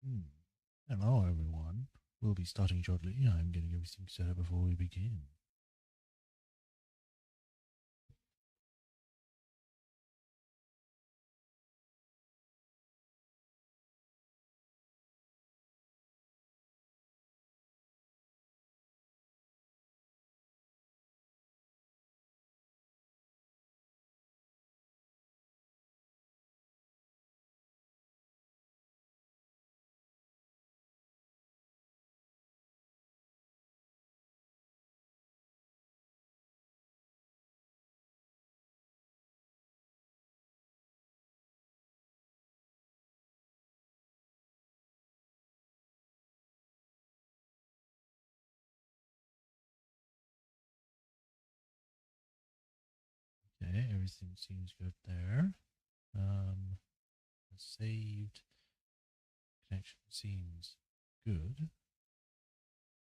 Hmm. Hello, everyone. We'll be starting shortly. I'm getting everything set up before we begin. Okay, everything seems good there. Saved. Connection seems good.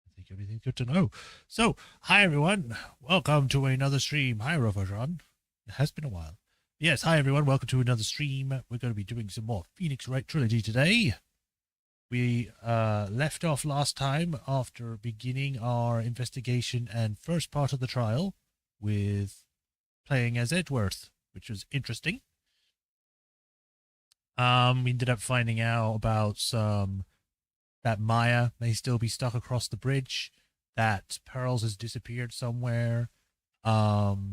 I think everything's good to know. So, hi everyone. Welcome to another stream. Hi, Rovajon. It has been a while. Yes, hi everyone. Welcome to another stream. We're going to be doing some more Phoenix Wright Trilogy today. We left off last time after beginning our investigation and first part of the trial with playing as Edgeworth, which was interesting. We ended up finding out about that Maya may still be stuck across the bridge, that Pearls has disappeared somewhere, that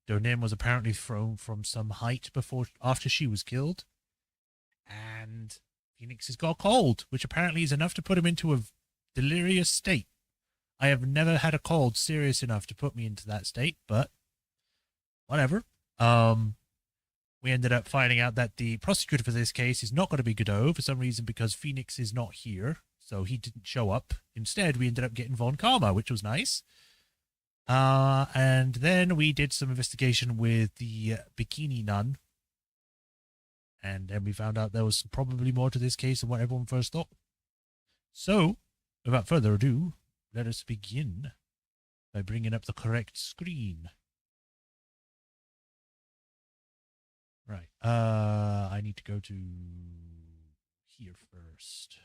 Deauxnim was apparently thrown from some height after she was killed, and Phoenix has got cold, which apparently is enough to put him into a delirious state. I have never had a cold serious enough to put me into that state, but whatever. We ended up finding out that the prosecutor for this case is not going to be Godot for some reason because Phoenix is not here, so he didn't show up. Instead, we ended up getting Von Karma, which was nice. And then we did some investigation with the Bikini Nun, and then we found out there was probably more to this case than what everyone first thought. So, without further ado, let us begin by bringing up the correct screen. Right. I need to go to here first.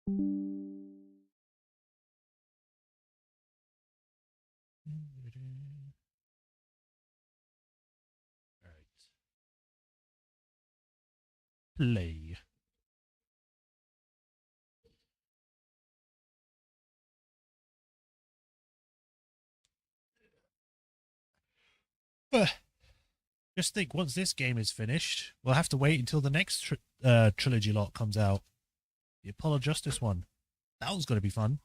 All right. Play. Just think, once this game is finished, we'll have to wait until the next trilogy lot comes out. The Apollo Justice one. That one's going to be fun.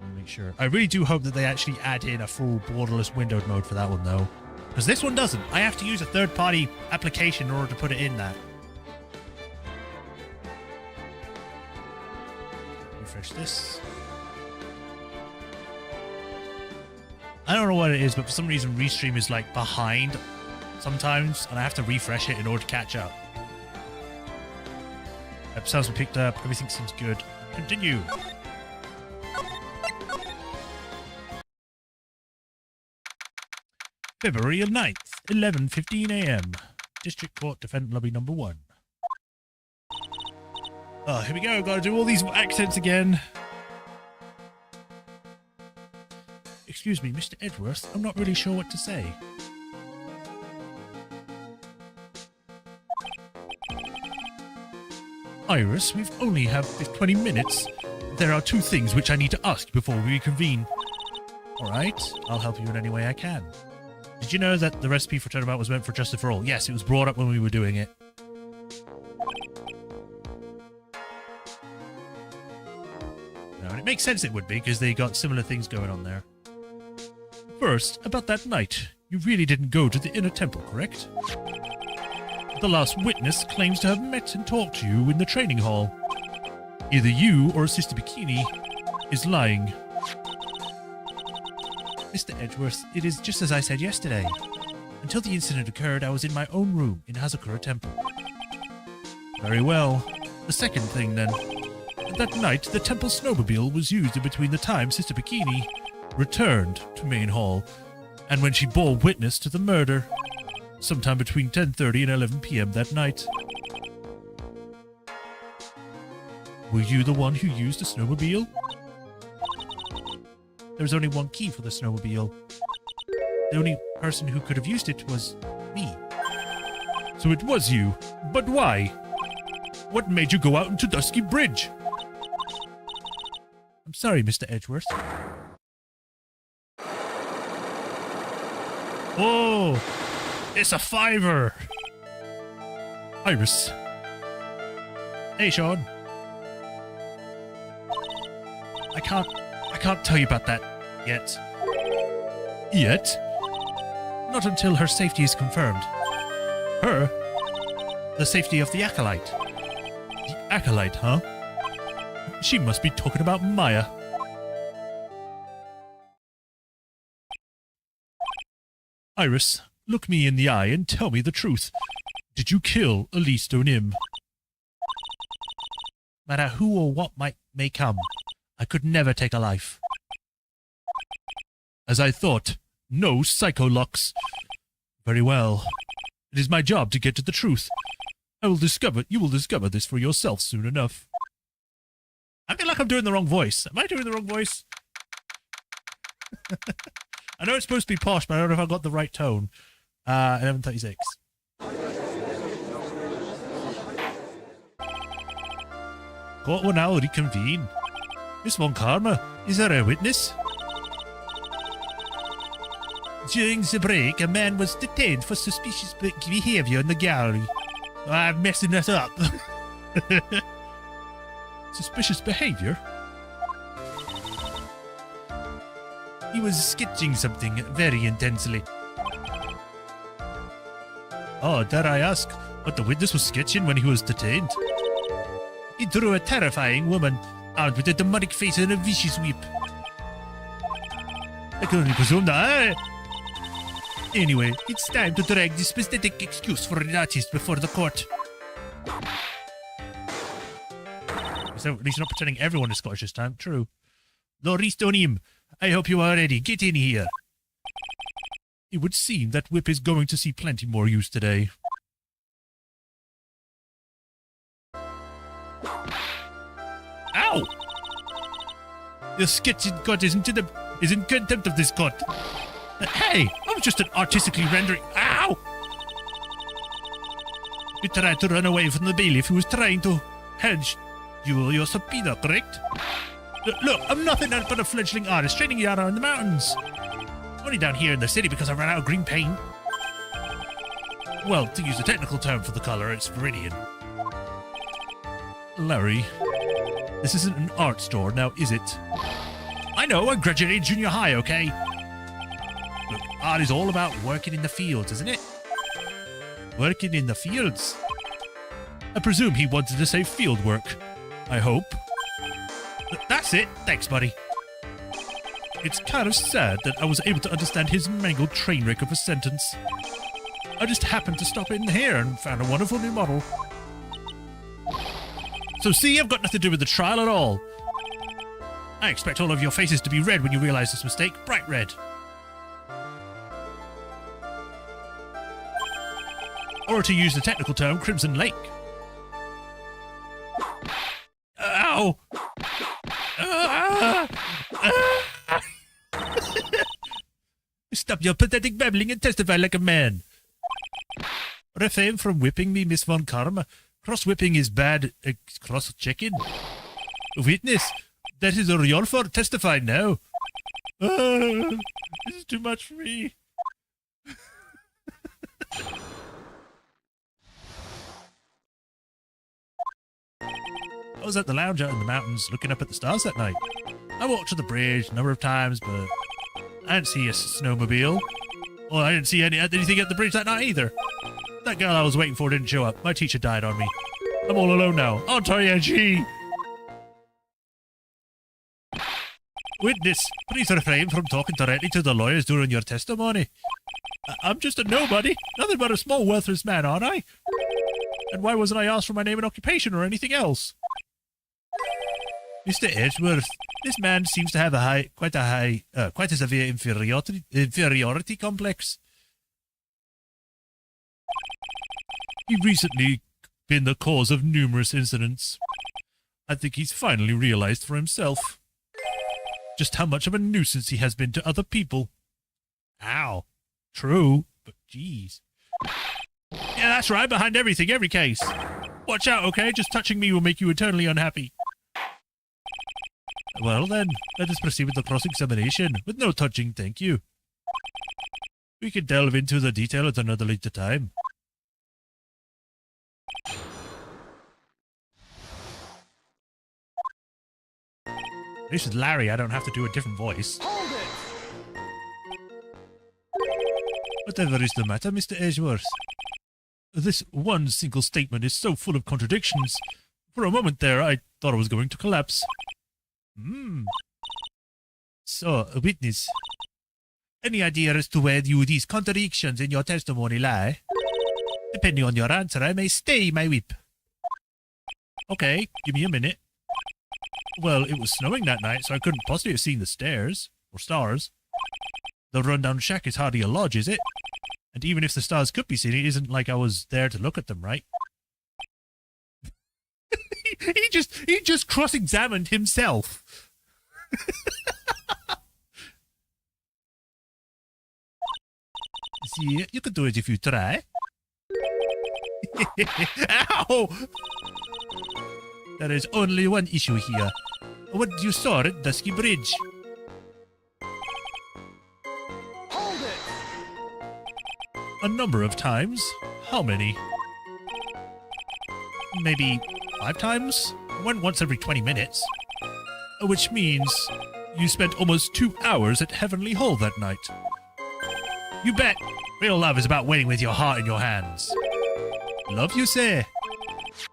Let me make sure. I really do hope that they actually add in a full borderless windowed mode for that one, though. Because this one doesn't. I have to use a third-party application in order to put it in that. Refresh this. I don't know what it is, but for some reason Restream is like behind sometimes, and I have to refresh it in order to catch up. Episodes were picked up, everything seems good. Continue. February 9th, 11:15 a.m. District Court, Defendant Lobby number 1. Oh, here we go, gotta do all these accents again. Excuse me, Mr. Edgeworth, I'm not really sure what to say. Iris, we've only have 20 minutes. There are 2 things which I need to ask before we reconvene. Alright, I'll help you in any way I can. Did you know that the recipe for turnabout was meant for Justice for All? Yes, it was brought up when we were doing it. No, and it makes sense it would be, because they got similar things going on there. First, about that night. You really didn't go to the inner temple, correct? The last witness claims to have met and talked to you in the training hall. Either you or Sister Bikini is lying. Mr. Edgeworth, it is just as I said yesterday. Until the incident occurred, I was in my own room in Hazakura Temple. Very well. The second thing, then. That night, the temple snowmobile was used in between the time Sister Bikini returned to Main Hall and when she bore witness to the murder, sometime between 10:30 and 11 p.m. that night. Were you the one who used the snowmobile? There was only one key for the snowmobile. The only person who could have used it was me. So it was you. But why? What made you go out into Dusky Bridge? I'm sorry, Mr. Edgeworth. Oh, it's a fiver. Iris. Hey, Sean. I can't tell you about that yet. Yet? Not until her safety is confirmed. Her? The safety of the Acolyte. The Acolyte, huh? She must be talking about Maya. Iris, look me in the eye and tell me the truth. Did you kill Elise Deauxnim? No matter who or what may come, I could never take a life. As I thought, no psycholocks. Very well. It is my job to get to the truth. You will discover this for yourself soon enough. I feel like I'm doing the wrong voice. Am I doing the wrong voice? I know it's supposed to be posh, but I don't know if I got the right tone. 11:36. Court will now reconvene. Miss Von Karma, is there a witness? During the break, a man was detained for suspicious behavior in the gallery. I'm messing that up. Suspicious behavior? He was sketching something very intensely. Oh, dare I ask what the witness was sketching when he was detained? He drew a terrifying woman, armed with a demonic face and a vicious whip. I can only presume that Anyway, it's time to drag this pathetic excuse for an artist before the court. So at least you're not pretending everyone is Scottish this time. True. Maurice Deauxnim, I hope you are ready. Get in here. It would seem that whip is going to see plenty more use today. Ow! The sketching god is in contempt of this court. Hey, I was just an artistically rendering. Ow! You tried to run away from the bailiff who was trying to hedge your subpoena, correct? Look, I'm nothing but a fledgling artist training you out in the mountains. I'm only down here in the city because I ran out of green paint. Well, to use a technical term for the color, it's viridian. Larry, this isn't an art store, now is it? I know, I graduated junior high, okay? Look, art is all about working in the fields, isn't it? Working in the fields? I presume he wanted to say field work. I hope. That's it. Thanks, buddy. It's kind of sad that I was able to understand his mangled train wreck of a sentence. I just happened to stop in here and found a wonderful new model. So see, I've got nothing to do with the trial at all. I expect all of your faces to be red when you realize this mistake. Bright red. Or to use the technical term, Crimson Lake. Ow! Stop your pathetic babbling and testify like a man. Refrain from whipping me, Miss Von Karma. Cross-whipping is bad. Cross-checking? Witness, that is all your fault. Testify now. This is too much for me. I was at the lounge out in the mountains looking up at the stars that night. I walked to the bridge a number of times, but I didn't see a snowmobile. Well, I didn't see anything at the bridge that night either. That girl I was waiting for didn't show up. My teacher died on me. I'm all alone now. Ontology! Witness, please refrain from talking directly to the lawyers during your testimony. I'm just a nobody. Nothing but a small worthless man, aren't I? And why wasn't I asked for my name and occupation or anything else? Mr. Edgeworth, this man seems to have quite a severe inferiority complex. He recently been the cause of numerous incidents. I think he's finally realized for himself just how much of a nuisance he has been to other people. Ow. True, but geez. Yeah, that's right, behind everything, every case. Watch out, okay? Just touching me will make you eternally unhappy. Well then, let us proceed with the cross-examination. With no touching, thank you. We can delve into the detail at another later time. This is Larry, I don't have to do a different voice. Hold it! Whatever is the matter, Mr. Edgeworth? This one single statement is so full of contradictions. For a moment there, I thought I was going to collapse. So, a witness. Any idea as to where these contradictions in your testimony lie? Depending on your answer, I may stay my whip. Okay, give me a minute. Well, it was snowing that night, so I couldn't possibly have seen the stairs. Or stars. The rundown shack is hardly a lodge, is it? And even if the stars could be seen, it isn't like I was there to look at them, right? he just cross-examined himself. See, you could do it if you try. Ow! There is only one issue here. What you saw at Dusky Bridge. Hold it! A number of times. How many? Maybe 5 times? I went once every 20 minutes. Which means you spent almost 2 hours at Heavenly Hall that night. You bet. Real love is about waiting with your heart in your hands. Love, you say?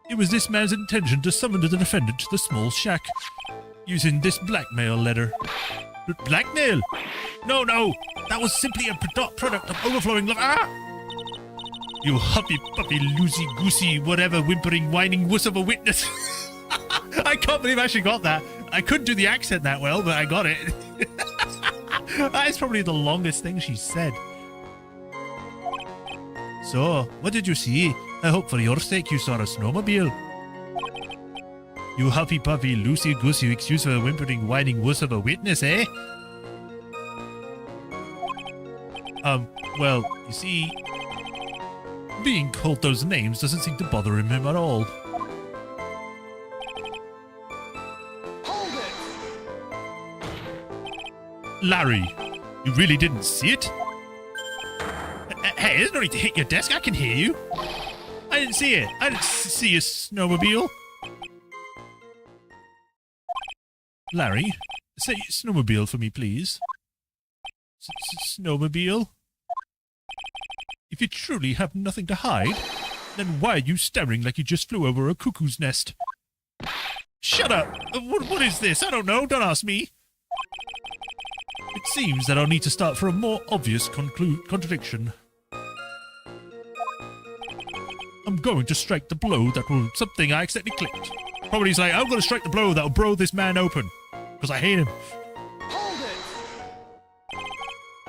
It was this man's intention to summon the defendant to the small shack, using this blackmail letter. Blackmail? No, that was simply a product of overflowing love. Ah! You huppy puppy, loosey goosey, whatever, whimpering, whining wuss of a witness. I can't believe I actually got that. I couldn't do the accent that well, but I got it. That is probably the longest thing she said. So, what did you see? I hope for your sake you saw a snowmobile. You huffy puffy, loosey goosey excuse for a whimpering, whining wuss of a witness, eh? Well, you see, being called those names doesn't seem to bother him at all. Hold it! Larry, you really didn't see it? Hey, there's no need to hit your desk, I can hear you. I didn't see it. I didn't see a snowmobile. Larry, say snowmobile for me, please. Snowmobile? If you truly have nothing to hide, then why are you staring like you just flew over a cuckoo's nest? Shut up! What is this? I don't know. Don't ask me. It seems that I'll need to start for a more obvious contradiction. I'm going to strike the blow that will... Something I accidentally clicked. Probably he's like, I'm going to strike the blow that will blow this man open. Because I hate him. Hold it!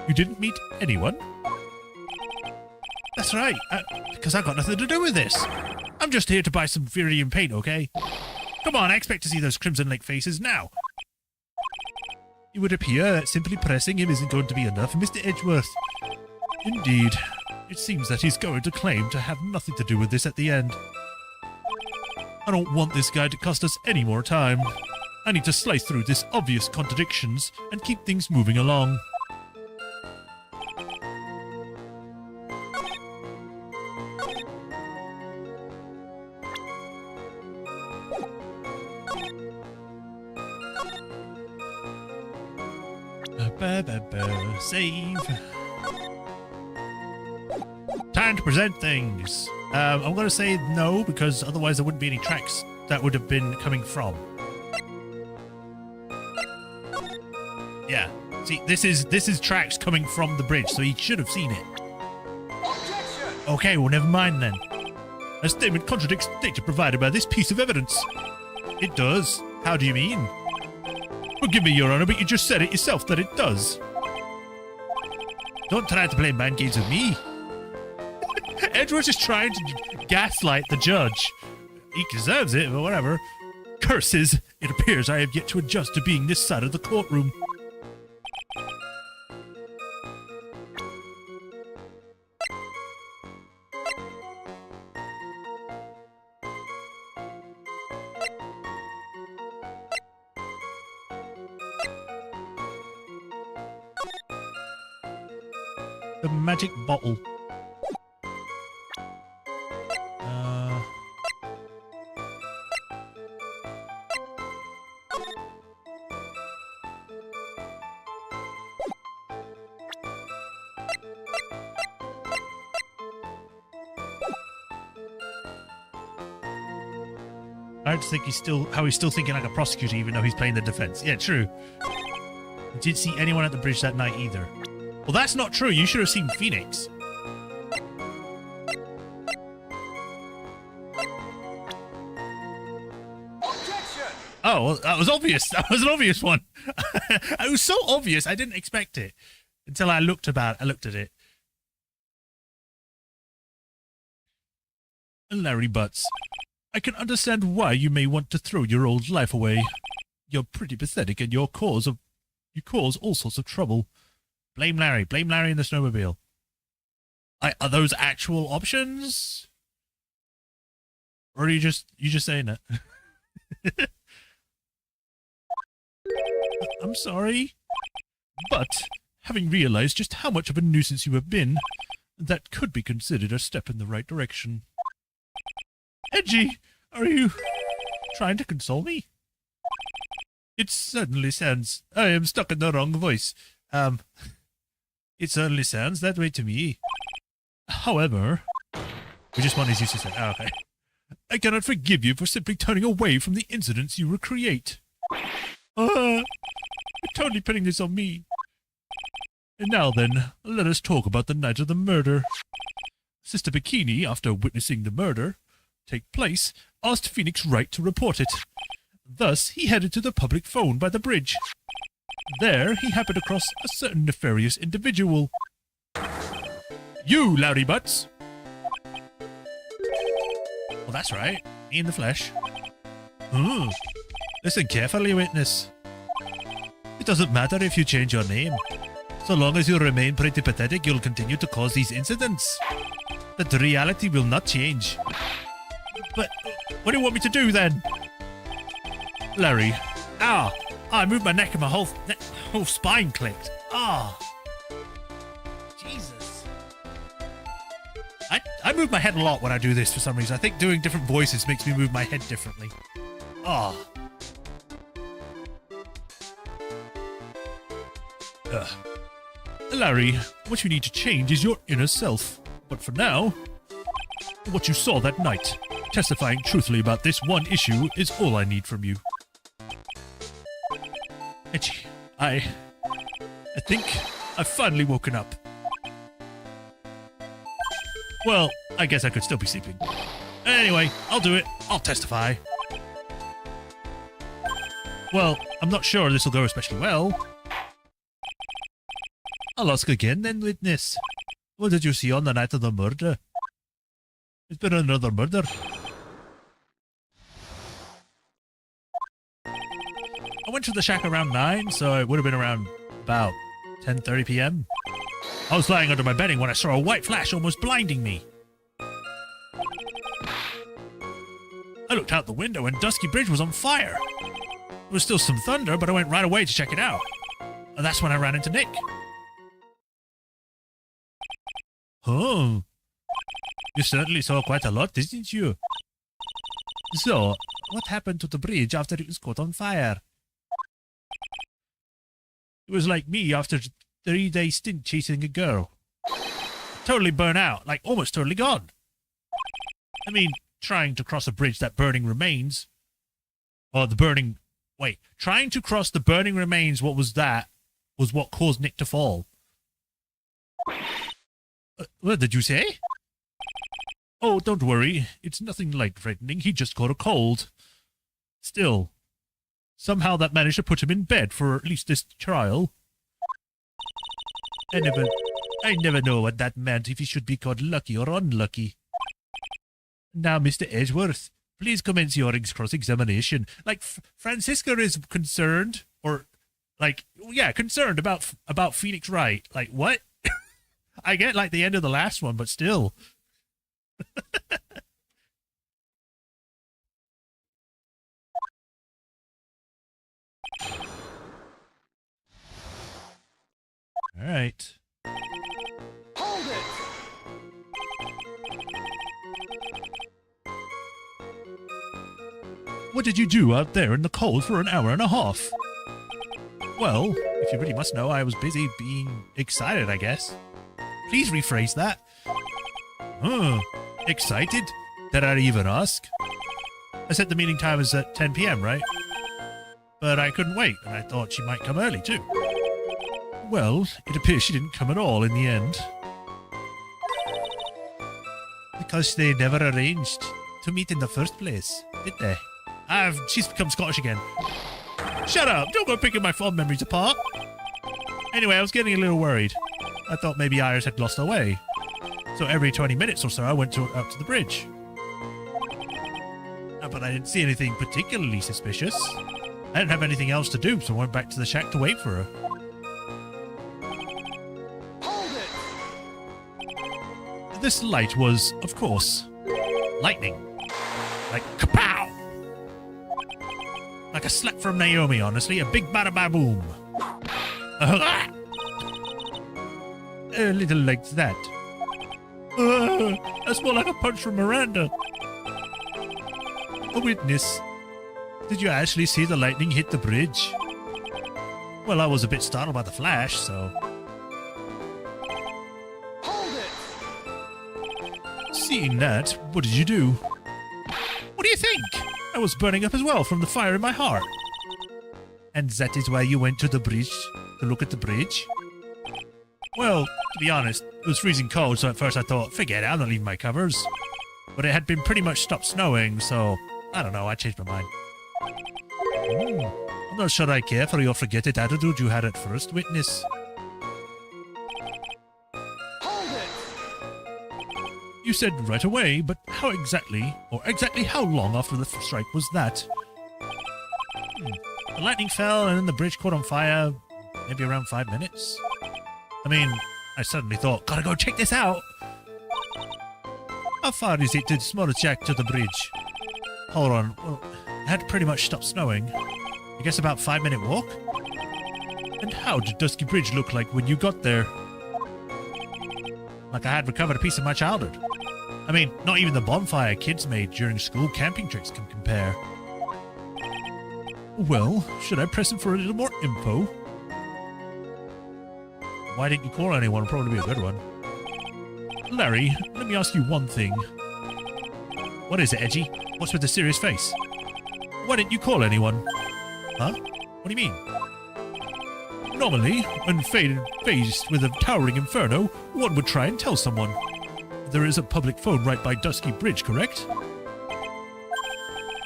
You didn't meet anyone? That's right. Because I've got nothing to do with this. I'm just here to buy some Viridian paint, okay? Come on, I expect to see those Crimson Lake faces now. It would appear that simply pressing him isn't going to be enough, Mr. Edgeworth. Indeed. It seems that he's going to claim to have nothing to do with this at the end. I don't want this guy to cost us any more time. I need to slice through this obvious contradictions and keep things moving along. Save. Time to present things. I'm going to say no, because otherwise there wouldn't be any tracks that would have been coming from. Yeah. See, this is tracks coming from the bridge, so he should have seen it. Objection! Okay, well, never mind then. A statement contradicts data provided by this piece of evidence. It does. How do you mean? Forgive me, Your Honor, but you just said it yourself that it does. Don't try to play mind games with me. Edward's just trying to gaslight the judge. He deserves it, but whatever. Curses! It appears I have yet to adjust to being this side of the courtroom. The magic bottle. I just think he's still thinking like a prosecutor, even though he's playing the defense. Yeah, true. I didn't see anyone at the bridge that night either. Well, that's not true. You should have seen Phoenix. Objection! Oh, well, that was obvious. That was an obvious one. It was so obvious. I didn't expect it until I looked at it. Larry Butts, I can understand why you may want to throw your old life away. You're pretty pathetic, and you cause all sorts of trouble. Blame Larry. Blame Larry in the snowmobile. Are those actual options? Or are you just saying it? I'm sorry. But, having realized just how much of a nuisance you have been, that could be considered a step in the right direction. Edgy, are you trying to console me? It certainly sounds... I am stuck in the wrong voice. It certainly sounds that way to me. However... Which one is used to say? Oh, okay. I cannot forgive you for simply turning away from the incidents you recreate. You're totally putting this on me. And now then, let us talk about the night of the murder. Sister Bikini, after witnessing the murder take place, asked Phoenix Wright to report it. Thus, he headed to the public phone by the bridge. There, he happened across a certain nefarious individual. You, Larry Butts! Well, that's right. Me in the flesh. Listen carefully, witness. It doesn't matter if you change your name. So long as you remain pretty pathetic, you'll continue to cause these incidents. The reality will not change. But what do you want me to do then? Larry. I moved my neck and my whole spine clicked. Jesus. I move my head a lot when I do this for some reason. I think doing different voices makes me move my head differently. Larry, what you need to change is your inner self. But for now, what you saw that night, testifying truthfully about this one issue, is all I need from you. Edgy, I think I've finally woken up. Well, I guess I could still be sleeping. Anyway, I'll do it. I'll testify. Well, I'm not sure this will go especially well. I'll ask again then, witness. What did you see on the night of the murder? It's been another murder. I went to the shack around 9, so it would have been around about 10:30 p.m. I was lying under my bedding when I saw a white flash almost blinding me. I looked out the window and Dusky Bridge was on fire. There was still some thunder, but I went right away to check it out. And that's when I ran into Nick. Oh, you certainly saw quite a lot, didn't you? So, what happened to the bridge after it was caught on fire? It was like me after a 3-day stint chasing a girl. Totally burnt out, like almost totally gone. I mean, trying to cross a bridge that burning remains. Or the burning... Wait, trying to cross the burning remains, what was that? Was what caused Nick to fall. What did you say? Oh, don't worry. It's nothing life-threatening. He just caught a cold. Still, Somehow that managed to put him in bed for at least this trial. I never know what that meant, if he should be called lucky or unlucky. Now, Mr. Edgeworth, please commence your cross-examination. Like, Francisca is concerned, or, like, yeah, concerned about Phoenix Wright. Like, what? I get, like, the end of the last one, but still. All right. Hold it! What did you do out there in the cold for an hour and a half? Well, if you really must know, I was busy being excited, I guess. Please rephrase that. Excited? Did I even ask? I said the meeting time is at 10 p.m., right? But I couldn't wait, and I thought she might come early, too. Well, it appears she didn't come at all in the end. Because they never arranged to meet in the first place, did they? She's become Scottish again. Shut up! Don't go picking my fond memories apart! Anyway, I was getting a little worried. I thought maybe Iris had lost her way. So every 20 minutes or so, I went up to the bridge. But I didn't see anything particularly suspicious. I didn't have anything else to do, so I went back to the shack to wait for her. Hold it! This light was, of course, lightning. Like, kapow! Like a slap from Naomi, honestly. A big bada-ba-boom. A little like that. That's more like a punch from Miranda. A witness. Did you actually see the lightning hit the bridge? Well, I was a bit startled by the flash, so... Hold it! Seeing that, what did you do? What do you think? I was burning up as well from the fire in my heart. And that is why you went to the bridge to look at the bridge? Well, to be honest, it was freezing cold, so at first I thought, forget it, I'm not leaving my covers. But it had been pretty much stopped snowing, so I don't know, I changed my mind. I'm not sure I care for your forget-it attitude you had at first, witness. Hold it! You said right away, but how exactly, or exactly how long after the strike was that? The lightning fell and then the bridge caught on fire, maybe around 5 minutes. I mean, I suddenly thought, gotta go check this out. How far is it to the smallest shack to the bridge? Hold on, well, it had pretty much stopped snowing. I guess about 5-minute walk? And how did Dusky Bridge look like when you got there? Like I had recovered a piece of my childhood. I mean, not even the bonfire kids made during school camping trips can compare. Well, should I press him for a little more info? Why didn't you call anyone? Probably be a good one. Larry, let me ask you one thing. What is it, Edgy? What's with the serious face? Why didn't you call anyone? Huh? What do you mean? Normally, when faced with a towering inferno, one would try and tell someone. There is a public phone right by Dusky Bridge, correct?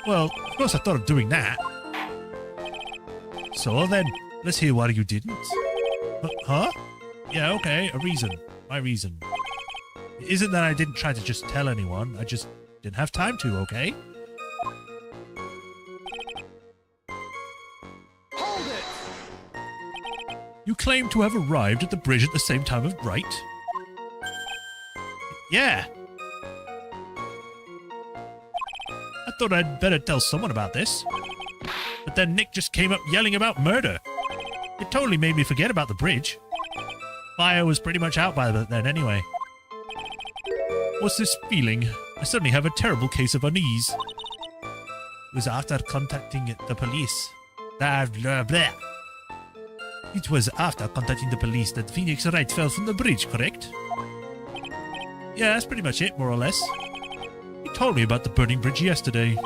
Well, of course I thought of doing that. So then, let's hear why you didn't. Huh? Yeah, okay, a reason. My reason. It isn't that I didn't try to just tell anyone, I just didn't have time to, okay? Hold it! You claim to have arrived at the bridge at the same time as Wright? Yeah. I thought I'd better tell someone about this. But then Nick just came up yelling about murder. It totally made me forget about the bridge. Fire was pretty much out by then anyway. What's this feeling? I suddenly have a terrible case of unease. It was after contacting the police. Blah, blah, blah. It was after contacting the police that Phoenix Wright fell from the bridge, correct? Yeah, that's pretty much it, more or less. He told me about the burning bridge yesterday,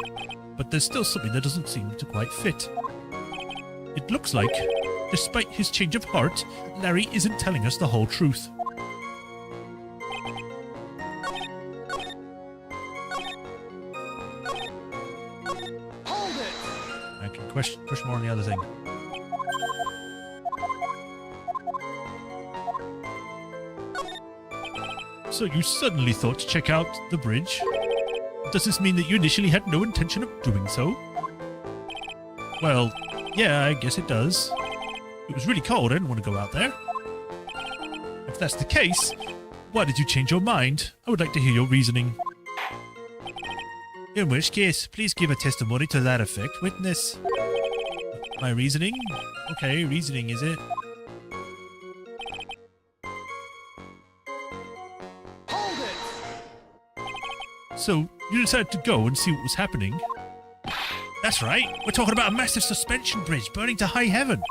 but there's still something that doesn't seem to quite fit. It looks like, despite his change of heart, Larry isn't telling us the whole truth. Hold it! I can Push more on the other thing. So you suddenly thought to check out the bridge? Does this mean that you initially had no intention of doing so? Well, yeah, I guess it does. It was really cold, I didn't want to go out there. If that's the case, why did you change your mind? I would like to hear your reasoning. In which case, please give a testimony to that effect, witness. My reasoning? Okay, reasoning is it? Hold it! So, you decided to go and see what was happening? That's right, we're talking about a massive suspension bridge burning to high heaven.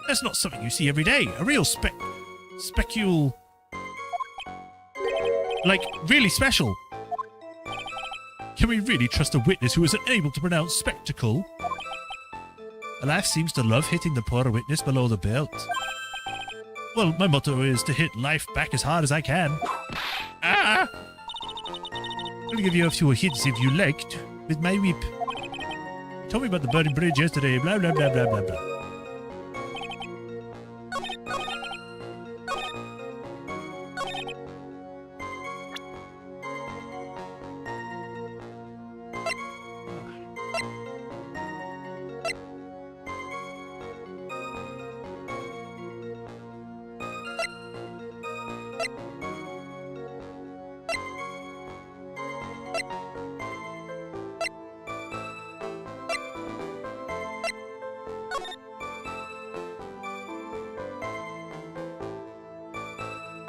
That's not something you see every day. A real specule... Like, really special. Can we really trust a witness who is unable to pronounce spectacle? Life seems to love hitting the poor witness below the belt. Well, my motto is to hit life back as hard as I can. Ah! I'll give you a few hints if you liked, with my whip. You told me about the burning bridge yesterday, blah blah blah blah blah blah.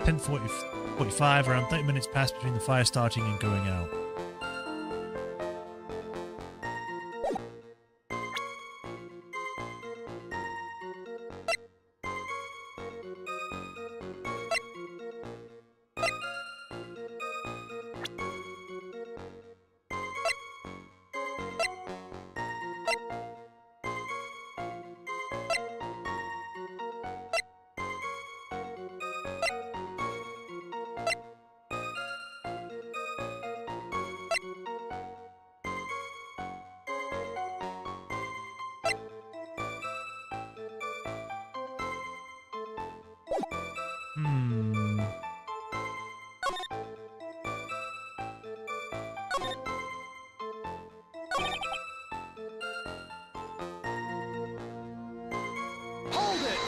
Ten 45, around 30 minutes passed between the fire starting and going out. Hold it!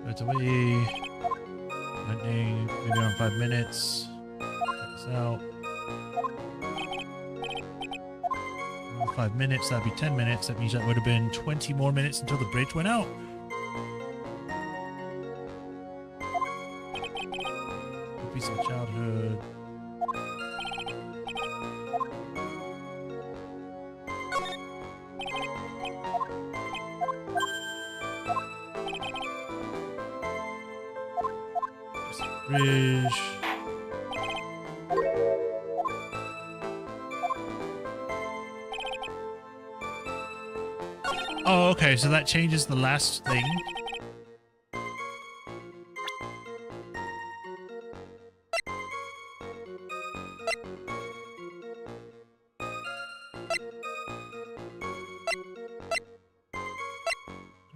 Right away. Lightning, maybe around 5 minutes. Check this out. 5 minutes, that'd be 10 minutes. That means that would have been 20 more minutes until the bridge went out. A piece of childhood. Bridge. Oh, okay, so that changes the last thing.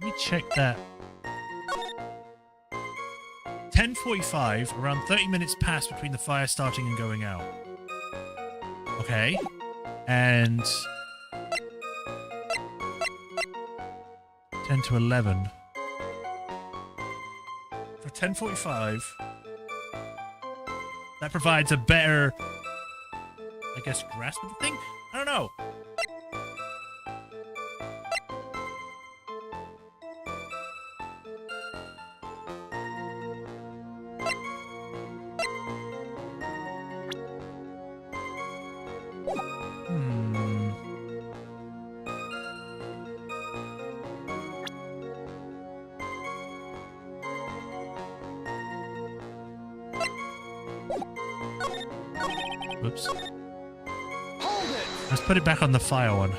Let me check that. 10:45, around 30 minutes passed between the fire starting and going out. Okay. And 10 to 11. For 10:45, that provides a better, I guess, grasp of the thing? I don't know. Whoops. Hold it! Let's put it back on the fire one.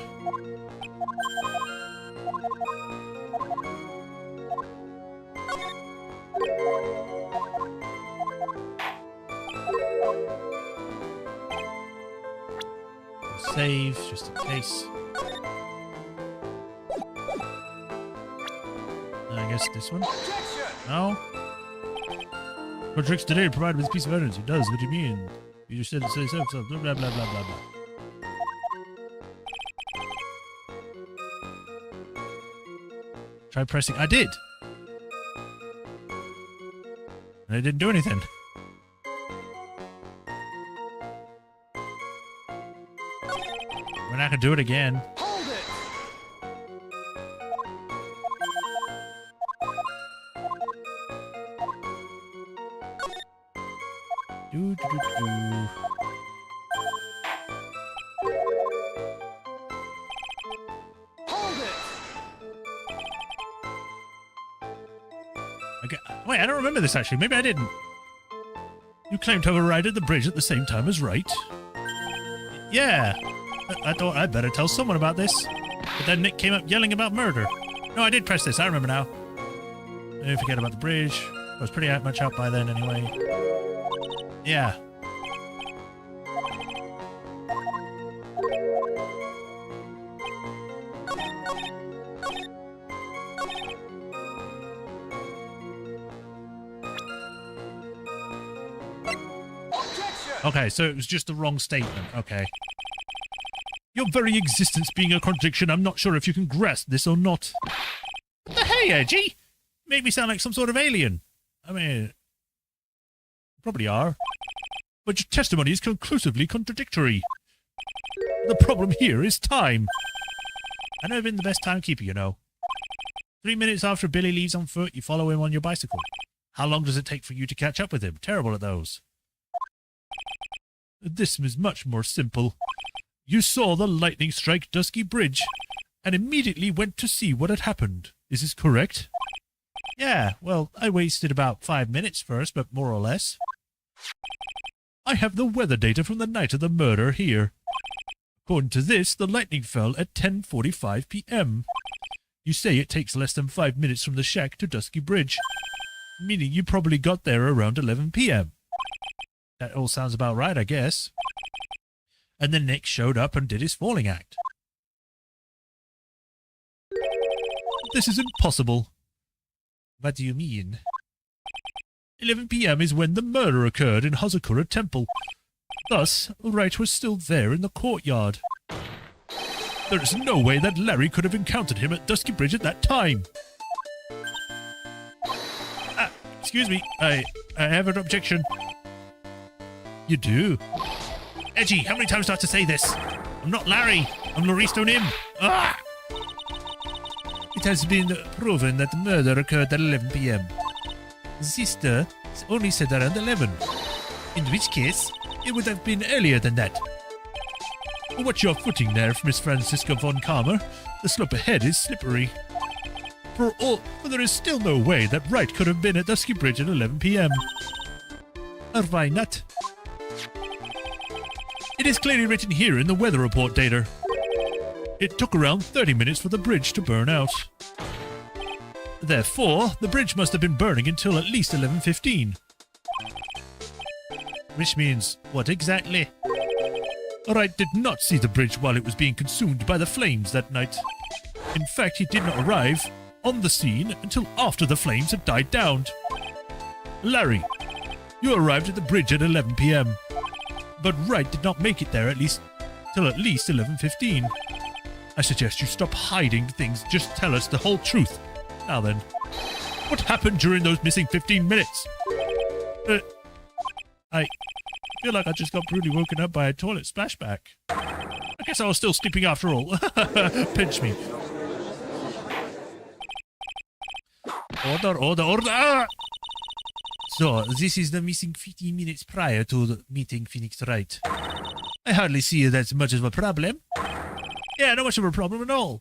Save, just in case. guess this one? Objection! No? What tricks did it provide with this piece of evidence? It does. What do you mean? You just said it says so, blah, blah, blah, blah, blah, blah. Try pressing. I did! And it didn't do anything. We're not gonna do it again. Hold it! Do, do, do, do. Hold it! Okay. Wait, I don't remember this actually. Maybe I didn't. You claim to have arrived at the bridge at the same time as Wright? Yeah. I thought I'd better tell someone about this. But then Nick came up yelling about murder. No, I did press this. I remember now. I didn't forget about the bridge. I was pretty much out by then anyway. Yeah. Objection! Okay, so it was just the wrong statement. Okay. Your very existence being a contradiction, I'm not sure if you can grasp this or not. What the hey, Edgy? Make me sound like some sort of alien. I mean, probably are. But your testimony is conclusively contradictory. The problem here is time. I've never been the best timekeeper, you know. 3 minutes after Billy leaves on foot, you follow him on your bicycle. How long does it take for you to catch up with him? Terrible at those. This is much more simple. You saw the lightning strike Dusky Bridge and immediately went to see what had happened. Is this correct? Yeah, well, I wasted about 5 minutes first, but more or less. I have the weather data from the night of the murder here. According to this, the lightning fell at 10:45 p.m. You say it takes less than 5 minutes from the shack to Dusky Bridge, meaning you probably got there around 11 p.m. That all sounds about right, I guess. And then Nick showed up and did his falling act. This is impossible. What do you mean? 11 p.m. is when the murder occurred in Hazakura Temple. Thus, Wright was still there in the courtyard. There is no way that Larry could have encountered him at Dusky Bridge at that time. Excuse me, I have an objection. You do? Edgy, how many times do I have to say this? I'm not Larry. I'm Deauxnim. Ah! It has been proven that the murder occurred at 11 p.m. Sister only said around 11. In which case, it would have been earlier than that. Watch your footing there, Miss Francisca von Karmer. The slope ahead is slippery. For there is still no way that Wright could have been at Dusky Bridge at 11 p.m. Or why not? It is clearly written here in the weather report data. It took around 30 minutes for the bridge to burn out. Therefore, the bridge must have been burning until at least 11:15. Which means, what exactly? Wright did not see the bridge while it was being consumed by the flames that night. In fact, he did not arrive on the scene until after the flames had died down. Larry, you arrived at the bridge at 11 p.m. But Wright did not make it there till at least 11:15. I suggest you stop hiding things, just tell us the whole truth. Now then, what happened during those missing 15 minutes? I feel like I just got brutally woken up by a toilet splashback. I guess I was still sleeping after all. Pinch me. Order. Ah! So, this is the missing 15 minutes prior to the meeting Phoenix Wright. I hardly see that's much of a problem. Yeah, not much of a problem at all.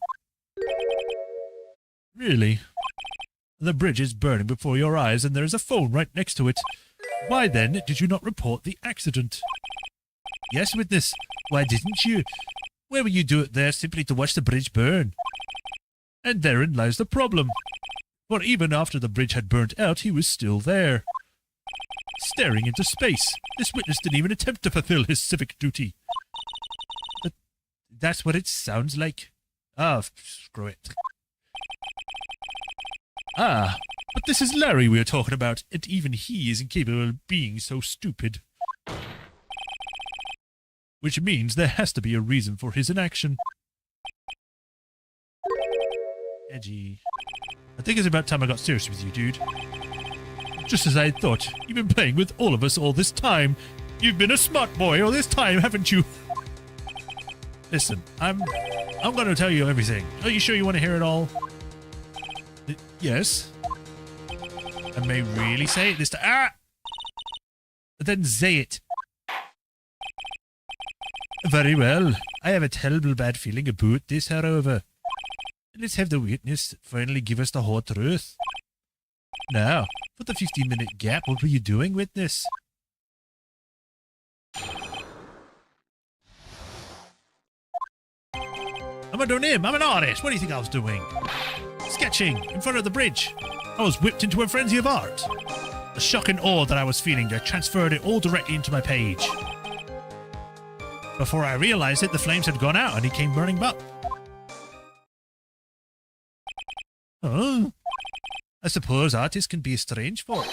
Really? The bridge is burning before your eyes and there is a phone right next to it. Why then did you not report the accident? Yes, witness. Why didn't you? Where were you there simply to watch the bridge burn? And therein lies the problem. For even after the bridge had burnt out, he was still there. Staring into space. This witness didn't even attempt to fulfill his civic duty. But that's what it sounds like. Ah, screw it. Ah, but this is Larry we are talking about, and even he is incapable of being so stupid. Which means there has to be a reason for his inaction. Edgy. I think it's about time I got serious with you, dude. Just as I thought. You've been playing with all of us all this time. You've been a smart boy all this time, haven't you? Listen, I'm gonna tell you everything. Are you sure you want to hear it all? Yes. I may really say it this time. Ah! Then say it. Very well. I have a terrible bad feeling about this, however. Let's have the witness finally give us the whole truth. Now, for the 15-minute gap, what were you doing, witness? I'm a Deauxnim. I'm an artist. What do you think I was doing? Sketching in front of the bridge. I was whipped into a frenzy of art. The shock and awe that I was feeling, I transferred it all directly into my page. Before I realized it, the flames had gone out and he came burning up. Oh, I suppose artists can be a strange folk.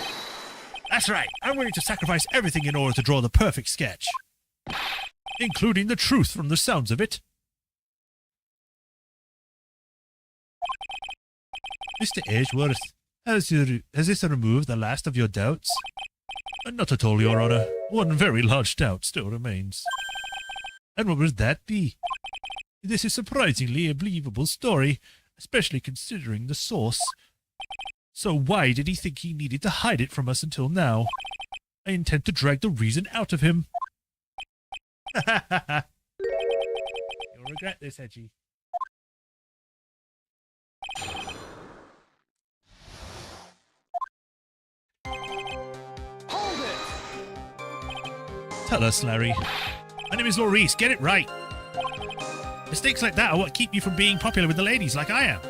That's right. I'm willing to sacrifice everything in order to draw the perfect sketch. Including the truth from the sounds of it. Mr. Edgeworth, has this removed the last of your doubts? Not at all, Your Honor. One very large doubt still remains. And what would that be? This is surprisingly a believable story, especially considering the source. So why did he think he needed to hide it from us until now? I intend to drag the reason out of him. You'll regret this, Edgy. Hold it! Tell us, Larry. My name is Maurice. Get it right. Mistakes like that are what keep you from being popular with the ladies like I am.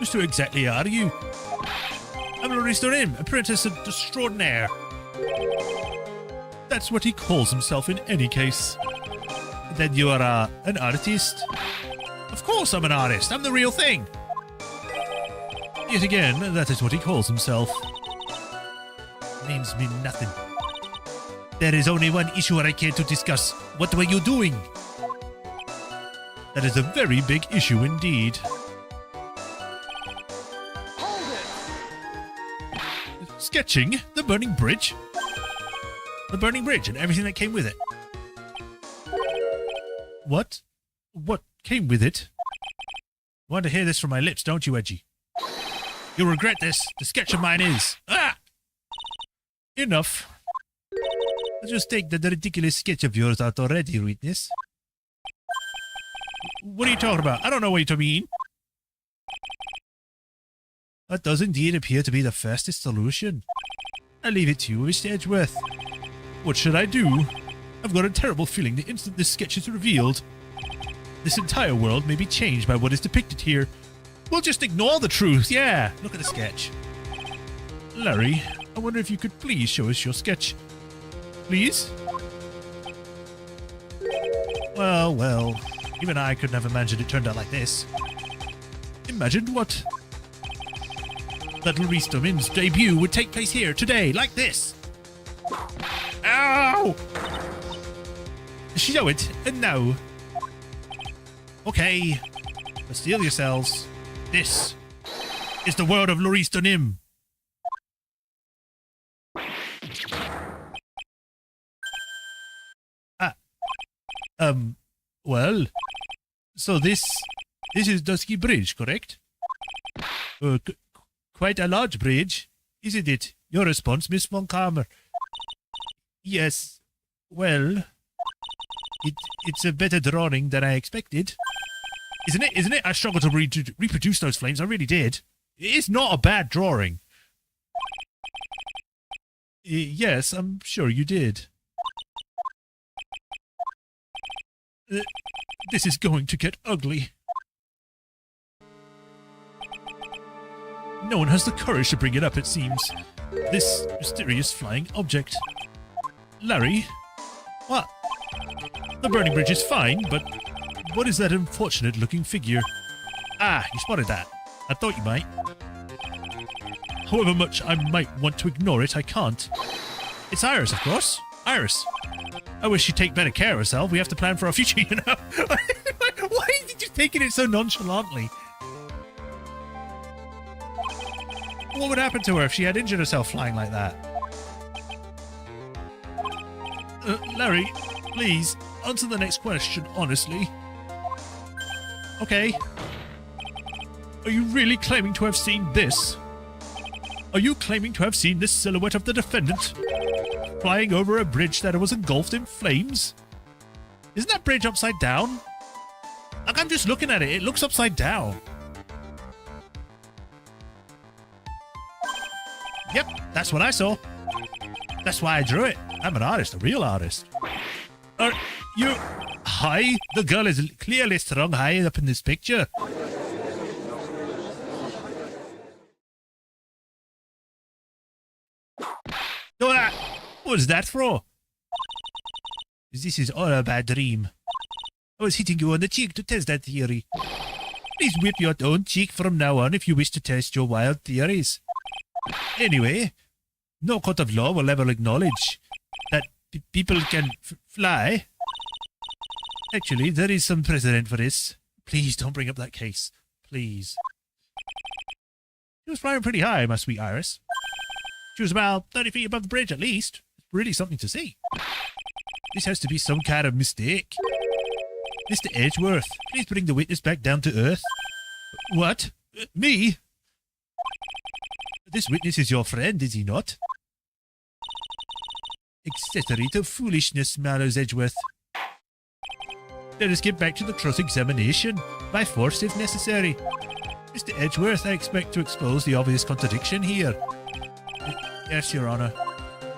Just who exactly are you? I'm Maurice Deauxnim, apprentice extraordinaire. That's what he calls himself in any case. Then you are an artist? Of course I'm an artist. I'm the real thing. Yet again, that is what he calls himself. Names mean nothing. There is only one issue I care to discuss. What were you doing? That is a very big issue indeed. Hold it! Sketching the burning bridge? The burning bridge and everything that came with it. What? What came with it? Want to hear this from my lips, don't you, Edgy? You'll regret this. The sketch of mine is... Ah! Enough. Just take the ridiculous sketch of yours out already, witness. What are you talking about? I don't know what you mean. That does indeed appear to be the fastest solution. I leave it to you, Mr. Edgeworth. What should I do? I've got a terrible feeling the instant this sketch is revealed, this entire world may be changed by what is depicted here. We'll just ignore the truth, yeah. Look at the sketch. Larry, I wonder if you could please show us your sketch. Please? Well, even I couldn't have imagined it turned out like this. Imagined what? That Maurice Deaughnim's debut would take place here, today, like this. Ow! Show it, and now. Okay, but steel yourselves. This is the world of Maurice Deauxnim. Well, so this is Dusky Bridge, correct? Quite a large bridge, isn't it? Your response, Miss Von Karmer. Yes, well, it's a better drawing than I expected. Isn't it? I struggled to reproduce those flames, I really did. It's not a bad drawing. Yes, I'm sure you did. This is going to get ugly. No one has the courage to bring it up, it seems. This mysterious flying object. Larry? What? The burning bridge is fine, but what is that unfortunate-looking figure? Ah, you spotted that. I thought you might. However much I might want to ignore it, I can't. It's Iris, of course. Iris. I wish she'd take better care of herself. We have to plan for our future, you know. Why did you taking it so nonchalantly? What would happen to her if she had injured herself flying like that? Larry, please, answer the next question, honestly. Okay. Are you really claiming to have seen this? Are you claiming to have seen this silhouette of the defendant flying over a bridge that was engulfed in flames? Isn't that bridge upside down? Like, I'm just looking at it. It looks upside down. Yep, that's what I saw. That's why I drew it. I'm an artist, a real artist. Are you high? The girl is clearly strung high up in this picture. What was that for? This is all a bad dream. I was hitting you on the cheek to test that theory. Please whip your own cheek from now on if you wish to test your wild theories. Anyway, no court of law will ever acknowledge that people can fly. Actually, there is some precedent for this. Please don't bring up that case. Please. She was flying pretty high, my sweet Iris. She was about 30 feet above the bridge at least. It's really something to see. This has to be some kind of mistake. Mr. Edgeworth, please bring the witness back down to earth. What? Me? This witness is your friend, is he not? Accessory to foolishness, Mallows Edgeworth. Let us get back to the cross-examination, by force if necessary. Mr. Edgeworth, I expect to expose the obvious contradiction here. Yes, Your Honor.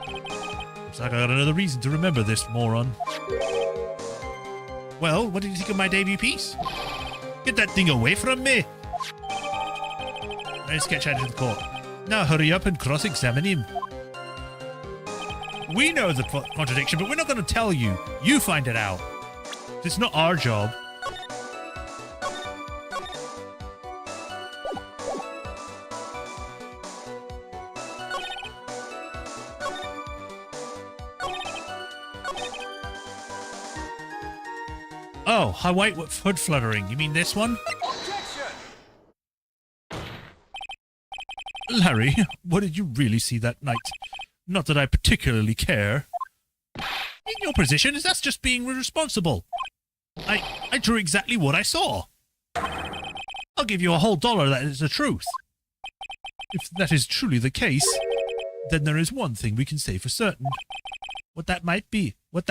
Looks like I got another reason to remember this, moron. Well, what did you think of my debut piece? Get that thing away from me! Let's get out of the court. Now hurry up and cross-examine him. We know the contradiction, but we're not going to tell you. You find it out. It's not our job. Oh, high white hood fluttering. You mean this one? Objection! Larry, what did you really see that night? Not that I particularly care. In your position, that's just being irresponsible. I drew exactly what I saw. I'll give you a whole $1 that is the truth. If that is truly the case, then there is one thing we can say for certain. What that might be. What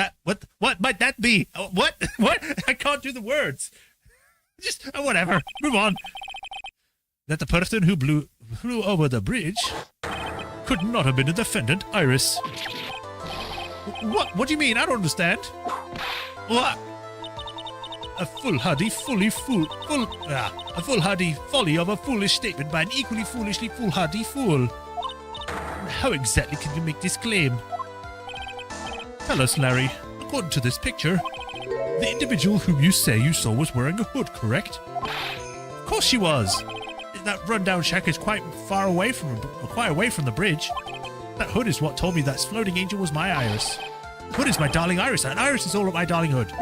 might that be? What? I can't do the words. Just, whatever. Move on. That the person who flew over the bridge could not have been the defendant, Iris. What do you mean? I don't understand. What? A foolhardy folly of a foolish statement by an equally foolishly foolhardy fool. How exactly can you make this claim? Tell us, Larry. According to this picture, the individual whom you say you saw was wearing a hood, correct? Of course she was. That rundown shack is quite away from the bridge. That hood is what told me that floating angel was my Iris. The hood is my darling Iris, and Iris is all of my darling hood.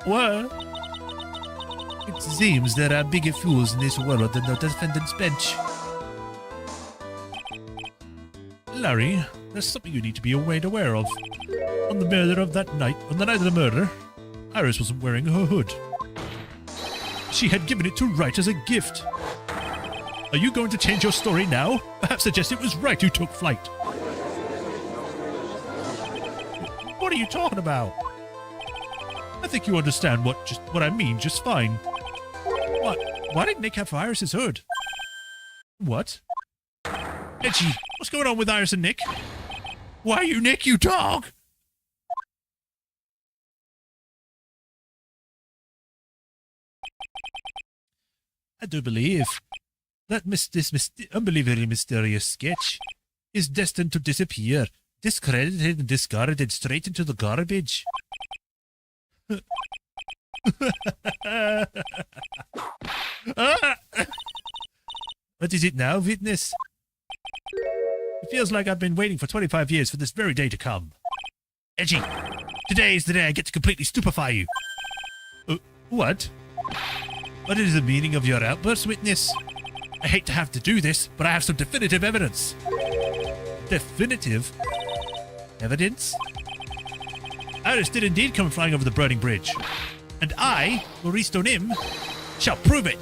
Well, it seems there are bigger fools in this world than the defendant's bench. Larry, there's something you need to be made aware of. On the night of the murder, Iris wasn't wearing her hood. She had given it to Wright as a gift. Are you going to change your story now? Perhaps suggest it was Wright who took flight. What are you talking about? I think you understand what I mean just fine. What? Why did Nick have Iris's hood? What? Edgy, what's going on with Iris and Nick? Why are you Nick, you dog? I do believe that this unbelievably mysterious sketch is destined to disappear, discredited and discarded straight into the garbage. What is it now, witness? It feels like I've been waiting for 25 years for this very day to come. Edgy, today is the day I get to completely stupefy you. What? What is the meaning of your outburst, witness? I hate to have to do this, but I have some definitive evidence. Definitive evidence? Iris did indeed come flying over the burning bridge. And I, Deauxnim, shall prove it.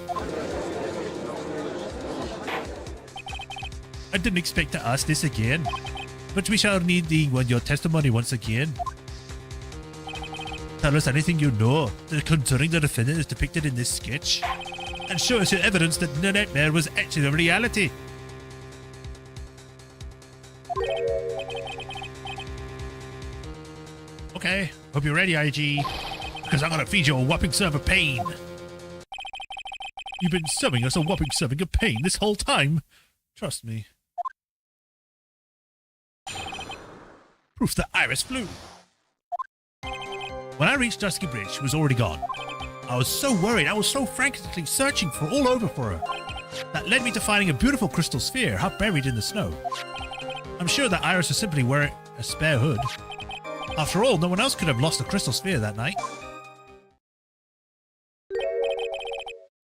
I didn't expect to ask this again, but we shall need your testimony once again. Tell us anything you know concerning the defendant as depicted in this sketch, and show us your evidence that the nightmare was actually a reality. Okay, hope you're ready, IG, because I'm gonna feed you a whopping serve of pain. You've been serving us a whopping serving of pain this whole time. Trust me. Proof that Iris flew. When I reached Dusky Bridge, she was already gone. I was so worried, I was so frantically searching all over for her. That led me to finding a beautiful crystal sphere half buried in the snow. I'm sure that Iris was simply wearing a spare hood. After all, no one else could have lost a crystal sphere that night.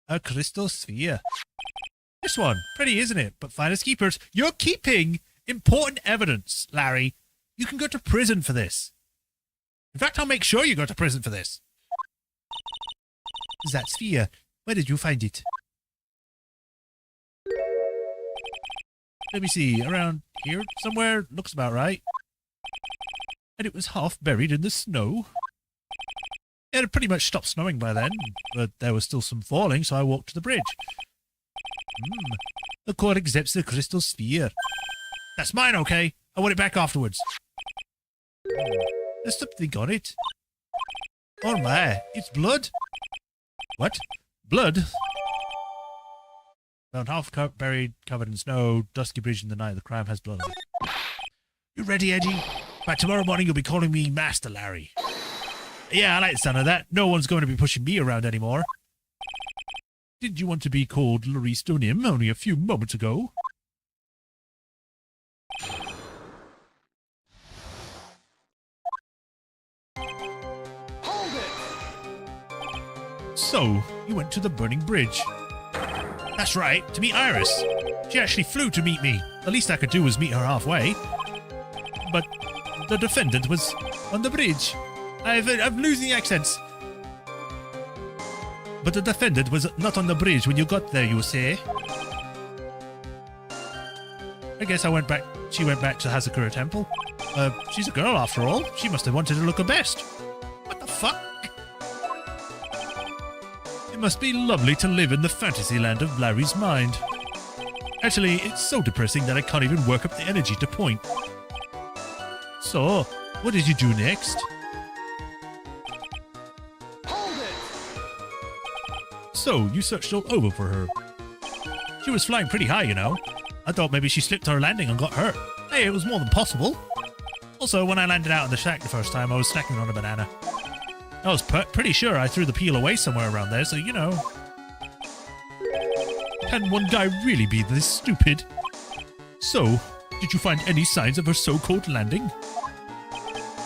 A crystal sphere. This one. Pretty, isn't it? But finders keepers. You're keeping important evidence, Larry. You can go to prison for this. In fact, I'll make sure you go to prison for this. That sphere. Where did you find it? Let me see. Around here somewhere? Looks about right. And it was half buried in the snow. It had pretty much stopped snowing by then, but there was still some falling, so I walked to the bridge. The court accepts the crystal sphere. That's mine, okay? I want it back afterwards. There's something on it. Oh my, it's blood. What? Blood? Found half buried, covered in snow, dusky bridge in the night. The crime has blood on it. You ready, Eddie? By tomorrow morning, you'll be calling me Master Larry. Yeah, I like the sound of that. No one's going to be pushing me around anymore. Did you want to be called Deauxnim only a few moments ago? Hold it! So, you went to the burning bridge. That's right, to meet Iris. She actually flew to meet me. The least I could do was meet her halfway. But the defendant was on the bridge. I'm losing accents. But the defendant was not on the bridge when you got there, you say? I guess she went back to Hazakura Temple. She's a girl after all. She must have wanted to look her best. What the fuck? It must be lovely to live in the fantasy land of Larry's mind. Actually, it's so depressing that I can't even work up the energy to point. So, what did you do next? Hold it! So, you searched all over for her. She was flying pretty high, you know. I thought maybe she slipped her landing and got hurt. Hey, it was more than possible. Also, when I landed out in the shack the first time, I was snacking on a banana. I was pretty sure I threw the peel away somewhere around there, so you know. Can one guy really be this stupid? So, did you find any signs of her so-called landing?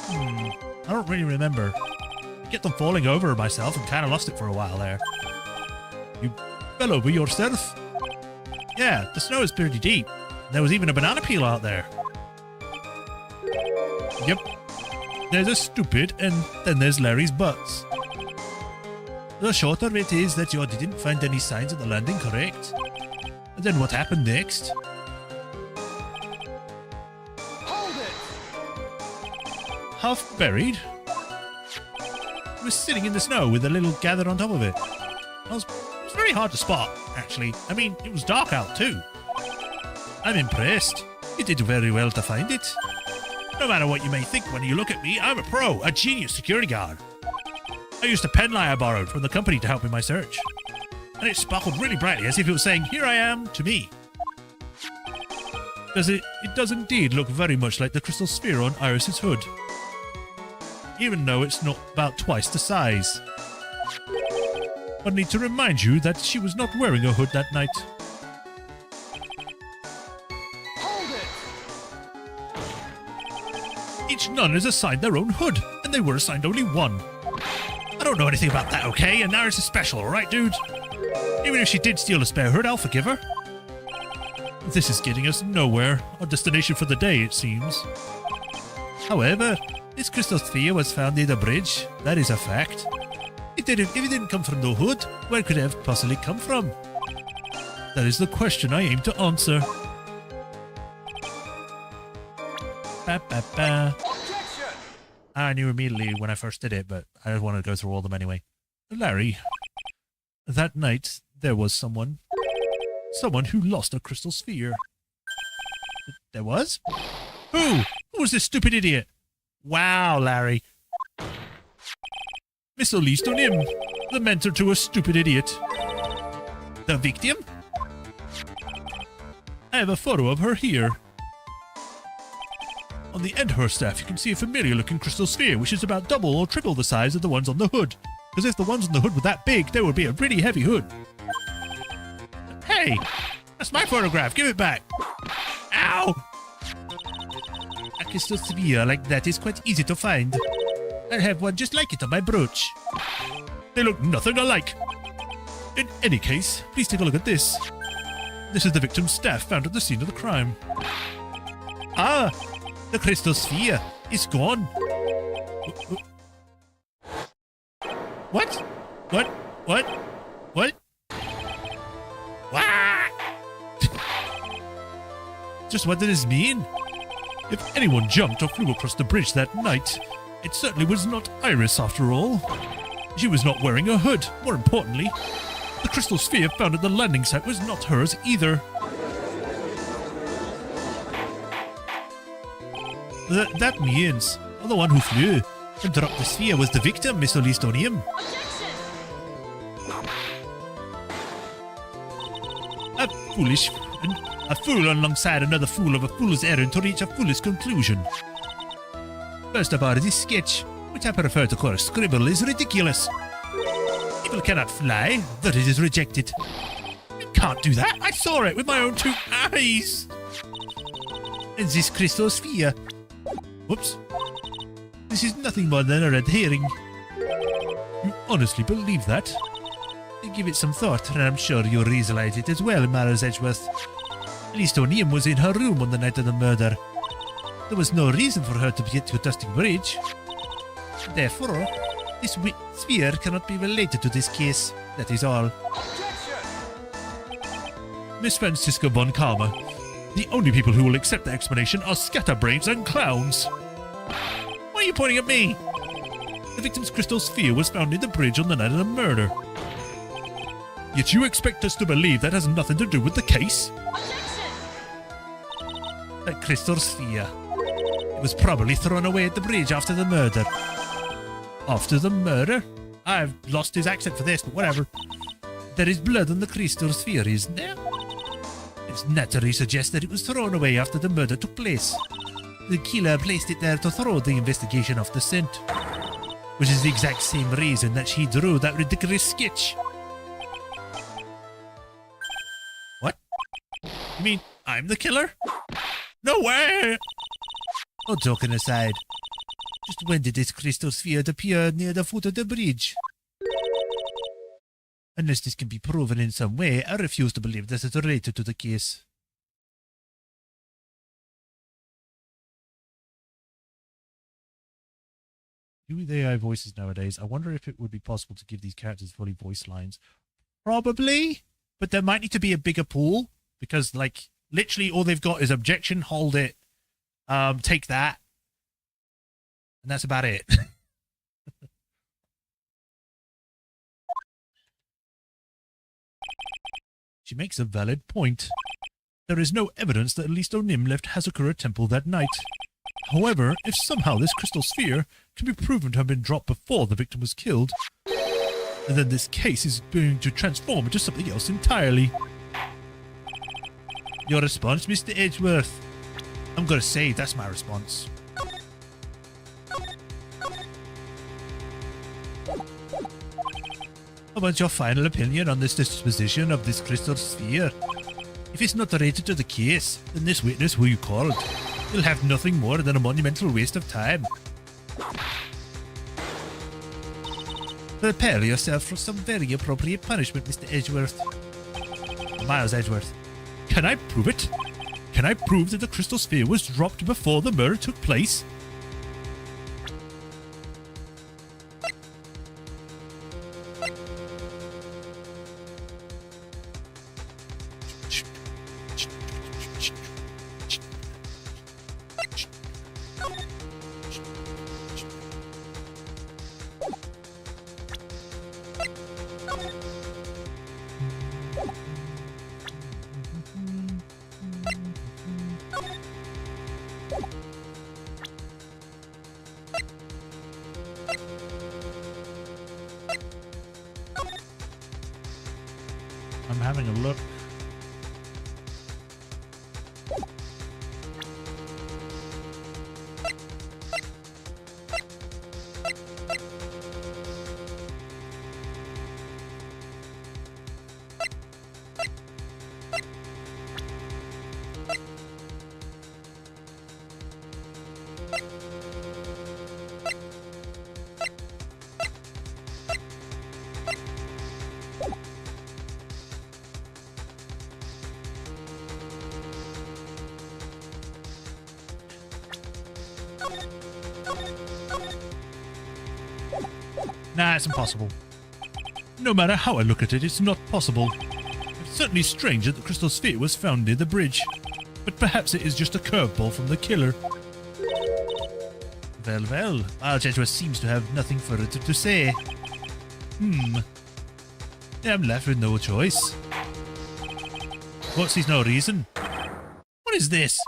I don't really remember. I kept on falling over myself and kind of lost it for a while there. You fell over yourself? Yeah, the snow is pretty deep. There was even a banana peel out there. Yep. There's a stupid, and then there's Larry's butts. The short of it is that you didn't find any signs of the landing, correct? And then what happened next? Hold it! Half buried? It was sitting in the snow with a little gathered on top of it. It was very hard to spot, actually. I mean, it was dark out too. I'm impressed. You did very well to find it. No matter what you may think when you look at me, I'm a pro, a genius security guard. I used a pen light I borrowed from the company to help in my search. And it sparkled really brightly as if it was saying, "Here I am," to me. It does indeed look very much like the crystal sphere on Iris's hood. Even though it's not about twice the size. I need to remind you that she was not wearing a hood that night. none is assigned their own hood, and they were assigned only one. I don't know anything about that, okay? And Naris is special, alright, dude? Even if she did steal a spare hood, I'll forgive her. This is getting us nowhere. Our destination for the day, it seems. However, this crystal sphere was found near the bridge. That is a fact. If it didn't come from the hood, where could it have possibly come from? That is the question I aim to answer. Ba, ba, ba. Objection! I knew immediately when I first did it, but I don't want to go through all of them anyway. Larry, that night there was someone who lost a crystal sphere. There was? Who? Who was this stupid idiot? Wow, Larry. Miss Deauxnim, the mentor to a stupid idiot. The victim? I have a photo of her here. On the end of her staff, you can see a familiar-looking crystal sphere, which is about double or triple the size of the ones on the hood. Because if the ones on the hood were that big, there would be a pretty heavy hood. Hey! That's my photograph! Give it back! Ow! A crystal sphere like that is quite easy to find. I have one just like it on my brooch. They look nothing alike. In any case, please take a look at this. This is the victim's staff found at the scene of the crime. Ah! The crystal sphere is gone. What? What? What? What? What? Just what does this mean? If anyone jumped or flew across the bridge that night, it certainly was not Iris after all. She was not wearing a hood. More importantly, the crystal sphere found at the landing site was not hers either. That means the one who flew and dropped the sphere was the victim, Miss Deauxnim. A fool alongside another fool of a fool's errand to reach a foolish conclusion. First of all, this sketch, which I prefer to call a scribble, is ridiculous. People cannot fly, that it is rejected. You can't do that. I saw it with my own two eyes. And this crystal sphere. Whoops. This is nothing more than a red herring. You honestly believe that? Give it some thought, and I'm sure you'll realize it as well, Mars Edgeworth. Miss Deauxnim was in her room on the night of the murder. There was no reason for her to be at the Dusty Bridge. Therefore, this sphere cannot be related to this case. That is all. Objection! Miss Francisca von Karma, the only people who will accept the explanation are scatterbrains and clowns. Why are you pointing at me? The victim's crystal sphere was found near the bridge on the night of the murder. Yet you expect us to believe that has nothing to do with the case? That crystal sphere. It was probably thrown away at the bridge after the murder. After the murder? I've lost his accent for this, but whatever. There is blood on the crystal sphere, isn't there? It's naturally suggests that it was thrown away after the murder took place. The killer placed it there to throw the investigation off the scent. Which is the exact same reason that she drew that ridiculous sketch. What? You mean I'm the killer? No way! All joking aside, just when did this crystal sphere appear near the foot of the bridge? Unless this can be proven in some way, I refuse to believe this is related to the case. With AI voices nowadays, I wonder if it would be possible to give these characters fully voice lines. Probably, but there might need to be a bigger pool, because, like, literally all they've got is objection, hold it, take that, and that's about it. She makes a valid point. There is no evidence that Miss Deauxnim left Hazakura Temple that night. However, if somehow this crystal sphere can be proven to have been dropped before the victim was killed, then this case is going to transform into something else entirely. Your response, Mr. Edgeworth? I'm gonna say that's my response. I want your final opinion on this disposition of this crystal sphere. If it's not related to the case, then this witness who you called, You'll have nothing more than a monumental waste of time. Prepare yourself for some very appropriate punishment, Mr. Edgeworth. Miles Edgeworth. Can I prove it? Can I prove that the crystal sphere was dropped before the murder took place? I'm having a look. Nah, it's impossible. No matter how I look at it, it's not possible. It's certainly strange that the crystal sphere was found near the bridge. But perhaps it is just a curveball from the killer. Well, Miles Edgeworth seems to have nothing further to say. I'm left with no choice. What sees no reason? What is this?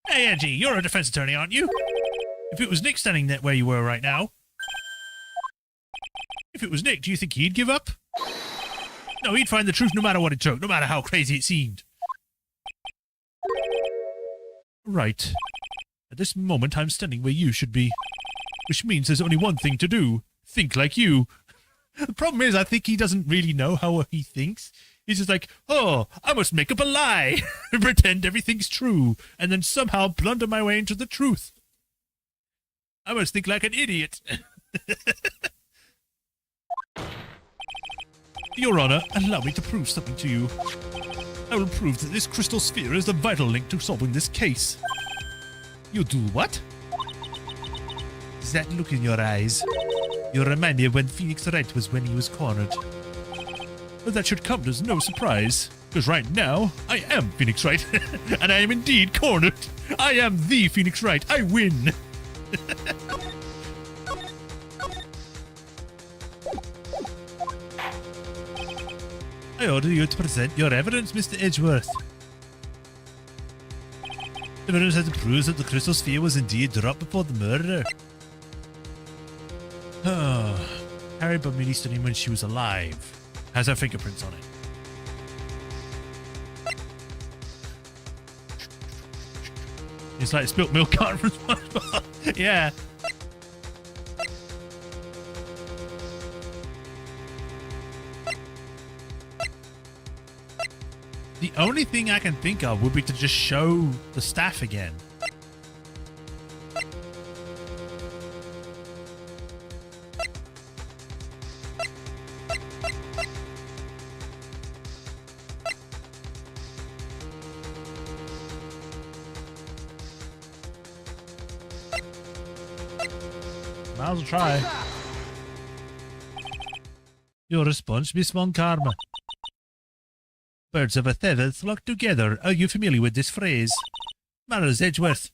Hey, Angie, you're a defense attorney, aren't you? If it was Nick standing there where you were right now... If it was Nick, do you think he'd give up? No, he'd find the truth no matter what it took, no matter how crazy it seemed. Right. At this moment, I'm standing where you should be. Which means there's only one thing to do. Think like you. The problem is, I think he doesn't really know how he thinks. He's just like, oh, I must make up a lie and pretend everything's true, and then somehow blunder my way into the truth. I must think like an idiot. Your Honor, allow me to prove something to you. I will prove that this crystal sphere is the vital link to solving this case. You do what? That look in your eyes. You remind me of when Phoenix Wright was when he was cornered. But that should come as no surprise, because right now, I am Phoenix Wright, and I am indeed cornered. I am the Phoenix Wright. I win. I order you to present your evidence, Mr. Edgeworth. Evidence that proves that the crystal sphere was indeed dropped before the murder. Harry Bermudy studied when she was alive. Has her fingerprints on it. It's like spilt milk carton from SpongeBob. Yeah. The only thing I can think of would be to just show the staff again. Might as well try. Your response, Miss Von Karma. Birds of a feather flock together. Are you familiar with this phrase? Miles Edgeworth.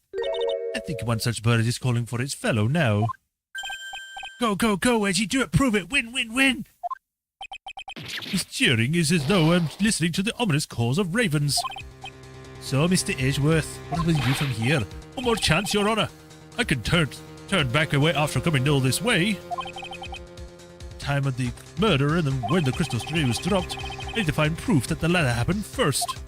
I think one such bird is calling for its fellow now. Go, go, go, Edgy, do it, prove it, win, win, win! This cheering is as though I'm listening to the ominous calls of ravens. So, Mr. Edgeworth, what will you do from here? One more chance, Your Honor. I can turn back away after coming all this way. The time of the murder and then when the crystal sphere was dropped, I need to find proof that the latter happened first.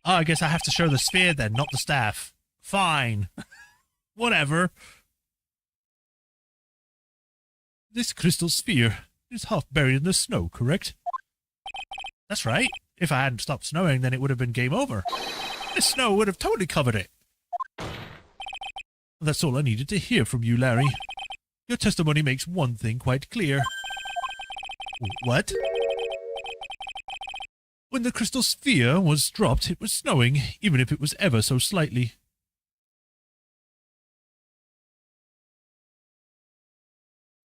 Oh, I guess I have to show the sphere then, not the staff. Fine. Whatever. This crystal sphere is half buried in the snow, correct? That's right. If I hadn't stopped snowing, then it would have been game over. The snow would have totally covered it. That's all I needed to hear from you, Larry. Your testimony makes one thing quite clear. What? When the crystal sphere was dropped, it was snowing, even if it was ever so slightly.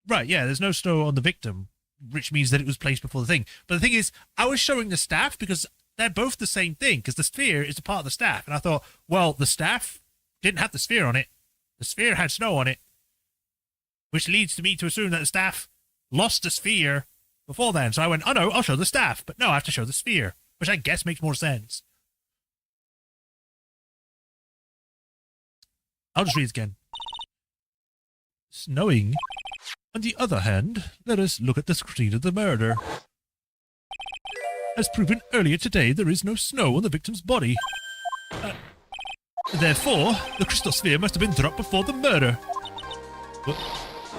Right, yeah, there's no snow on the victim, which means that it was placed before the thing. But the thing is, I was showing the staff because they're both the same thing, because the sphere is a part of the staff. And I thought, well, the staff didn't have the sphere on it. The sphere had snow on it, which leads to me to assume that the staff lost the sphere before then. So I went, oh no, I'll show the staff. But no, I have to show the sphere, which I guess makes more sense. I'll just read it again. Snowing. On the other hand, let us look at the scene of the murder. As proven earlier today, there is no snow on the victim's body. Therefore, the crystal sphere must have been dropped before the murder.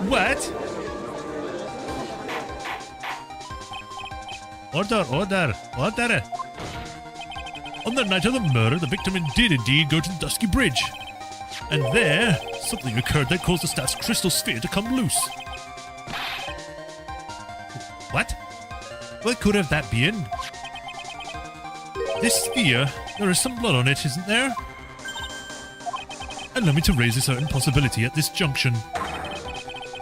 What? Order. On the night of the murder, the victim did indeed go to the Dusky Bridge. And there, something occurred that caused the staff's crystal sphere to come loose. What? What could have that been? This sphere, there is some blood on it, isn't there? Allow me to raise a certain possibility at this junction.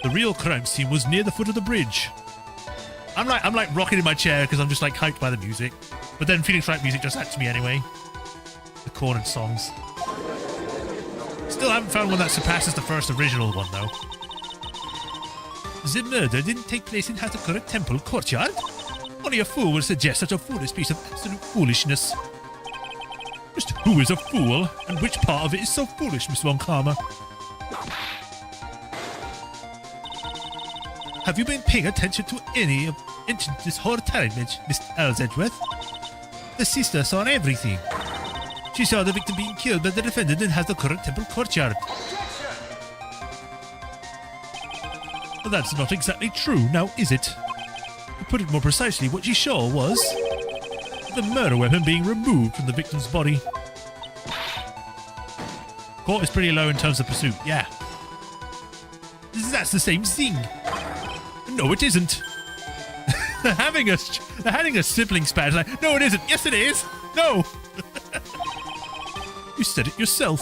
The real crime scene was near the foot of the bridge. I'm like rocking in my chair because I'm just like hyped by the music. But then Phoenix Wright music just acts me anyway. The corn and songs. Still haven't found one that surpasses the first original one though. The murder didn't take place in Hazakura Temple courtyard? Only a fool would suggest such a foolish piece of absolute foolishness. Just who is a fool, and which part of it is so foolish, Miss Von Karma? Have you been paying attention to any of this whole time, Miss Alice Edgeworth? The sister saw everything. She saw the victim being killed by the defendant in Hazakura Temple courtyard. Well, that's not exactly true, now is it? To put it more precisely, what she saw was the murder weapon being removed from the victim's body. Court is pretty low in terms of pursuit, yeah. That's the same thing. No, it isn't. They're having a sibling spat. Like, no, it isn't. Yes, it is. No. You said it yourself.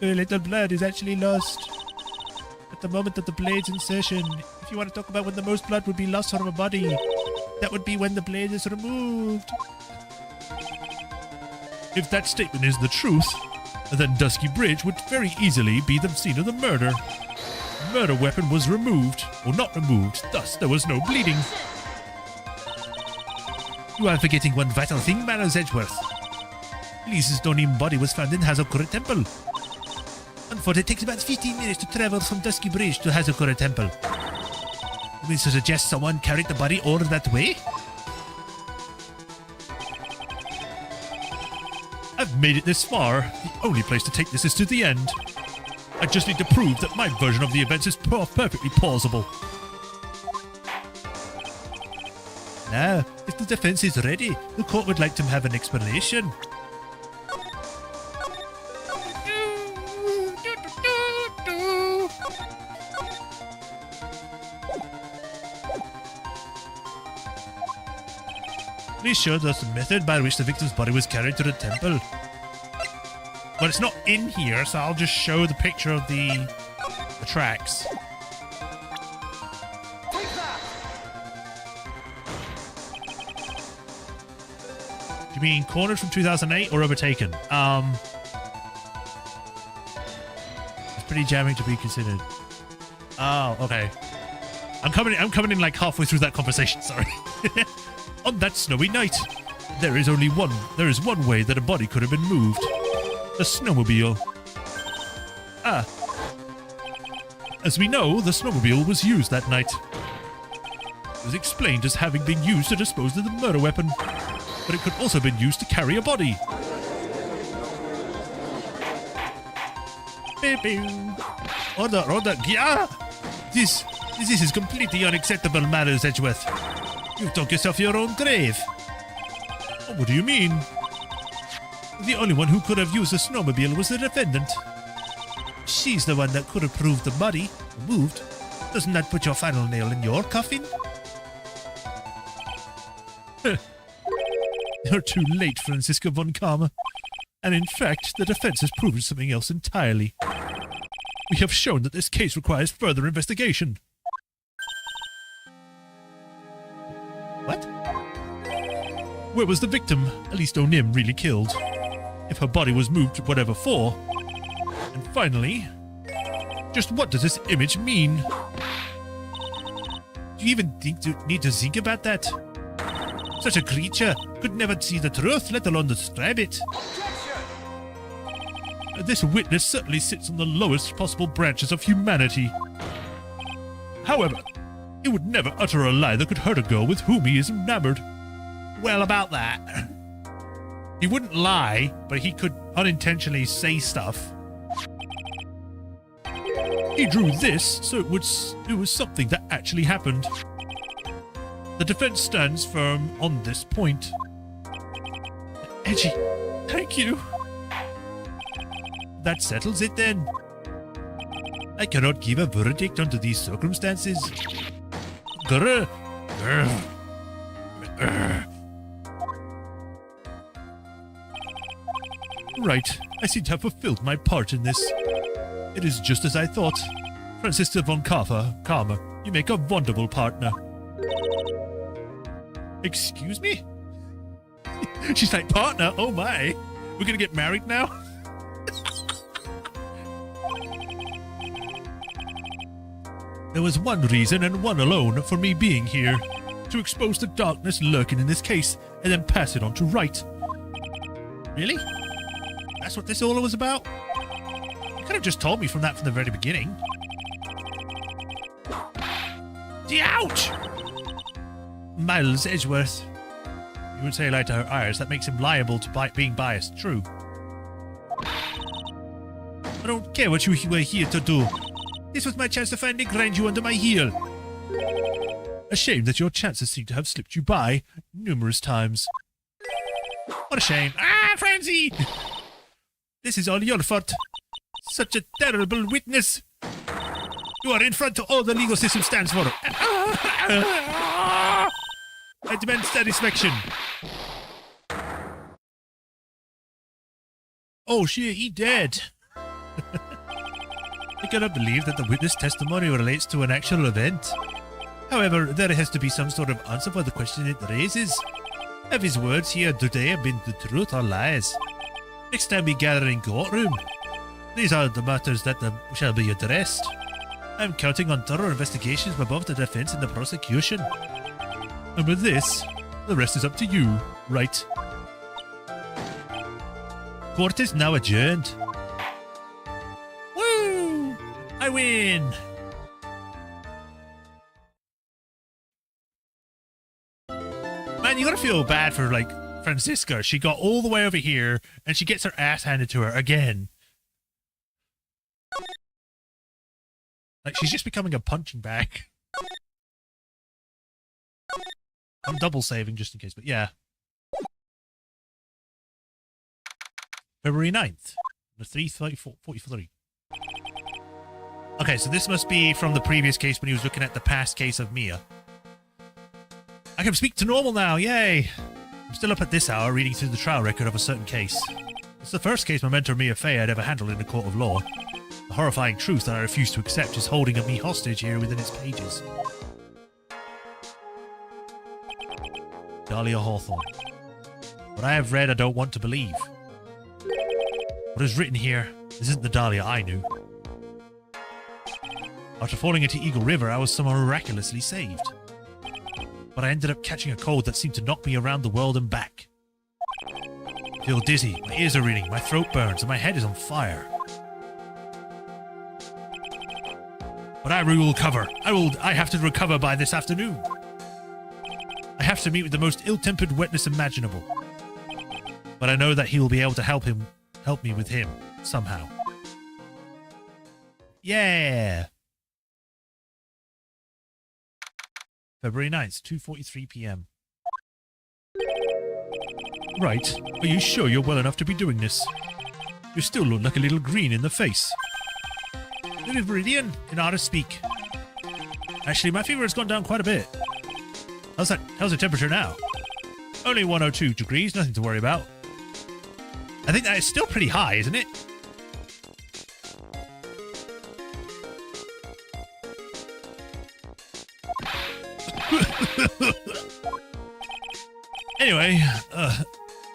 Very little blood is actually lost. At the moment of the blade's insertion, if you want to talk about when the most blood would be lost from a body, that would be when the blade is removed. If that statement is the truth, then Dusky Bridge would very easily be the scene of the murder. The murder weapon was removed, or not removed, thus there was no bleeding. You are forgetting one vital thing, Mallows Edgeworth. Lisa's Deauxnim body was found in Hazakura Temple. Unfortunately, it takes about 15 minutes to travel from Dusky Bridge to Hazakura Temple. You mean to suggest someone carried the body all that way? I've made it this far. The only place to take this is to the end. I just need to prove that my version of the events is perfectly plausible. Now, if the defense is ready, the court would like to have an explanation. Please show us the method by which the victim's body was carried to the temple. Well, it's not in here, so I'll just show the picture of the tracks. Do you mean cornered from 2008 or overtaken? It's pretty jamming to be considered. Oh, okay. I'm coming in like halfway through that conversation, sorry. On that snowy night, there is one way that a body could have been moved. The snowmobile. As we know, the snowmobile was used that night. It was explained as having been used to dispose of the murder weapon. but it could also have been used to carry a body. Order, yeah! This is completely unacceptable, Miles Edgeworth. You dug yourself your own grave. What do you mean? The only one who could have used a snowmobile was the defendant. She's the one that could have proved the body moved. Doesn't that put your final nail in your coffin? You're too late, Francisco von Karma. And in fact, the defense has proven something else entirely. We have shown that this case requires further investigation. What? Where was the victim? At least Deauxnim really killed. If her body was moved, whatever for. And finally, just what does this image mean? Do you even need to think about that? Such a creature could never see the truth, let alone describe it. This witness certainly sits on the lowest possible branches of humanity. However, he would never utter a lie that could hurt a girl with whom he is enamored. Well, about that. He wouldn't lie, but he could unintentionally say stuff. He drew this, so it was something that actually happened. The defense stands firm on this point. Edgy, thank you. That settles it then. I cannot give a verdict under these circumstances. Grr. Grr. Grr. Right, I seem to have fulfilled my part in this. It is just as I thought. Francisco von Karma, you make a wonderful partner. Excuse me? She's like, partner? Oh my. We're gonna get married now? There was one reason and one alone for me being here. To expose the darkness lurking in this case and then pass it on to Wright. Really? That's what this all was about? You could have just told me from the very beginning. Ouch! Miles Edgeworth. You would say lie to her eyes. That makes him liable to being biased. True. I don't care what you were here to do. This was my chance to finally grind you under my heel. A shame that your chances seem to have slipped you by numerous times. What a shame. Ah, Francie! This is all your fault. Such a terrible witness. You are in front of all the legal system stands for. I demand satisfaction. Oh shit, he dead. I cannot believe that the witness testimony relates to an actual event. However, there has to be some sort of answer for the question it raises. Have his words here today been the truth or lies? Next time we gather in courtroom, these are the matters that shall be addressed. I'm counting on thorough investigations by both the defense and the prosecution. And with this, the rest is up to you, Wright. Court is now adjourned. Woo! I win! Man, you gotta feel bad for, like, Francisca. She got all the way over here, and she gets her ass handed to her again. Like, she's just becoming a punching bag. I'm double saving just in case, but yeah. February 9th. The 3:43. Okay, so this must be from the previous case when he was looking at the past case of Mia. I can speak to normal now, yay! I'm still up at this hour reading through the trial record of a certain case. It's the first case my mentor Mia Fey had ever handled in a court of law. The horrifying truth that I refuse to accept is holding me hostage here within its pages. Dahlia Hawthorne. What I have read I don't want to believe. What is written here isn't the Dahlia I knew. After falling into Eagle River, I was somehow miraculously saved. But I ended up catching a cold that seemed to knock me around the world and back. I feel dizzy, my ears are ringing, my throat burns, and my head is on fire. But I will recover. I have to recover by this afternoon. I have to meet with the most ill-tempered wetness imaginable. But I know that he will be able to help me with him, somehow. Yeah! February 9th, 2:43 p.m. Right, are you sure you're well enough to be doing this? You still look like a little green in the face. Little Viridian, in order to speak. Actually, my fever has gone down quite a bit. How's the temperature now? Only 102 degrees, nothing to worry about. I think that is still pretty high, isn't it? Anyway,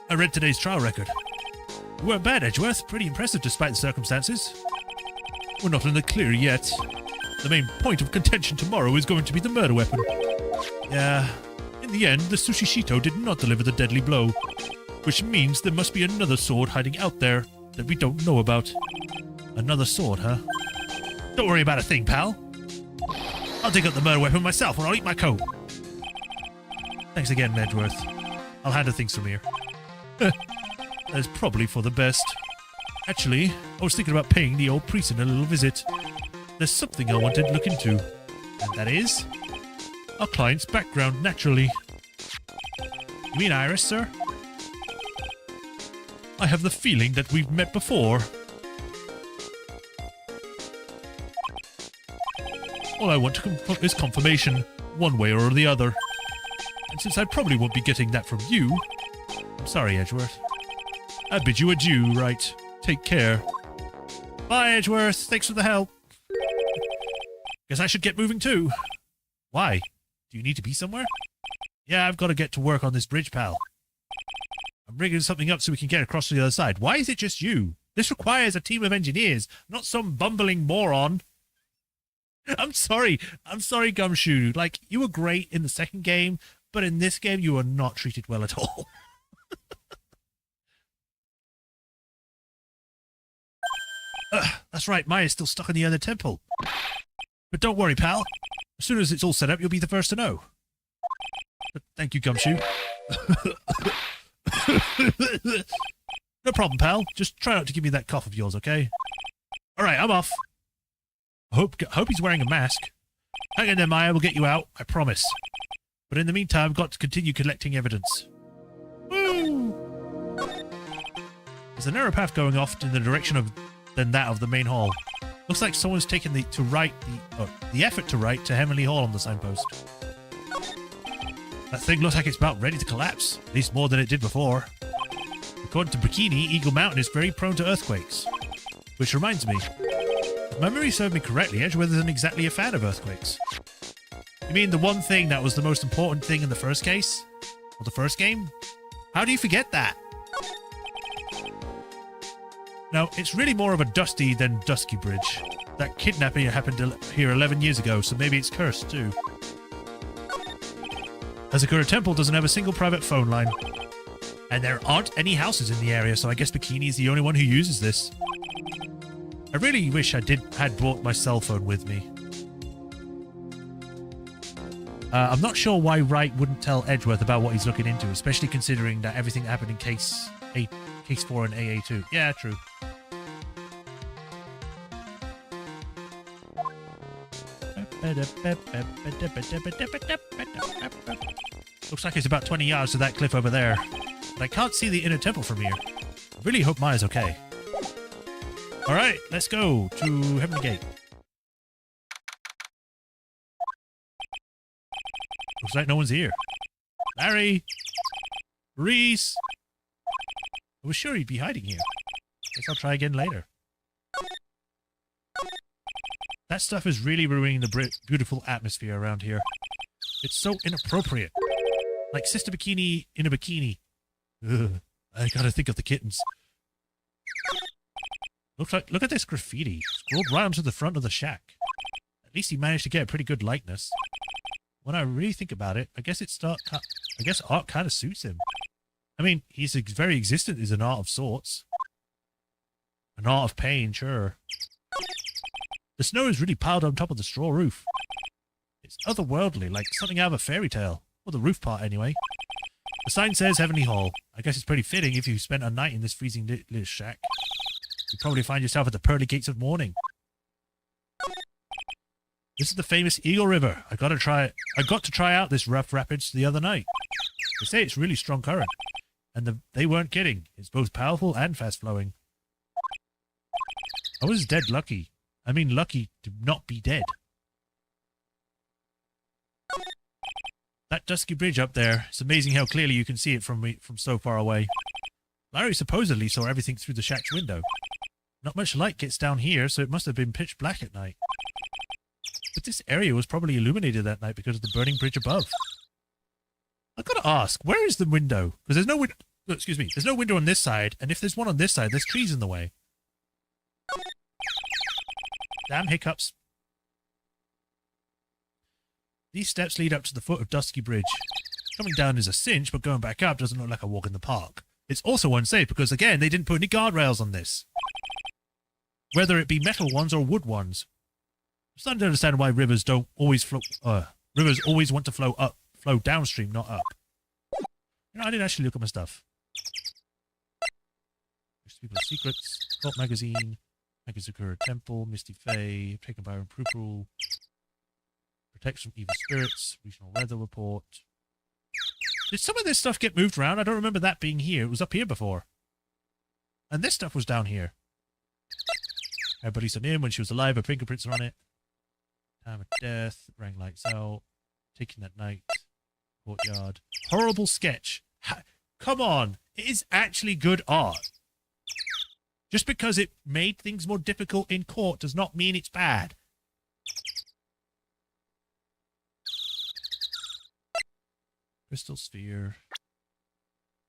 I read today's trial record. You weren't bad, Edgeworth. Pretty impressive despite the circumstances. We're not in the clear yet. The main point of contention tomorrow is going to be the murder weapon. Yeah, in the end, the Sushishito did not deliver the deadly blow, which means there must be another sword hiding out there that we don't know about. Another sword, huh? Don't worry about a thing, pal. I'll dig up the murder weapon myself and I'll eat my coat. Thanks again, Edgeworth. I'll handle things from here. That's probably for the best. Actually, I was thinking about paying the old priest a little visit. There's something I wanted to look into, and that is our client's background, naturally. You mean Iris, sir? I have the feeling that we've met before. All I want is confirmation, one way or the other. And since I probably won't be getting that from you, I'm sorry, Edgeworth. I bid you adieu, Wright. Take care. Bye, Edgeworth. Thanks for the help. Guess I should get moving too. Why? Do you need to be somewhere? Yeah, I've got to get to work on this bridge, pal. I'm rigging something up so we can get across to the other side. Why is it just you? This requires a team of engineers, not some bumbling moron. I'm sorry, Gumshoe. Like, you were great in the second game, but in this game you were not treated well at all. That's right, Maya's still stuck in the other temple. But don't worry, pal. As soon as it's all set up, you'll be the first to know. But thank you, Gumshoe. No problem, pal. Just try not to give me that cough of yours, okay? Alright, I'm off. I hope he's wearing a mask. Hang in there, Maya. We'll get you out. I promise. But in the meantime, I've got to continue collecting evidence. Woo! There's a narrow path going off in the direction than that of the main hall. Looks like someone's taken the effort to write to Heavenly Hall on the signpost. That thing looks like it's about ready to collapse, at least more than it did before. According to Bikini, Eagle Mountain is very prone to earthquakes. Which reminds me, if my memory served me correctly, Edgeworth isn't exactly a fan of earthquakes. You mean the one thing that was the most important thing in the first case? Or the first game? How do you forget that? Now, it's really more of a dusty than dusky bridge. That kidnapping happened here 11 years ago, so maybe it's cursed too. Hazakura Temple doesn't have a single private phone line. And there aren't any houses in the area, so I guess Bikini is the only one who uses this. I really wish I had brought my cell phone with me. I'm not sure why Wright wouldn't tell Edgeworth about what he's looking into, especially considering that everything happened in Case 4 and AA2. Yeah, true. Looks like it's about 20 yards to that cliff over there. But I can't see the inner temple from here. I really hope Maya's okay. Alright, let's go to Heavenly Gate. Looks like no one's here. Larry! Reese! I was sure he'd be hiding here. Guess I'll try again later. That stuff is really ruining the beautiful atmosphere around here. It's so inappropriate. Like Sister Bikini in a bikini. Ugh, I gotta think of the kittens. Look at this graffiti. Scrolled right onto the front of the shack. At least he managed to get a pretty good likeness. When I really think about it, I guess art kind of suits him. I mean, his very existence is an art of sorts. An art of pain, sure. The snow is really piled on top of the straw roof. It's otherworldly, like something out of a fairy tale. Or the roof part, anyway. The sign says Heavenly Hall. I guess it's pretty fitting if you spent a night in this freezing little shack. You'd probably find yourself at the pearly gates of morning. This is the famous Eagle River. I got to try out this rough rapids the other night. They say it's really strong current. And they weren't kidding. It's both powerful and fast-flowing. I was dead lucky. I mean lucky to not be dead. That dusky bridge up there, it's amazing how clearly you can see it from so far away. Larry supposedly saw everything through the shack's window. Not much light gets down here, so it must have been pitch black at night. But this area was probably illuminated that night because of the burning bridge above. I've got to ask, where is the window? Because there's no window. Excuse me. There's no window on this side, and if there's one on this side, there's trees in the way. Damn hiccups. These steps lead up to the foot of Dusky Bridge. Coming down is a cinch, but going back up doesn't look like a walk in the park. It's also unsafe because, again, they didn't put any guardrails on this. Whether it be metal ones or wood ones. I'm starting to understand why rivers don't always flow. Rivers always want to flow downstream, not up. You know, I didn't actually look at my stuff. People's Secrets, Cult Magazine, Magazakura Temple, Misty Fae, Taken by Improvable, Protects from Evil Spirits, Regional Weather Report. Did some of this stuff get moved around? I don't remember that being here. It was up here before. And this stuff was down here. Everybody's on him when she was alive. Her fingerprints are on it. Time of Death, Rang Lights Out, Taking That Night, Courtyard. Horrible sketch. Come on. It is actually good art. Just because it made things more difficult in court does not mean it's bad. Crystal Sphere.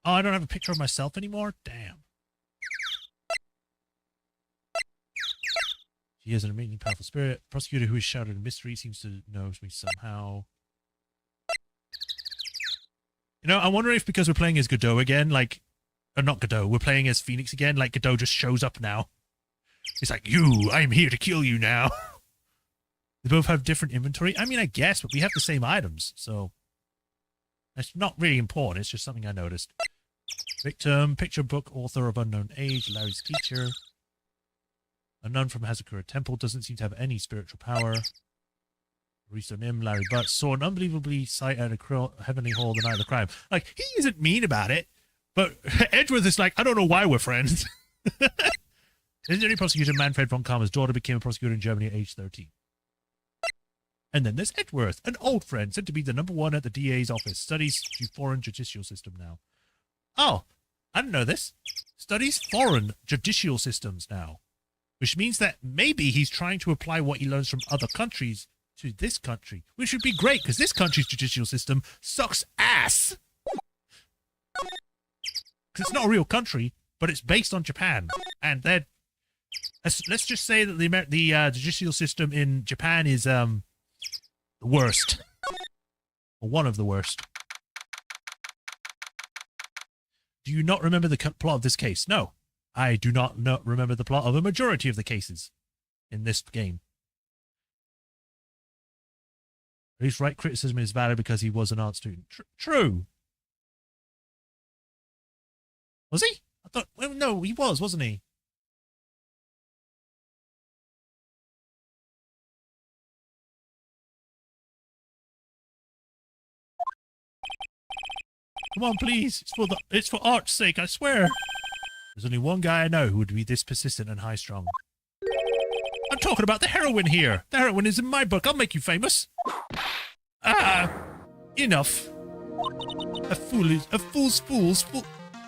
Oh, I don't have a picture of myself anymore? Damn. She has an amazing, powerful spirit. Prosecutor who is shrouded in mystery seems to know me somehow. You know, I wonder if because we're playing as Godot again, like... Or not Godot, we're playing as Phoenix again, like Godot just shows up now. It's like, I'm here to kill you now. They both have different inventory. I mean, I guess, but we have the same items, so... That's not really important, it's just something I noticed. Victim, picture book, author of unknown age, Larry's teacher. A nun from Hazakura Temple doesn't seem to have any spiritual power. Deauxnim, Larry Butts saw an unbelievably sight at a heavenly hall the night of the crime. Like, he isn't mean about it, but Edgeworth is like, I don't know why we're friends. Legendary prosecutor Manfred von Karma's daughter became a prosecutor in Germany at age 13. And then there's Edgeworth, an old friend, said to be the #1 at the DA's office. Studies the foreign judicial system now. Oh, I didn't know this. Studies foreign judicial systems now. Which means that maybe he's trying to apply what he learns from other countries to this country. Which would be great, because this country's judicial system sucks ass. Because it's not a real country, but it's based on Japan. And they're... Let's just say that the judicial system in Japan is... the worst. Or one of the worst. Do you not remember the plot of this case? No. I do not remember the plot of a majority of the cases in this game. At least Wright criticism is valid because he was an art student. True. Was he? I thought... Well, no, he was, wasn't he? Come on, please. It's for art's sake, I swear. There's only one guy I know who would be this persistent and high-strung. I'm talking about the heroine here. The heroine is in my book. I'll make you famous. Enough.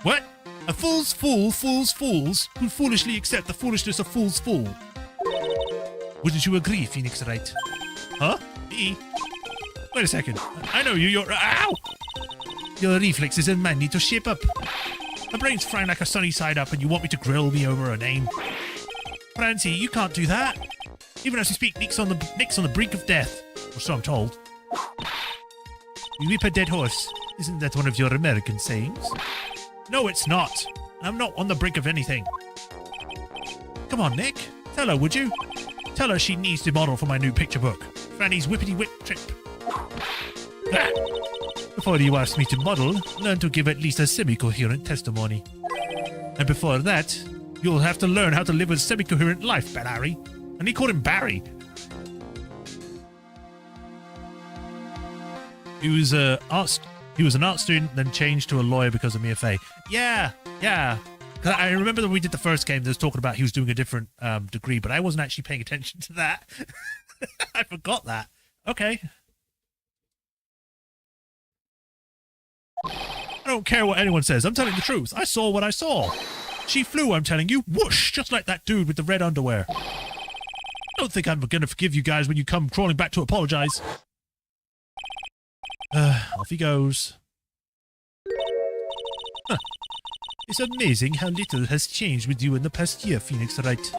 What? A fool's fools who foolishly accept the foolishness of fool's fool. Wouldn't you agree, Phoenix Wright? Huh? Me? Wait a second. I know you. Ow! Your reflexes and mine need to shape up. My brain's frying like a sunny side up and you want me to grill me over a name? Francie, you can't do that. Even as we speak, Nick's on the brink of death. Or so I'm told. You whip a dead horse. Isn't that one of your American sayings? No, it's not. I'm not on the brink of anything. Come on, Nick. Tell her, would you? Tell her she needs to model for my new picture book. Franny's whippity-whip trip. Ah. Before you ask me to model, learn to give at least a semi-coherent testimony. And before that, you'll have to learn how to live a semi-coherent life, Barry. And he called him Barry. He was an art student, then changed to a lawyer because of Mia Fey. Yeah. 'Cause I remember that we did the first game, they was talking about he was doing a different degree, but I wasn't actually paying attention to that. I forgot that. Okay. I don't care what anyone says. I'm telling the truth. I saw what I saw. She flew, I'm telling you. Whoosh! Just like that dude with the red underwear. Don't think I'm going to forgive you guys when you come crawling back to apologize. Off he goes. Huh. It's amazing how little has changed with you in the past year, Phoenix Wright.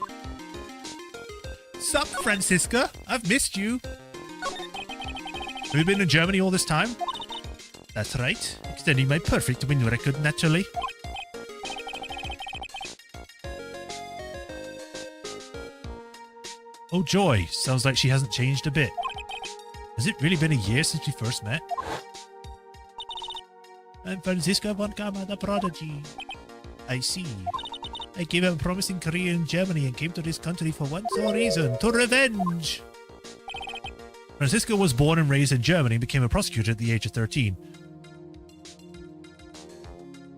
Sup, Francisca? I've missed you. Have you been in Germany all this time? That's right. Extending my perfect win record, naturally. Oh joy, sounds like she hasn't changed a bit. Has it really been a year since we first met? I'm Francisca von Gamma, the prodigy. I see. I gave up a promising career in Germany and came to this country for one sole reason, to revenge! Francisca was born and raised in Germany and became a prosecutor at the age of 13.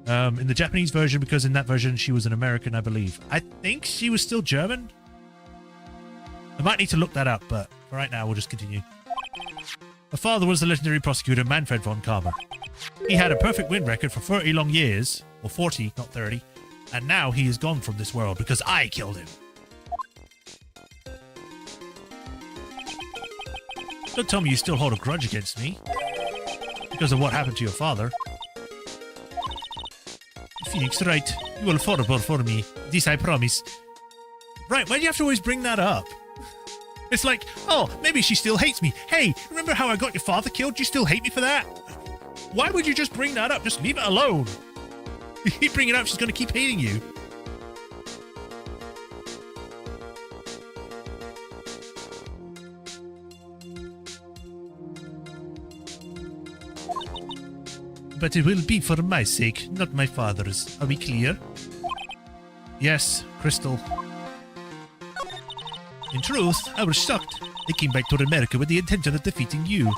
In the Japanese version, because in that version she was an American, I believe. I think she was still German? I might need to look that up, but for right now we'll just continue. Her father was the legendary prosecutor Manfred von Kammer. He had a perfect win record for 30 long years, or 40, not 30, and now he is gone from this world because I killed him. Don't tell me you still hold a grudge against me because of what happened to your father. Phoenix Wright, you will fall for me. This I promise. Right, why do you have to always bring that up? It's like, oh, maybe she still hates me. Hey, remember how I got your father killed? You still hate me for that? Why would you just bring that up? Just leave it alone. You keep bringing it up, she's going to keep hating you. But it will be for my sake, not my father's. Are we clear? Yes, Crystal. In truth, I was shocked. I came back to America with the intention of defeating you.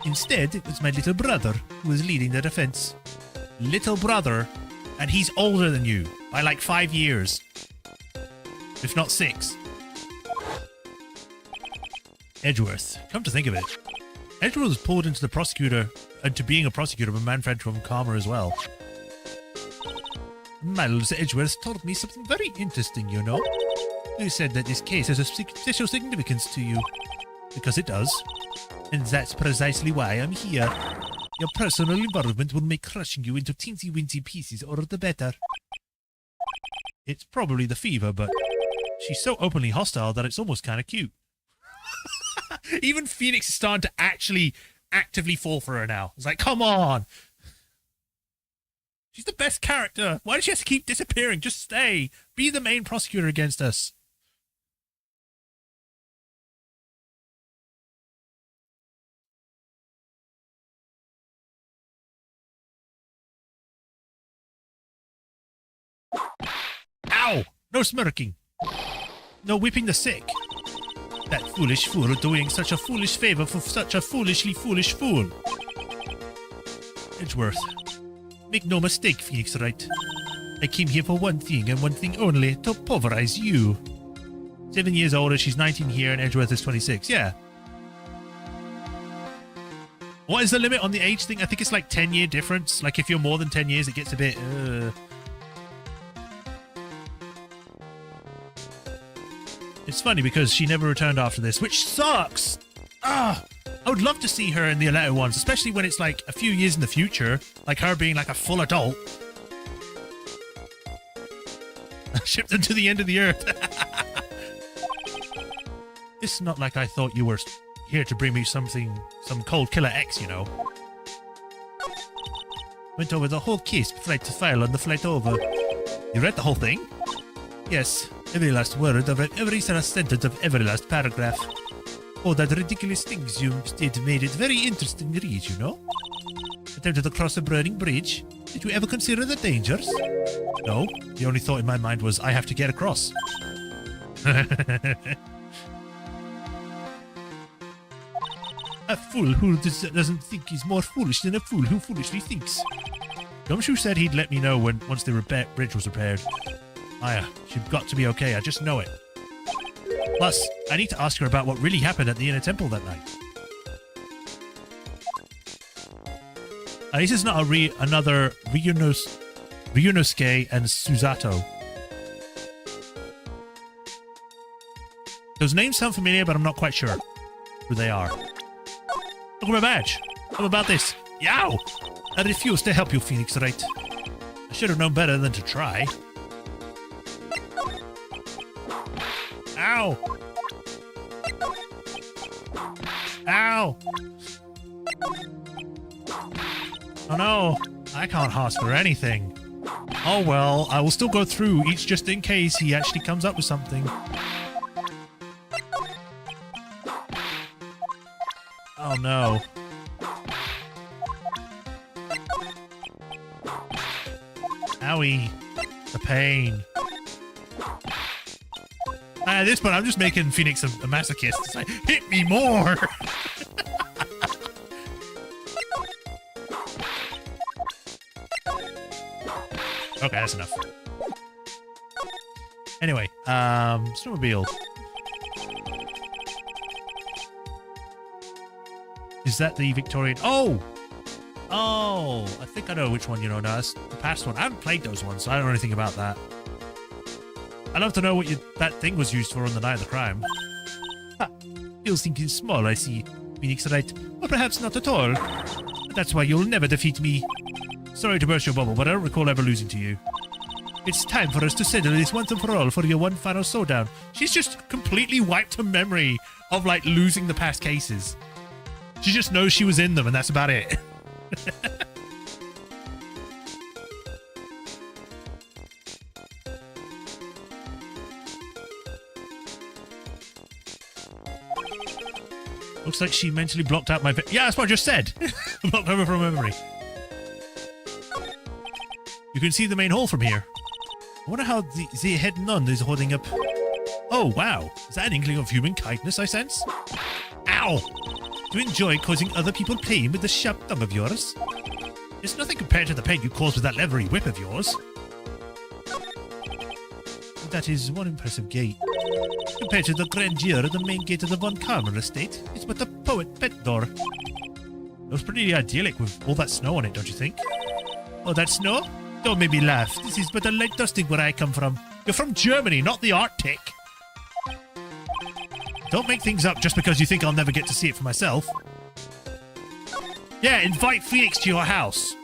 Instead, it was my little brother who was leading the defense. Little brother? And he's older than you by like 5 years. If not 6. Edgeworth. Come to think of it. Edgeworth was pulled into being a prosecutor by Manfred von Kammer as well. Miles Edgeworth told me something very interesting, you know. He said that this case has a special significance to you. Because it does. And that's precisely why I'm here. Your personal involvement will make crushing you into teensy-weensy pieces all the better. It's probably the fever, but she's so openly hostile that it's almost kind of cute. Even Phoenix is starting to actually actively fall for her now. It's like, come on! She's the best character! Why does she have to keep disappearing? Just stay! Be the main prosecutor against us! Ow! No smirking! No whipping the sick! That foolish fool doing such a foolish favor for such a foolishly foolish fool! Edgeworth, make no mistake, Phoenix Wright. I came here for one thing and one thing only, to pulverize you. 7 years older, she's 19 here, and Edgeworth is 26. Yeah. What is the limit on the age thing? I think it's like 10-year difference. Like if you're more than 10 years, it gets a bit... It's funny because she never returned after this, which sucks! Ah! I would love to see her in the later ones, especially when it's like a few years in the future, like her being like a full adult. Shipped them to the end of the earth. It's not like I thought you were here to bring me some cold killer X, you know. Went over the whole case flight to file on the flight over. You read the whole thing? Yes, every last word of it, every last sentence of every last paragraph. Oh, that ridiculous things you did made it very interesting to read, you know? Attempted to cross a burning bridge. Did you ever consider the dangers? No. The only thought in my mind was, I have to get across. A fool who doesn't think is more foolish than a fool who foolishly thinks. Gumshoe said he'd let me know once the bridge was repaired. Aya, she's got to be okay, I just know it. Plus, I need to ask her about what really happened at the inner temple that night. This is not another Ryunosuke and Susato. Those names sound familiar, but I'm not quite sure who they are. Look at my badge. How about this? Yow! I refuse to help you, Phoenix Wright. I should have known better than to try. Ow! Ow! Oh no, I can't ask for anything. Oh well, I will still go through each just in case he actually comes up with something. Oh no. Owie. The pain. At this point, I'm just making Phoenix a masochist. It's like, hit me more! Okay, that's enough. Anyway, snowmobile. Is that the Victorian? Oh! Oh! I think I know which one you know now. That's the past one. I haven't played those ones, so I don't know anything about that. I'd love to know what that thing was used for on the night of the crime. Ha! You're thinking small, I see. Phoenix Wright. Or perhaps not at all. That's why you'll never defeat me. Sorry to burst your bubble, but I don't recall ever losing to you. It's time for us to settle this once and for all for your one final showdown. She's just completely wiped her memory of, like, losing the past cases. She just knows she was in them, and that's about it. Looks like she mentally blocked out my... Yeah, that's what I just said. Blocked over from memory. You can see the main hall from here. I wonder how the head nun is holding up. Oh, wow. Is that an inkling of human kindness I sense? Ow! Do you enjoy causing other people pain with the sharp tongue of yours? It's nothing compared to the pain you cause with that leathery whip of yours. That is one impressive gate. Compared to the grandeur of the main gate of the Von Karmer estate, it's but a poet pet door. It was pretty idyllic with all that snow on it, don't you think? Oh, that snow? Don't make me laugh. This is but a light dusting where I come from. You're from Germany, not the Arctic. Don't make things up just because you think I'll never get to see it for myself. Yeah, invite Phoenix to your house.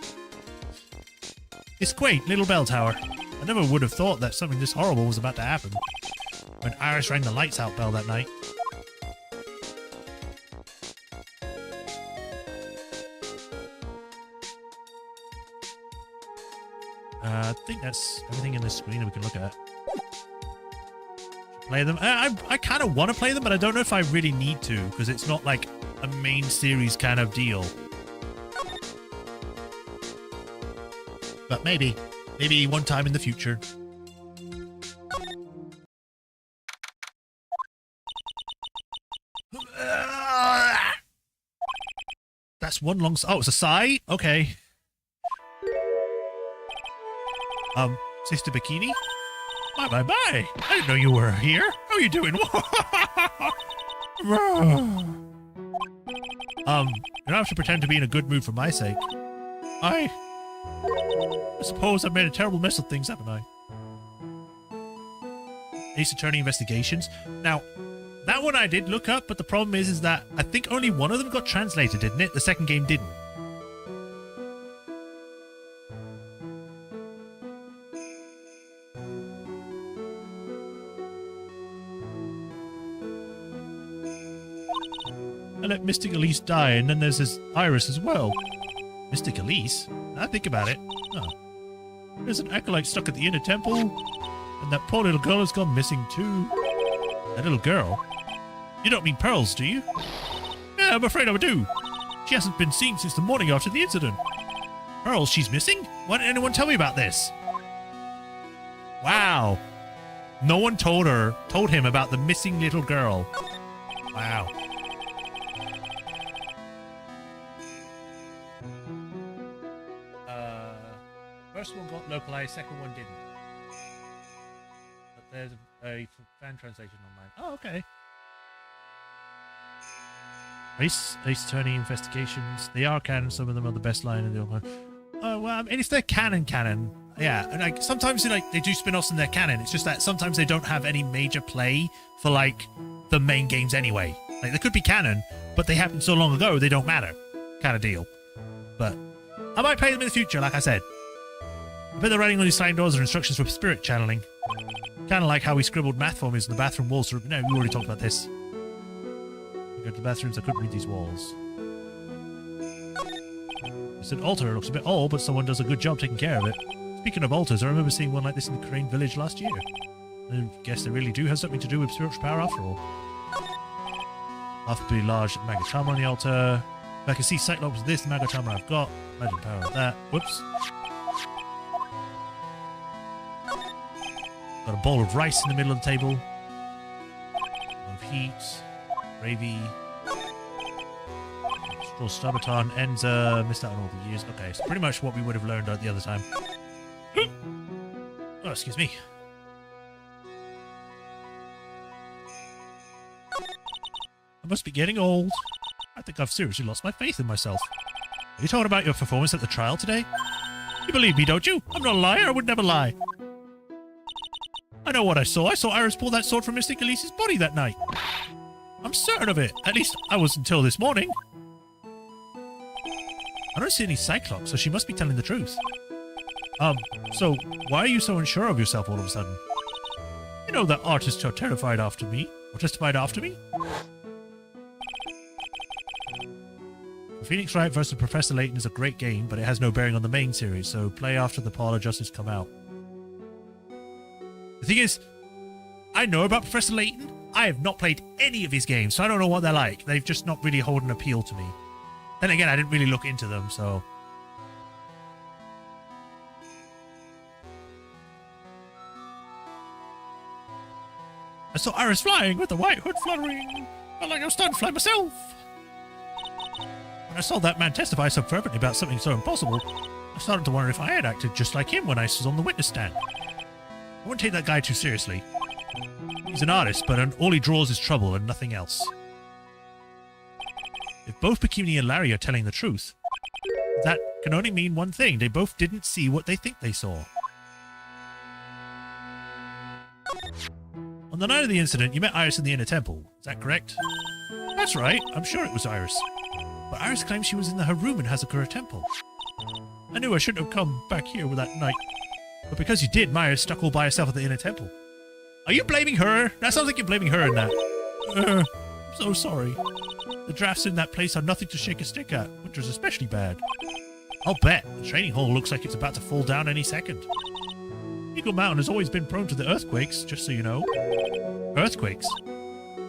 It's quaint, little bell tower. I never would have thought that something this horrible was about to happen when Iris rang the lights out bell that night. I think that's everything in this screen that we can look at. Play them. I kind of want to play them, but I don't know if I really need to, because it's not like a main series kind of deal. But maybe one time in the future. That's one long... Oh, it's a sigh? Okay. Sister Bikini? My. I didn't know you were here. How are you doing? You don't have to pretend to be in a good mood for my sake. I suppose I've made a terrible mess of things, haven't I? Ace Attorney Investigations. Now, that one I did look up, but the problem is that I think only one of them got translated, didn't it? The second game didn't. I let Mystic Elise die, and then there's this Iris as well. Mystic Elise? I think about it. Oh. There's an acolyte stuck at the inner temple, and that poor little girl has gone missing too. That little girl? You don't mean Pearls, do you? Yeah, I'm afraid I do. She hasn't been seen since the morning after the incident. Pearl, she's missing? Why didn't anyone tell me about this? Wow. No one told him about the missing little girl. Wow. First one got localized, second one didn't. But there's a fan translation online. Oh, okay. Ace Attorney Investigations. They are canon. Some of them are the best line in the other. Oh, well, I mean, if they're canon. Yeah, and like sometimes they do spin-offs and they're canon. It's just that sometimes they don't have any major play for like the main games anyway. Like they could be canon, but they happened so long ago they don't matter, kind of deal. But I might play them in the future, like I said. I bet the writing on these sliding doors are instructions for spirit channeling, kind of like how we scribbled math formulas in the bathroom walls. No, we already talked about this. I go to the bathrooms. I couldn't read these walls. It's an altar. It looks a bit old, but someone does a good job taking care of it. Speaking of altars, I remember seeing one like this in the Crane Village last year. I guess they really do have something to do with spiritual power after all. Awfully large Magachama on the altar. If I can see Cyclops with this Magachama I've got. Magic power of that. Whoops. Got a bowl of rice in the middle of the table. A lot of heat. Gravy. Straw Stabaton. Enza. Missed out on all the years. Okay, so pretty much what we would have learned the other time. Oh, excuse me. I must be getting old. I think I've seriously lost my faith in myself. Are you talking about your performance at the trial today? You believe me, don't you? I'm not a liar. I would never lie. I know what I saw. I saw Iris pull that sword from Mystic Elise's body that night. I'm certain of it. At least I was until this morning. I don't see any Cyclops, so she must be telling the truth. So why are you so unsure of yourself all of a sudden? You know that artists are terrified after me. Or testified after me? Phoenix Wright vs. Professor Layton is a great game, but it has no bearing on the main series, so play after the Paul adjustments come out. The thing is, I know about Professor Layton. I have not played any of his games, so I don't know what they're like. They've just not really held an appeal to me. Then again, I didn't really look into them, so... I saw Iris flying with the white hood fluttering. Felt like I was starting to fly myself. When I saw that man testify so fervently about something so impossible, I started to wonder if I had acted just like him when I was on the witness stand. I wouldn't take that guy too seriously. He's an artist, but all he draws is trouble and nothing else. If both Bikini and Larry are telling the truth, that can only mean one thing. They both didn't see what they think they saw. On the night of the incident, you met Iris in the inner temple. Is that correct? That's right. I'm sure it was Iris. But Iris claims she was in her room in Hazakura Temple. I knew I shouldn't have come back here with that night. But because you did, Maya stuck all by herself at the inner temple. Are you blaming her? That sounds like you're blaming her in that. I'm so sorry. The drafts in that place are nothing to shake a stick at. Winter's especially bad. I'll bet. The training hall looks like it's about to fall down any second. Eagle Mountain has always been prone to the earthquakes, just so you know. Earthquakes?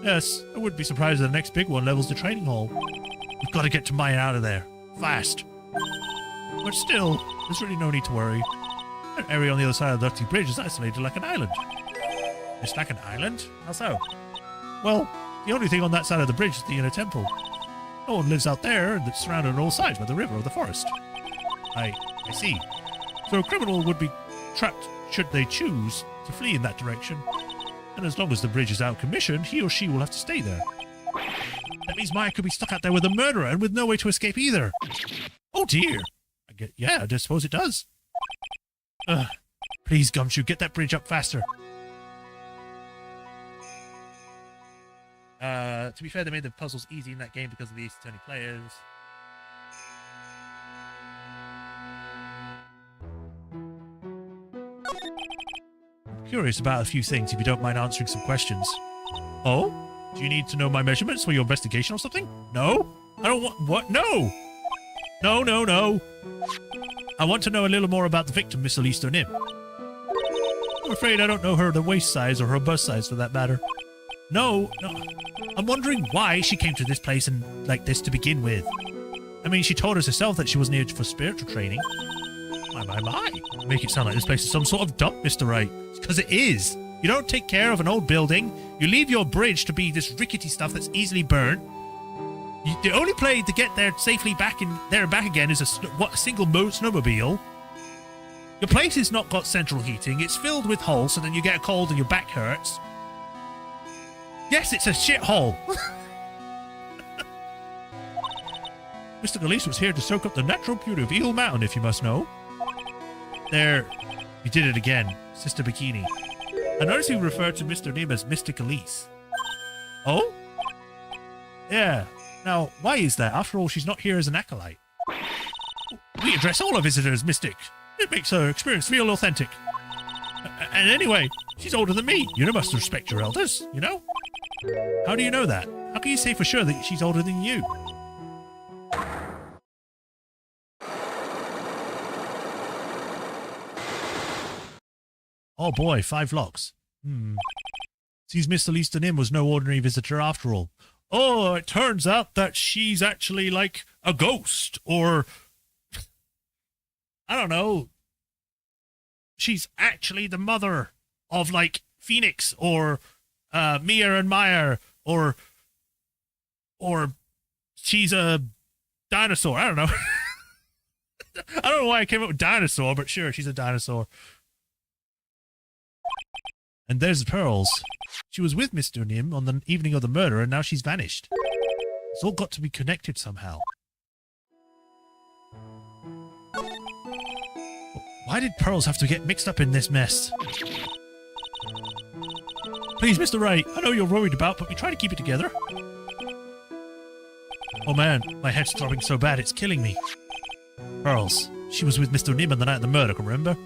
Yes, I wouldn't be surprised if the next big one levels the training hall. We've got to get Maya out of there. Fast. But still, there's really no need to worry. That area on the other side of the Dirty Bridge is isolated like an island. It's like an island? How so? Well, the only thing on that side of the bridge is the inner temple. No one lives out there, and it's surrounded on all sides by the river or the forest. I see. So a criminal would be trapped should they choose to flee in that direction. And as long as the bridge is out of commission, he or she will have to stay there. That means Maya could be stuck out there with a murderer and with no way to escape either. Oh dear. I just suppose it does. Please, Gumshoe, get that bridge up faster. To be fair, they made the puzzles easy in that game because of the Ace Attorney players. I'm curious about a few things, if you don't mind answering some questions. Oh? Do you need to know my measurements for your investigation or something? No? I don't want... What? No! No. I want to know a little more about the victim, Miss Elise Deauxnim. I'm afraid I don't know her the waist size or her bust size for that matter. No. I'm wondering why she came to this place and like this to begin with. I mean, she told us herself that she wasn't here for spiritual training. My. Make it sound like this place is some sort of dump, Mr. Wright. Because it is. You don't take care of an old building. You leave your bridge to be this rickety stuff that's easily burnt. The only way to get there safely back again is a single snowmobile. Your place has not got central heating. It's filled with holes, so then you get a cold and your back hurts. Yes, it's a shithole. Mr. Gillis was here to soak up the natural beauty of Eel Mountain, if you must know. There, you did it again, Sister Bikini. I noticed you referred to Mr. Nim as Mr. Gillis. Oh? Yeah. Now, why is that? After all, she's not here as an acolyte. We address all our visitors, Mystic. It makes her experience feel authentic. And anyway, she's older than me. You must respect your elders, you know? How do you know that? How can you say for sure that she's older than you? Oh boy, 5 locks. Seems Mr. Deauxnim was no ordinary visitor after all. Oh, it turns out that she's actually like a ghost, or I don't know. She's actually the mother of like Phoenix or Mia and Maya, or she's a dinosaur. I don't know. I don't know why I came up with dinosaur, but sure, she's a dinosaur. And there's Pearls. She was with Mr. Nim on the evening of the murder, and now she's vanished. It's all got to be connected somehow. Why did Pearls have to get mixed up in this mess? Please, Mr. Wright, I know you're worried about, but we try to keep it together. Oh man, my head's throbbing so bad it's killing me. Pearls, she was with Mr. Nim on the night of the murder, remember?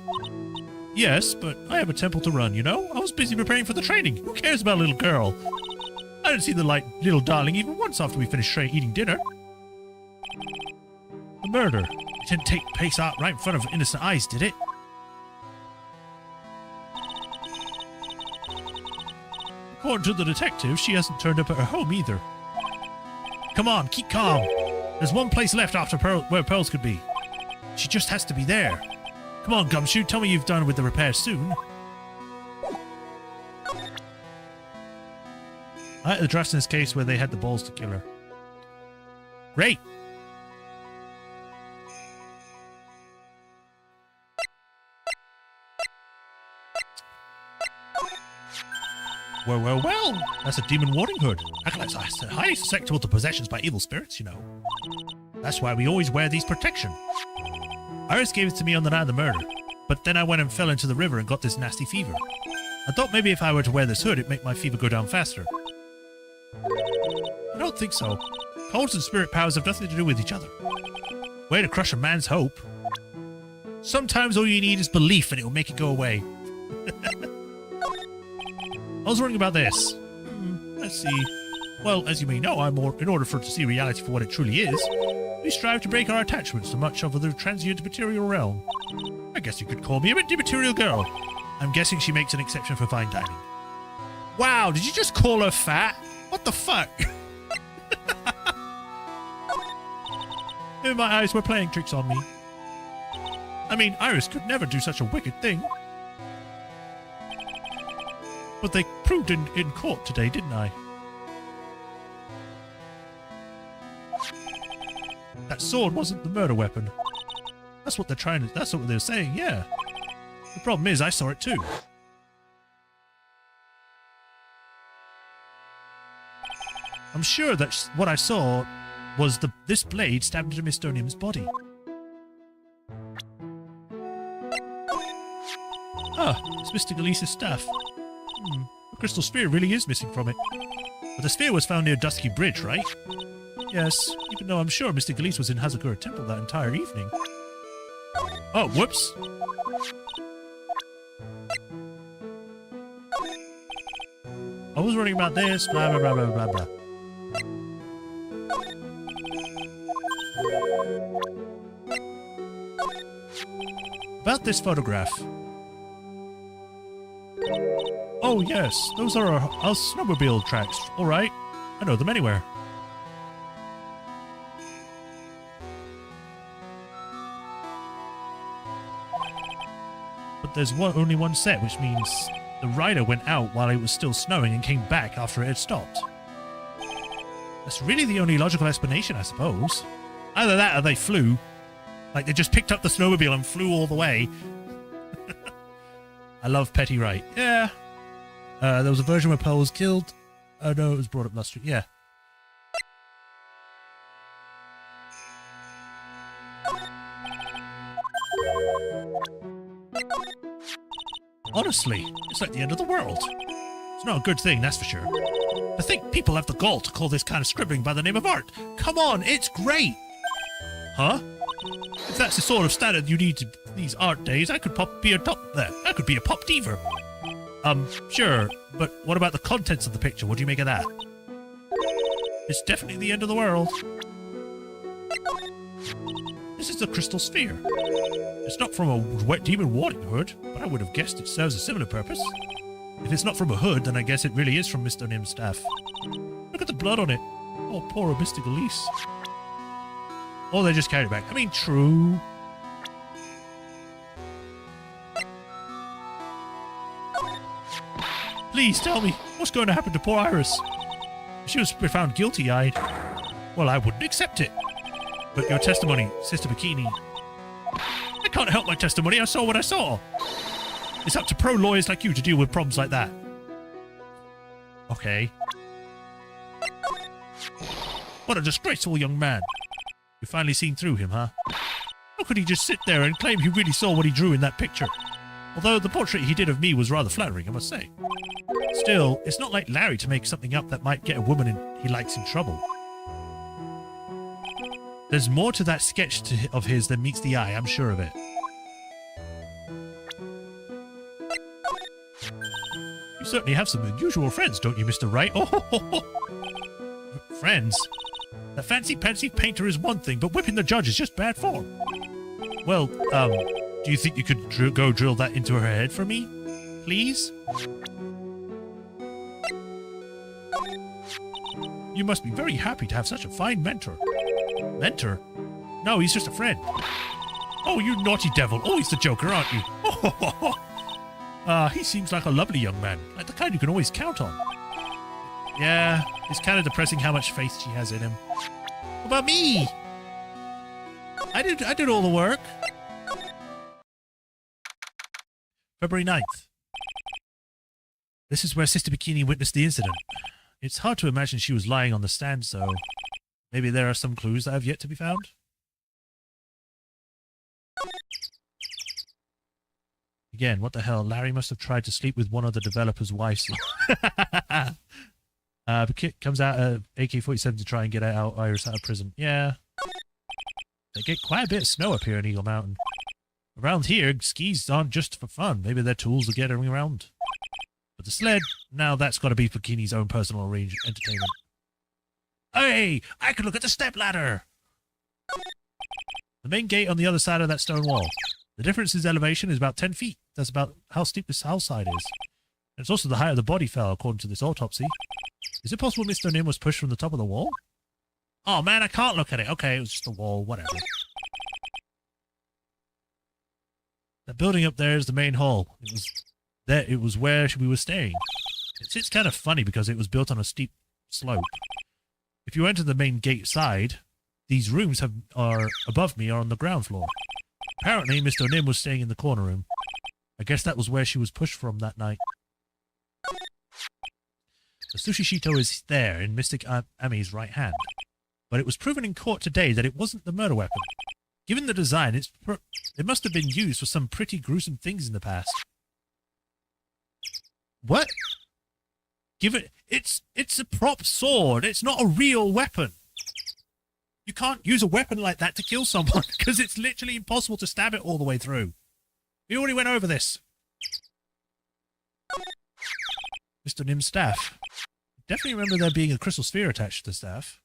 Yes, but I have a temple to run, you know? I was busy preparing for the training. Who cares about a little girl? I didn't see the little darling even once after we finished eating dinner. The murder. It didn't take place out right in front of innocent eyes, did it? According to the detective, she hasn't turned up at her home either. Come on, keep calm. There's one place left after where Pearls could be. She just has to be there. Come on, Gumshoe, tell me you've done with the repairs soon. I had the Deauxnim's case where they had the balls to kill her. Great! Well, that's a demon warding hood. Acolytes are highly susceptible to possessions by evil spirits, you know. That's why we always wear these protection. Iris gave it to me on the night of the murder, but then I went and fell into the river and got this nasty fever. I thought maybe if I were to wear this hood, it'd make my fever go down faster. I don't think so. Colds and spirit powers have nothing to do with each other. Way to crush a man's hope. Sometimes all you need is belief and it will make it go away. I was wondering about this. Let's see. Well, as you may know, in order for it to see reality for what it truly is, we strive to break our attachments to much of the transient material realm. I guess you could call me a bit material girl. I'm guessing she makes an exception for fine dining. Wow, did you just call her fat? What the fuck? Maybe my eyes were playing tricks on me. I mean, Iris could never do such a wicked thing. But they proved in court today, didn't I? That sword wasn't the murder weapon. That's what they're saying, yeah. The problem is, I saw it too. I'm sure that what I saw was this blade stabbed into Mr. Nim's body. Ah, it's Mr. Gillis' staff. The crystal sphere really is missing from it. But the sphere was found near Dusky Bridge, right? Yes, even though I'm sure Mr. Gillis was in Hazakura Temple that entire evening. Oh, whoops! I was wondering about this, blah blah blah blah blah blah. About this photograph. Oh yes, those are our snowmobile tracks. Alright, I know them anywhere. But there's only one set, which means the rider went out while it was still snowing and came back after it had stopped. That's really the only logical explanation, I suppose. Either that or they flew. Like, they just picked up the snowmobile and flew all the way. I love Petty Wright. Yeah. There was a version where Pearl was killed. Oh, no, it was brought up last week. Yeah. Honestly, it's like the end of the world. It's not a good thing, that's for sure. To think people have the gall to call this kind of scribbling by the name of art. Come on, it's great! Huh? If that's the sort of standard you need to these art days, I could be a pop diva. Sure, but what about the contents of the picture? What do you make of that? It's definitely the end of the world. This is the crystal sphere. It's not from a wet demon warning hood, but I would have guessed it serves a similar purpose. If it's not from a hood, then I guess it really is from Mr. Nim's staff. Look at the blood on it. Oh, poor Mystic Elise. Or they just carried it back. I mean, true. Please tell me, what's going to happen to poor Iris? If she was found guilty-eyed, well, I wouldn't accept it. But your testimony, Sister Bikini... I can't help my testimony, I saw what I saw. It's up to pro lawyers like you to deal with problems like that. Okay. What a disgraceful young man. You've finally seen through him, huh? How could he just sit there and claim he really saw what he drew in that picture? Although the portrait he did of me was rather flattering, I must say. Still, it's not like Larry to make something up that might get a woman he likes in trouble. There's more to that sketch of his than meets the eye, I'm sure of it. You certainly have some unusual friends, don't you, Mr. Wright? Oh, friends? A fancy-pantsy painter is one thing, but whipping the judge is just bad form. Well, do you think you could go drill that into her head for me? Please? You must be very happy to have such a fine mentor. Mentor? No, he's just a friend. Oh, you naughty devil. Always the joker, aren't you? He seems like a lovely young man. Like the kind you can always count on. Yeah, it's kind of depressing how much faith she has in him. What about me? I did all the work. February 9th. This is where Sister Bikini witnessed the incident. It's hard to imagine she was lying on the stand, so maybe there are some clues that have yet to be found. Again, what the hell? Larry must have tried to sleep with one of the developer's wives. Kit comes out AK-47 to try and get Iris out of prison. Yeah. They get quite a bit of snow up here in Eagle Mountain. Around here, skis aren't just for fun. Maybe they're tools to get around. But the sled, now that's got to be Bikini's own personal entertainment. Hey, I could look at the stepladder! The main gate on the other side of that stone wall. The difference in elevation is about 10 feet. That's about how steep this house side is. And it's also the height of the body fell, according to this autopsy. Is it possible Mr. Nim was pushed from the top of the wall? Oh man, I can't look at it. Okay, it was just a wall, whatever. That building up there is the main hall. It was where we were staying. It's kind of funny because it was built on a steep slope. If you enter the main gate side, these rooms are above me are on the ground floor. Apparently, Mr. Nim was staying in the corner room. I guess that was where she was pushed from that night. The Sushi Shito is there in Mystic Ami's right hand. But it was proven in court today that it wasn't the murder weapon. Given the design, it must have been used for some pretty gruesome things in the past. What? It's a prop sword. It's not a real weapon. You can't use a weapon like that to kill someone because it's literally impossible to stab it all the way through. We already went over this. Mr. Nim's staff. Definitely remember there being a crystal sphere attached to the staff.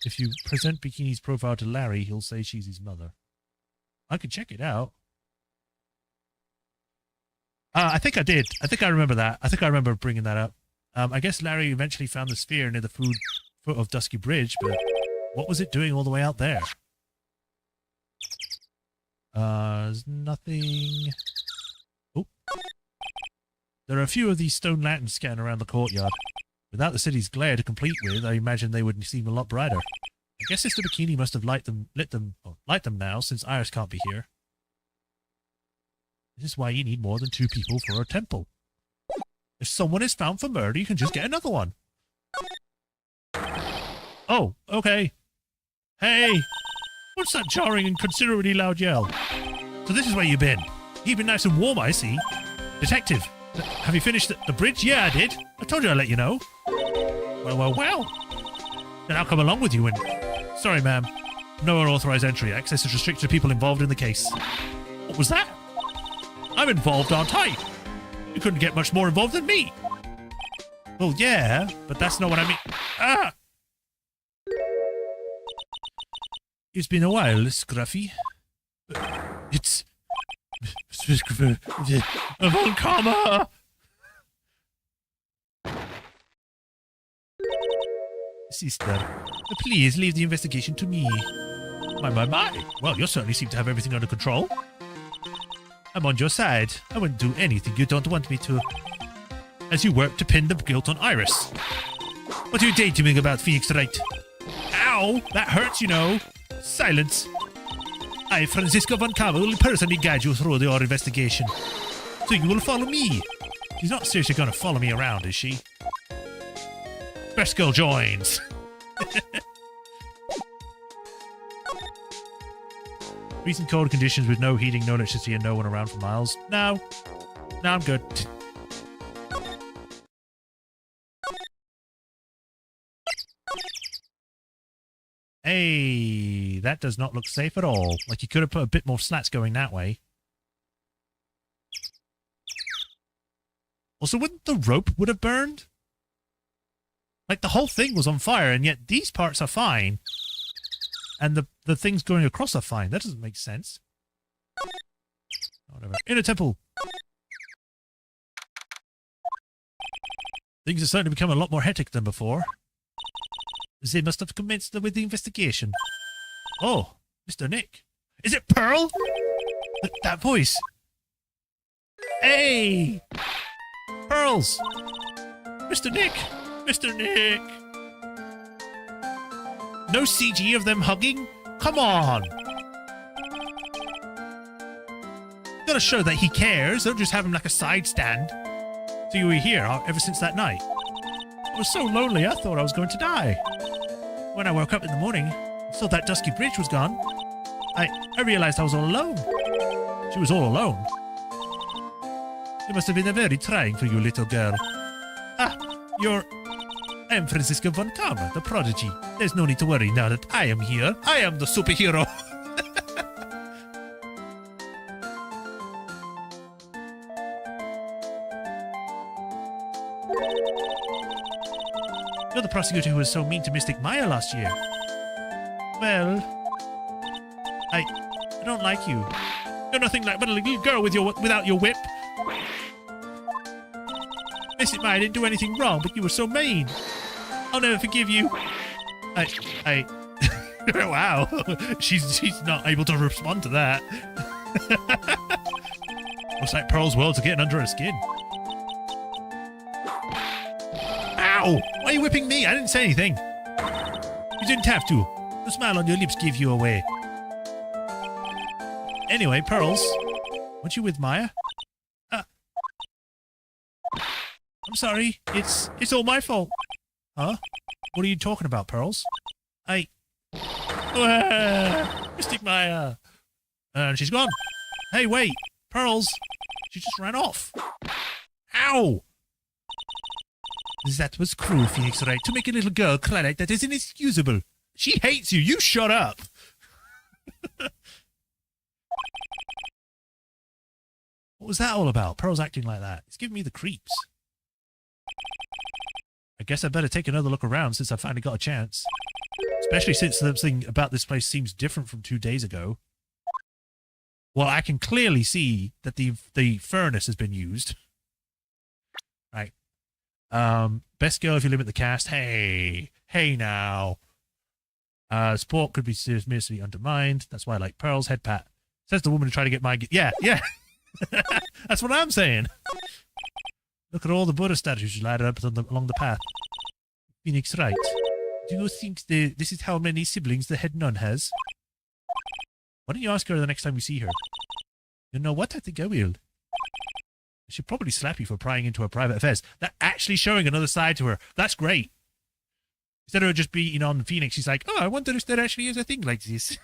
If you present Bikini's profile to Larry, he'll say she's his mother. I could check it out. I think I did. I think I remember that. I think I remember bringing that up. I guess Larry eventually found the sphere near the foot of Dusky Bridge, but what was it doing all the way out there? There's nothing... Oh. There are a few of these stone lanterns scattered around the courtyard. Without the city's glare to complete with, I imagine they would seem a lot brighter. I guess Sister Bikini must have light them now, since Iris can't be here. This is why you need more than 2 people for a temple. If someone is found for murder, you can just get another one. Oh, okay. Hey! What's that jarring and considerably loud yell? So this is where you've been. Keeping nice and warm, I see. Detective, have you finished the bridge? Yeah, I did. I told you I'd let you know. Well. Then I'll come along with you and... Sorry, ma'am. No unauthorized entry. Access is restricted to people involved in the case. What was that? I'm involved, aren't I? You couldn't get much more involved than me. Well, yeah, but that's not what I mean. Ah! It's been a while, Scruffy. It's... a Volcama! Sister, please leave the investigation to me. My. Well, you certainly seem to have everything under control. I'm on your side. I wouldn't do anything you don't want me to. As you work to pin the guilt on Iris. What are you daydreaming about, Phoenix Wright? Ow! That hurts, you know. Silence. I, Francisco Von Cava, will personally guide you through your investigation. So you will follow me. She's not seriously going to follow me around, is she? Best girl joins. Recent cold conditions with no heating, no electricity, and no one around for miles. No, I'm good. Hey, that does not look safe at all. Like you could have put a bit more slats going that way. Also, wouldn't the rope would have burned? Like the whole thing was on fire, and yet these parts are fine. And the things going across are fine. That doesn't make sense. Whatever. Inner temple. Things are starting to become a lot more hectic than before. They must have commenced with the investigation. Oh, Mr. Nick. Is it Pearl? That voice. Hey! Pearls! Mr. Nick! Mr. Nick! No CG of them hugging? Come on! You gotta show that he cares. Don't just have him like a side stand. So you were here ever since that night? I was so lonely I thought I was going to die. When I woke up in the morning, and saw that dusky bridge was gone, I realized I was all alone. She was all alone. It must have been very trying for you, little girl. I am Francisco Von Karma, the prodigy. There's no need to worry now that I am here. I am the superhero. You're the prosecutor who was so mean to Mystic Maya last year. Well, I don't like you. You're nothing like but a little girl without your whip. Mystic Maya didn't do anything wrong, but you were so mean. I'll never forgive you. Wow. She's not able to respond to that. Looks like Pearl's worlds are getting under her skin. Ow! Why are you whipping me? I didn't say anything. You didn't have to. The smile on your lips gave you away. Anyway, Pearls, weren't you with Maya? I'm sorry. It's all my fault. Huh? What are you talking about, Pearls? Mystic Maya. And she's gone. Hey, wait. Pearls. She just ran off. Ow! That was cruel, Phoenix Wright. To make a little girl cry like that is inexcusable. She hates you. You shut up. What was that all about? Pearl's acting like that. It's giving me the creeps. I guess I better take another look around since I finally got a chance. Especially since something about this place seems different from 2 days ago. Well, I can clearly see that the furnace has been used. Right. Best girl if you limit the cast. Hey now. Support could be seriously undermined. That's why I like Pearl's head pat. Says the woman who tried to get my... Yeah. That's what I'm saying. Look at all the Buddha statues lined up along the path. Phoenix Wright. Do you think this is how many siblings the head nun has? Why don't you ask her the next time you see her? You know what? I think I will. I should probably slap you for prying into her private affairs. They're actually showing another side to her. That's great. Instead of her just beating on Phoenix, she's like, oh, I wonder if there actually is a thing like this.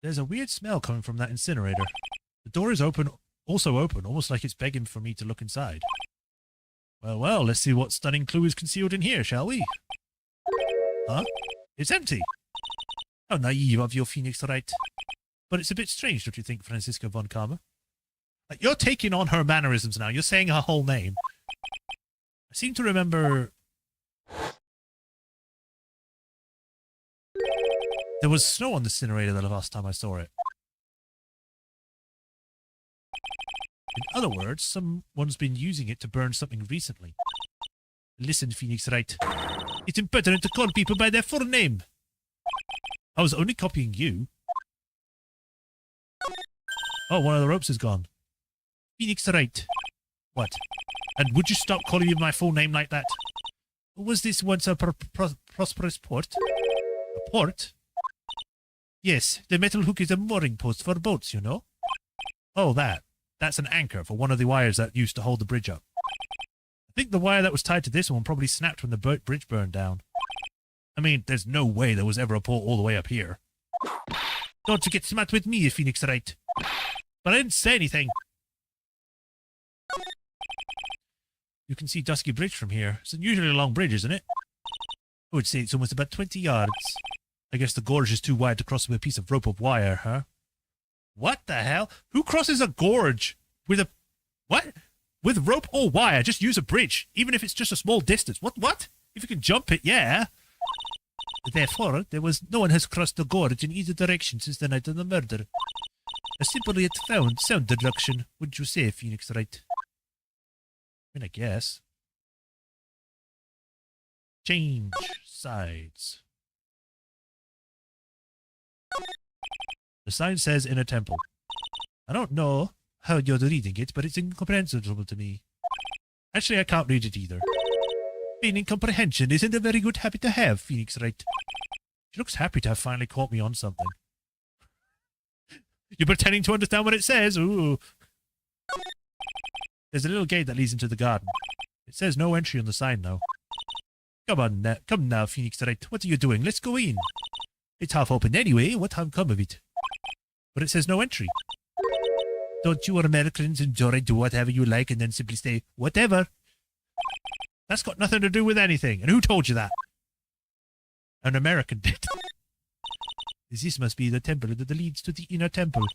There's a weird smell coming from that incinerator. The door is also open, almost like it's begging for me to look inside. Well, let's see what stunning clue is concealed in here, shall we? Huh? It's empty. How naive of your Phoenix Wright. But it's a bit strange, don't you think, Francisco von Karma? Like, you're taking on her mannerisms now. You're saying her whole name. I seem to remember... There was snow on the incinerator the last time I saw it. In other words, someone's been using it to burn something recently. Listen, Phoenix Wright. It's impertinent to call people by their full name. I was only copying you. Oh, one of the ropes is gone. Phoenix Wright. What? And would you stop calling me my full name like that? Was this once a prosperous port? A port? Yes, the metal hook is a mooring post for boats, you know. Oh, that's an anchor for one of the wires that used to hold the bridge up. I think the wire that was tied to this one probably snapped when the bridge burned down. I mean, there's no way there was ever a port all the way up here. Don't you get smart with me, Phoenix Wright. But I didn't say anything. You can see Dusky Bridge from here. It's usually a long bridge, isn't it? I would say it's almost about 20 yards. I guess the gorge is too wide to cross with a piece of rope or wire, huh? What the hell? Who crosses a gorge with a... What? With rope or wire? Just use a bridge, even if it's just a small distance. What? If you can jump it, yeah. Therefore, no one has crossed the gorge in either direction since the night of the murder. A simple yet sound deduction, wouldn't you say, Phoenix Wright? I mean, I guess. Change sides. The sign says in a temple. I don't know how you're reading it, but it's incomprehensible to me. Actually, I can't read it either. Being incomprehension isn't a very good habit to have, Phoenix Wright. She looks happy to have finally caught me on something. You're pretending to understand what it says? Ooh. There's a little gate that leads into the garden. It says no entry on the sign, though. Come now, Phoenix Wright. What are you doing? Let's go in. It's half open anyway. What harm come of it? But it says no entry. Don't you Americans enjoy do whatever you like and then simply say, whatever? That's got nothing to do with anything. And who told you that? An American did. This must be the temple that leads to the inner temple,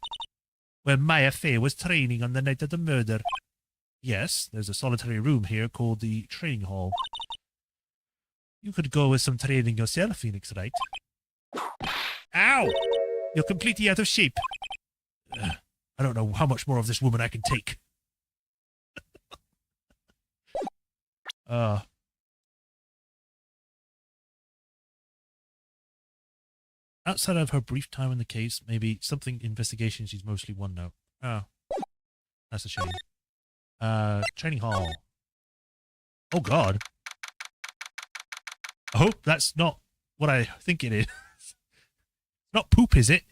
where Maya Fey was training on the night of the murder. Yes, there's a solitary room here called the training hall. You could go with some training yourself, Phoenix Wright. Ow! You're completely out of shape. I don't know how much more of this woman I can take. Outside of her brief time in the case, maybe something investigation, she's mostly one note. Oh. That's a shame. Training hall. Oh god. I hope that's not what I think it is. Not poop, is it?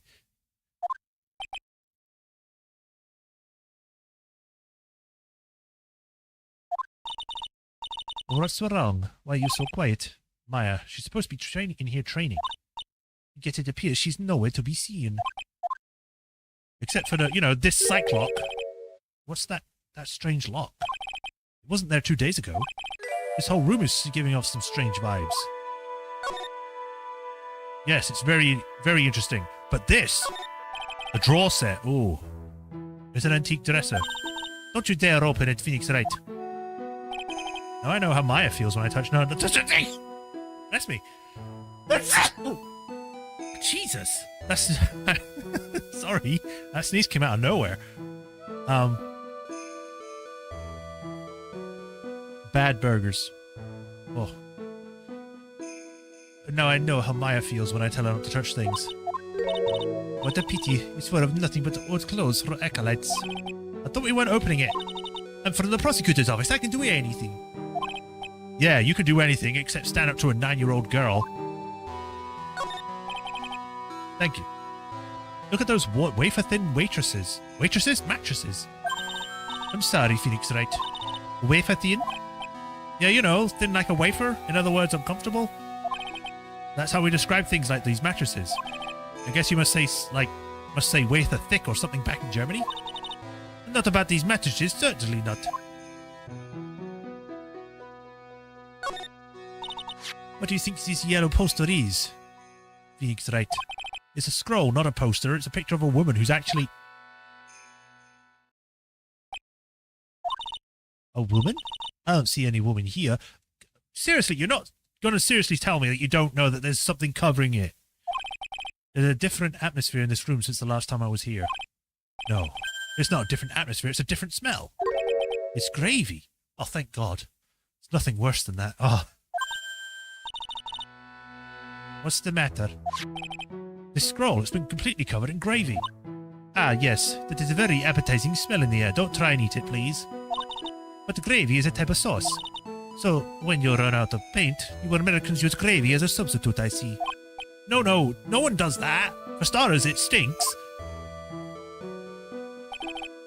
What's wrong? Why are you so quiet? Maya, she's supposed to be training in here training. Yet it appears she's nowhere to be seen. Except for the, this psych lock. What's that strange lock? It wasn't there 2 days ago. This whole room is giving off some strange vibes. Yes, it's very, very interesting. But this, a drawer set. Ooh, it's an antique dresser. Don't you dare open it, Phoenix Wright. Now I know how Maya feels when I touch her. Bless me. Oh, Jesus. That's sorry. That sneeze came out of nowhere. Bad burgers. Oh. But now I know how Maya feels when I tell her not to touch things. What a pity. It's full of nothing but old clothes for acolytes. I thought we weren't opening it. I'm from the prosecutor's office. I can do anything. Yeah, you can do anything except stand up to a 9-year-old girl. Thank you. Look at those wafer-thin waitresses. Waitresses? Mattresses. I'm sorry, Phoenix Wright. Wafer-thin? Yeah, you know, thin like a wafer. In other words, uncomfortable. That's how we describe things like these mattresses. I guess you must say, wafer thick or something back in Germany. Not about these mattresses, certainly not. What do you think this yellow poster is? Phoenix Wright. It's a scroll, not a poster. It's a picture of a woman who's actually... A woman? I don't see any woman here. Seriously, you're not going to seriously tell me that you don't know that there's something covering it? There's a different atmosphere in this room since the last time I was here. No, it's not a different atmosphere. It's a different smell. It's gravy. Oh, thank God. It's nothing worse than that. Oh. What's the matter? This scroll has been completely covered in gravy. Ah, yes. That is a very appetizing smell in the air. Don't try and eat it, please. But the gravy is a type of sauce. So, when you run out of paint, you Americans use gravy as a substitute, I see. No one does that. For starters, it stinks.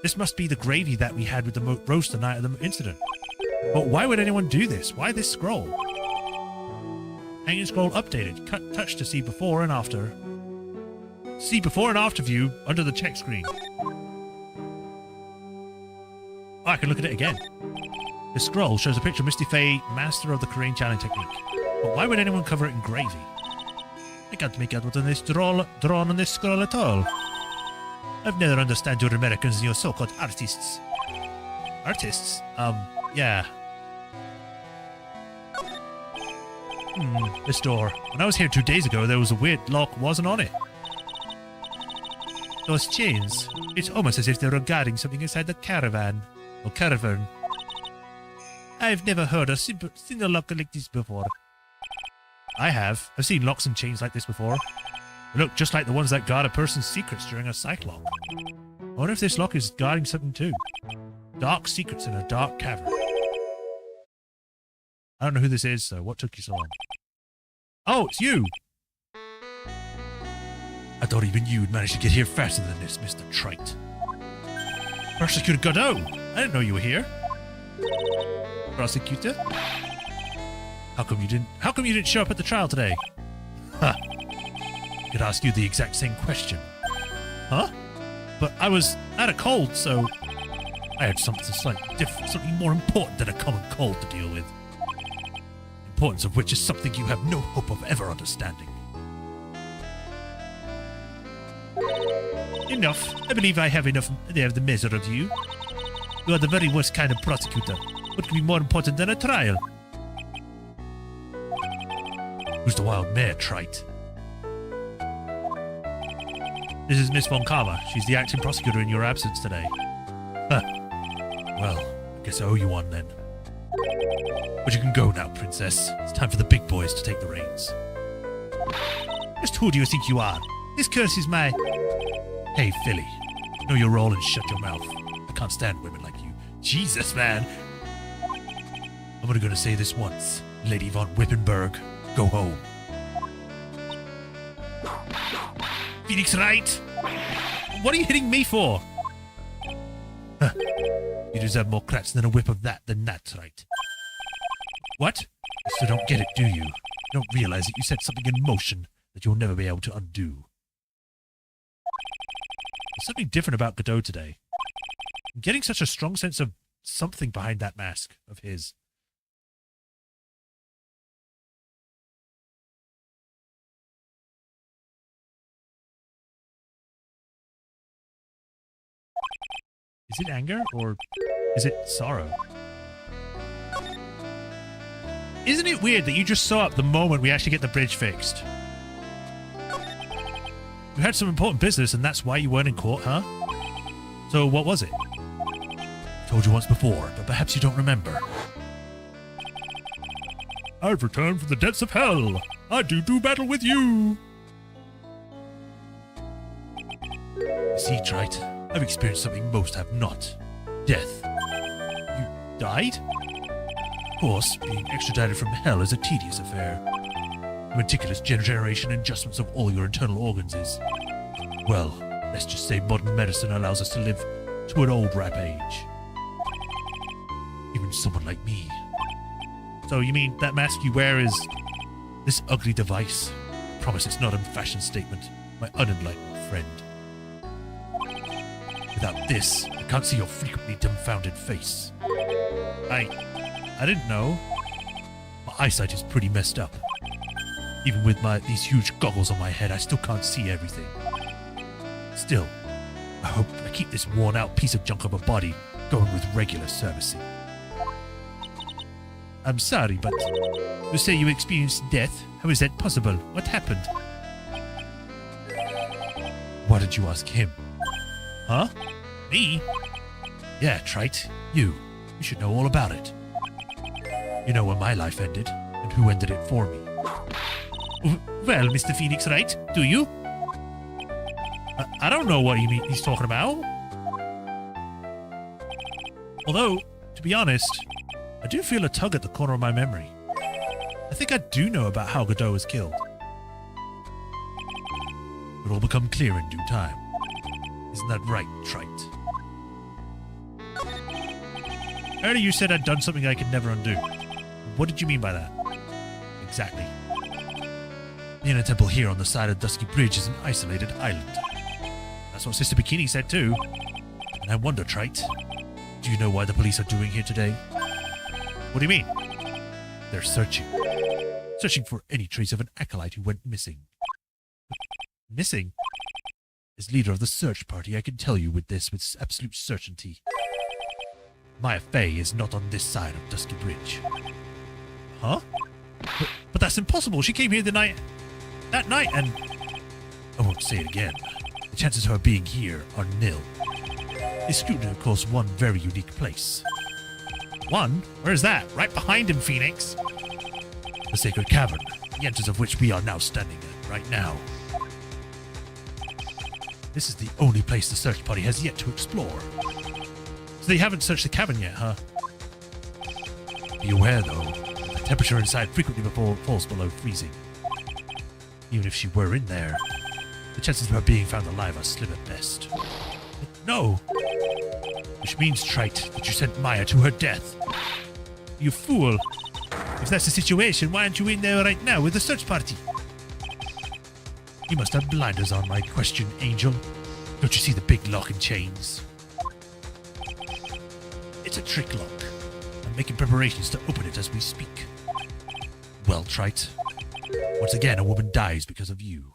This must be the gravy that we had with the roast the night of the incident. But why would anyone do this? Why this scroll? Hanging scroll updated. Touch to see before and after. See before and after view under the check screen. Oh, I can look at it again. The scroll shows a picture of Misty Faye, master of the Korean channeling technique. But why would anyone cover it in gravy? I can't make out what is drawn on this scroll at all. I've never understand your Americans and your so-called artists. Artists? Yeah. This door. When I was here 2 days ago, there was a weird lock wasn't on it. Those chains. It's almost as if they're guarding something inside the caravan. Or caravan. I've never heard of seen a lock like this before. I have. I've seen locks and chains like this before. They look just like the ones that guard a person's secrets during a cyclock. I wonder if this lock is guarding something too. Dark secrets in a dark cavern. I don't know who this is, so what took you so long? Oh, it's you! I thought even you'd manage to get here faster than this, Mr. Trite. Prosecutor Godot! I didn't know you were here. Prosecutor? How come you didn't show up at the trial today? Huh. I could ask you the exact same question. Huh? But I had a cold, so I had something slightly different, something more important than a common cold to deal with. The importance of which is something you have no hope of ever understanding. Enough. I believe I have enough there the measure of you. You are the very worst kind of prosecutor. What could be more important than a trial? Who's the wild mare, Trite? This is Miss Von Karma. She's the acting prosecutor in your absence today. Huh. Well, I guess I owe you one then. But you can go now, princess. It's time for the big boys to take the reins. Just who do you think you are? This curse is my... Hey, Philly. Know your role and shut your mouth. I can't stand women like you. Jesus, man. I'm only gonna say this once. Lady von Wippenberg, go home. Phoenix Wright! What are you hitting me for? Huh. You deserve more cracks than a whip of that than that's right. What? You still don't get it, do you? You don't realize that you set something in motion that you'll never be able to undo. There's something different about Godot today. I'm getting such a strong sense of something behind that mask of his. Is it anger or is it sorrow? Isn't it weird that you just saw up the moment we actually get the bridge fixed? You had some important business and that's why you weren't in court, huh? So what was it? I told you once before, but perhaps you don't remember. I've returned from the depths of hell. I do battle with you. You see, Trite, I've experienced something most have not. Death. You died? Of course, being extradited from hell is a tedious affair. The meticulous generation and adjustments of all your internal organs is... well, let's just say modern medicine allows us to live to an old rap age. Even someone like me. So you mean that mask you wear is this ugly device? I promise it's not a fashion statement, my unenlightened friend. Without this, I can't see your frequently dumbfounded face. I didn't know. My eyesight is pretty messed up. Even with these huge goggles on my head, I still can't see everything. Still, I hope I keep this worn-out piece of junk of a body going with regular servicing. I'm sorry, but you say you experienced death? How is that possible? What happened? Why did you ask him? Huh? Me? Yeah, Trite. You should know all about it. You know when my life ended, and who ended it for me. Well, Mr. Phoenix Wright, do you? I don't know what he's talking about. Although, to be honest, I do feel a tug at the corner of my memory. I think I do know about how Godot was killed. It'll all become clear in due time. Isn't that right, Trite? Earlier you said I'd done something I could never undo. What did you mean by that? Exactly. The inner temple here on the side of Dusky Bridge is an isolated island. That's what Sister Bikini said too. And I wonder, Trite, do you know why the police are doing here today? What do you mean? They're searching. Searching for any trace of an acolyte who went missing. Missing? As leader of the search party, I can tell you with absolute certainty. Maya Fey is not on this side of Dusky Bridge. Huh? But that's impossible. She came here that night, and... I won't say it again. The chances of her being here are nil. They scrutiny across one very unique place. One? Where's that? Right behind him, Phoenix. The Sacred Cavern, the entrance of which we are now standing at right now. This is the only place the search party has yet to explore. So they haven't searched the cavern yet, huh? Be aware, though, the temperature inside frequently falls below freezing. Even if she were in there, the chances of her being found alive are slim at best. No! Which means, Trite, that you sent Maya to her death. You fool! If that's the situation, why aren't you in there right now with the search party? You must have blinders on, my question, Angel. Don't you see the big lock and chains? It's a trick lock. I'm making preparations to open it as we speak. Well, Trite, once again a woman dies because of you.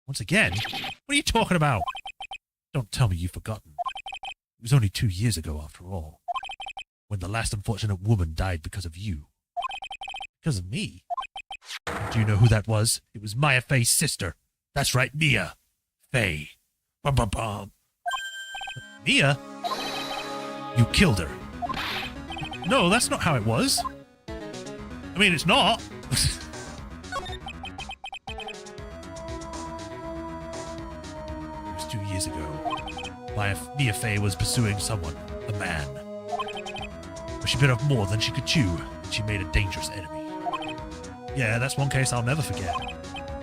Once again? What are you talking about? Don't tell me you've forgotten. It was only 2 years ago, after all, when the last unfortunate woman died because of you. Because of me? Do you know who that was? It was Maya Fey's sister. That's right, Mia. Fey. Bum bum bum. Mia? You killed her. No, that's not how it was. I mean, it's not. It was 2 years ago. Mia Fey was pursuing someone, a man. But she bit off more than she could chew, and she made a dangerous enemy. Yeah, that's one case I'll never forget.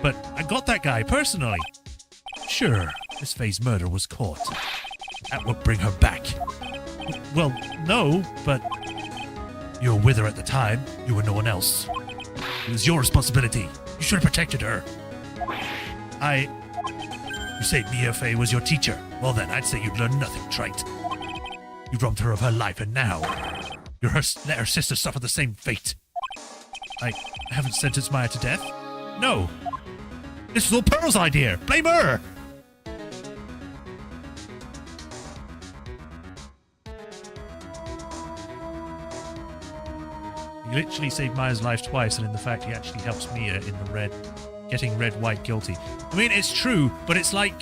But I got that guy personally. Sure, Miss Fey's murder was caught. That would bring her back. Well, no, but... You were with her at the time. You were no one else. It was your responsibility. You should have protected her. You say Mia Fey was your teacher. Well then, I'd say you'd learn nothing, Trite. You robbed her of her life, and now... let her sister suffer the same fate. I haven't sentenced Maya to death. No. This was all Pearl's idea. Blame her. He literally saved Maya's life twice, and in the fact he actually helps Mia in the red, getting red, white, guilty. I mean, it's true, but it's like...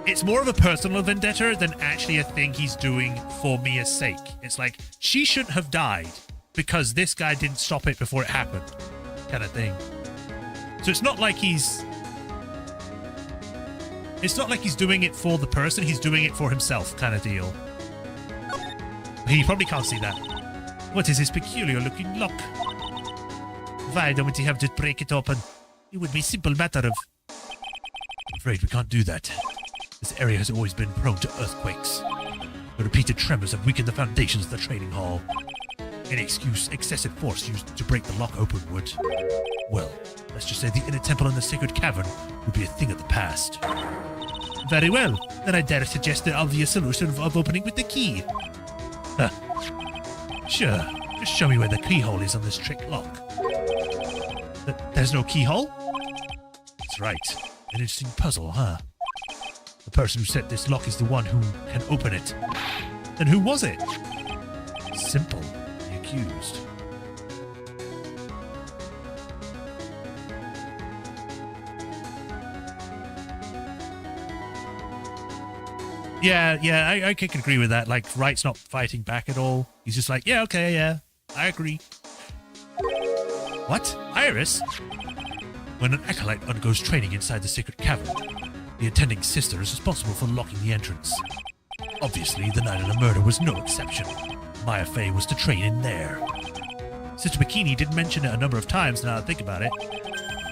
It's more of a personal vendetta than actually a thing he's doing for Mia's sake. It's like, she shouldn't have died because this guy didn't stop it before it happened. kind of thing. So it's not like he's doing it for the person, he's doing it for himself kind of deal. He probably can't see that. What is this peculiar looking lock? Why don't we have to break it open? It would be a simple matter of... I'm afraid we can't do that. This area has always been prone to earthquakes. The repeated tremors have weakened the foundations of the training hall. Any excessive force used to break the lock open would... Well, let's just say the inner temple and the sacred cavern would be a thing of the past. Very well. Then I dare suggest the obvious solution of opening with the key. Huh. Sure. Just show me where the keyhole is on this trick lock. There's no keyhole? That's right. An interesting puzzle, huh? The person who set this lock is the one who can open it. Then who was it? Simple. The accused. Yeah, I can agree with that. Like, Wright's not fighting back at all. He's just like, yeah, okay, yeah, I agree. What? Iris? When an acolyte undergoes training inside the sacred cavern, the attending sister is responsible for locking the entrance. Obviously, the night of the murder was no exception. Maya Fey was to train in there. Sister Bikini did mention it a number of times now that I think about it.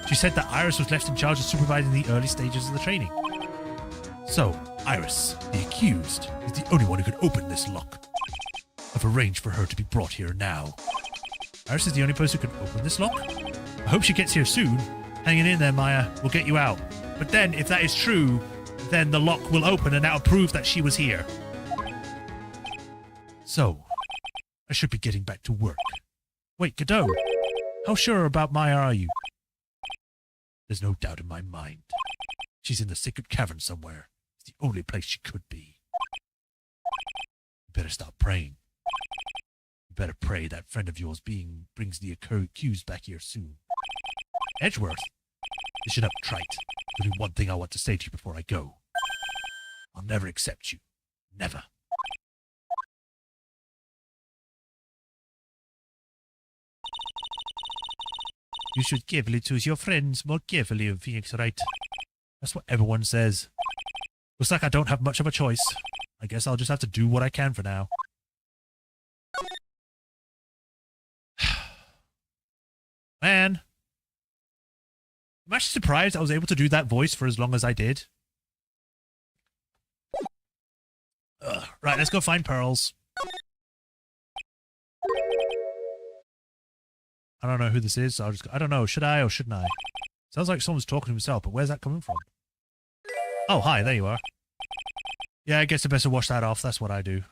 She said that Iris was left in charge of supervising the early stages of the training. So, Iris, the accused, is the only one who can open this lock. I've arranged for her to be brought here now. Iris is the only person who can open this lock? I hope she gets here soon. Hang in there, Maya. We'll get you out. But then, if that is true, then the lock will open and that'll prove that she was here. So, I should be getting back to work. Wait, Godot, how sure about Maya are you? There's no doubt in my mind. She's in the sacred cavern somewhere. It's the only place she could be. You better start praying. You better pray that friend of yours brings the accused back here soon. Edgeworth? Listen up, trite. There's only one thing I want to say to you before I go. I'll never accept you. Never. You should carefully choose your friends more carefully, Phoenix Wright. That's what everyone says. Looks like I don't have much of a choice. I guess I'll just have to do what I can for now. Man. I'm actually surprised I was able to do that voice for as long as I did. Right, let's go find pearls. I don't know who this is, so I don't know. Should I or shouldn't I? Sounds like someone's talking to himself, but where's that coming from? Oh, hi, there you are. Yeah, I guess I better wash that off. That's what I do.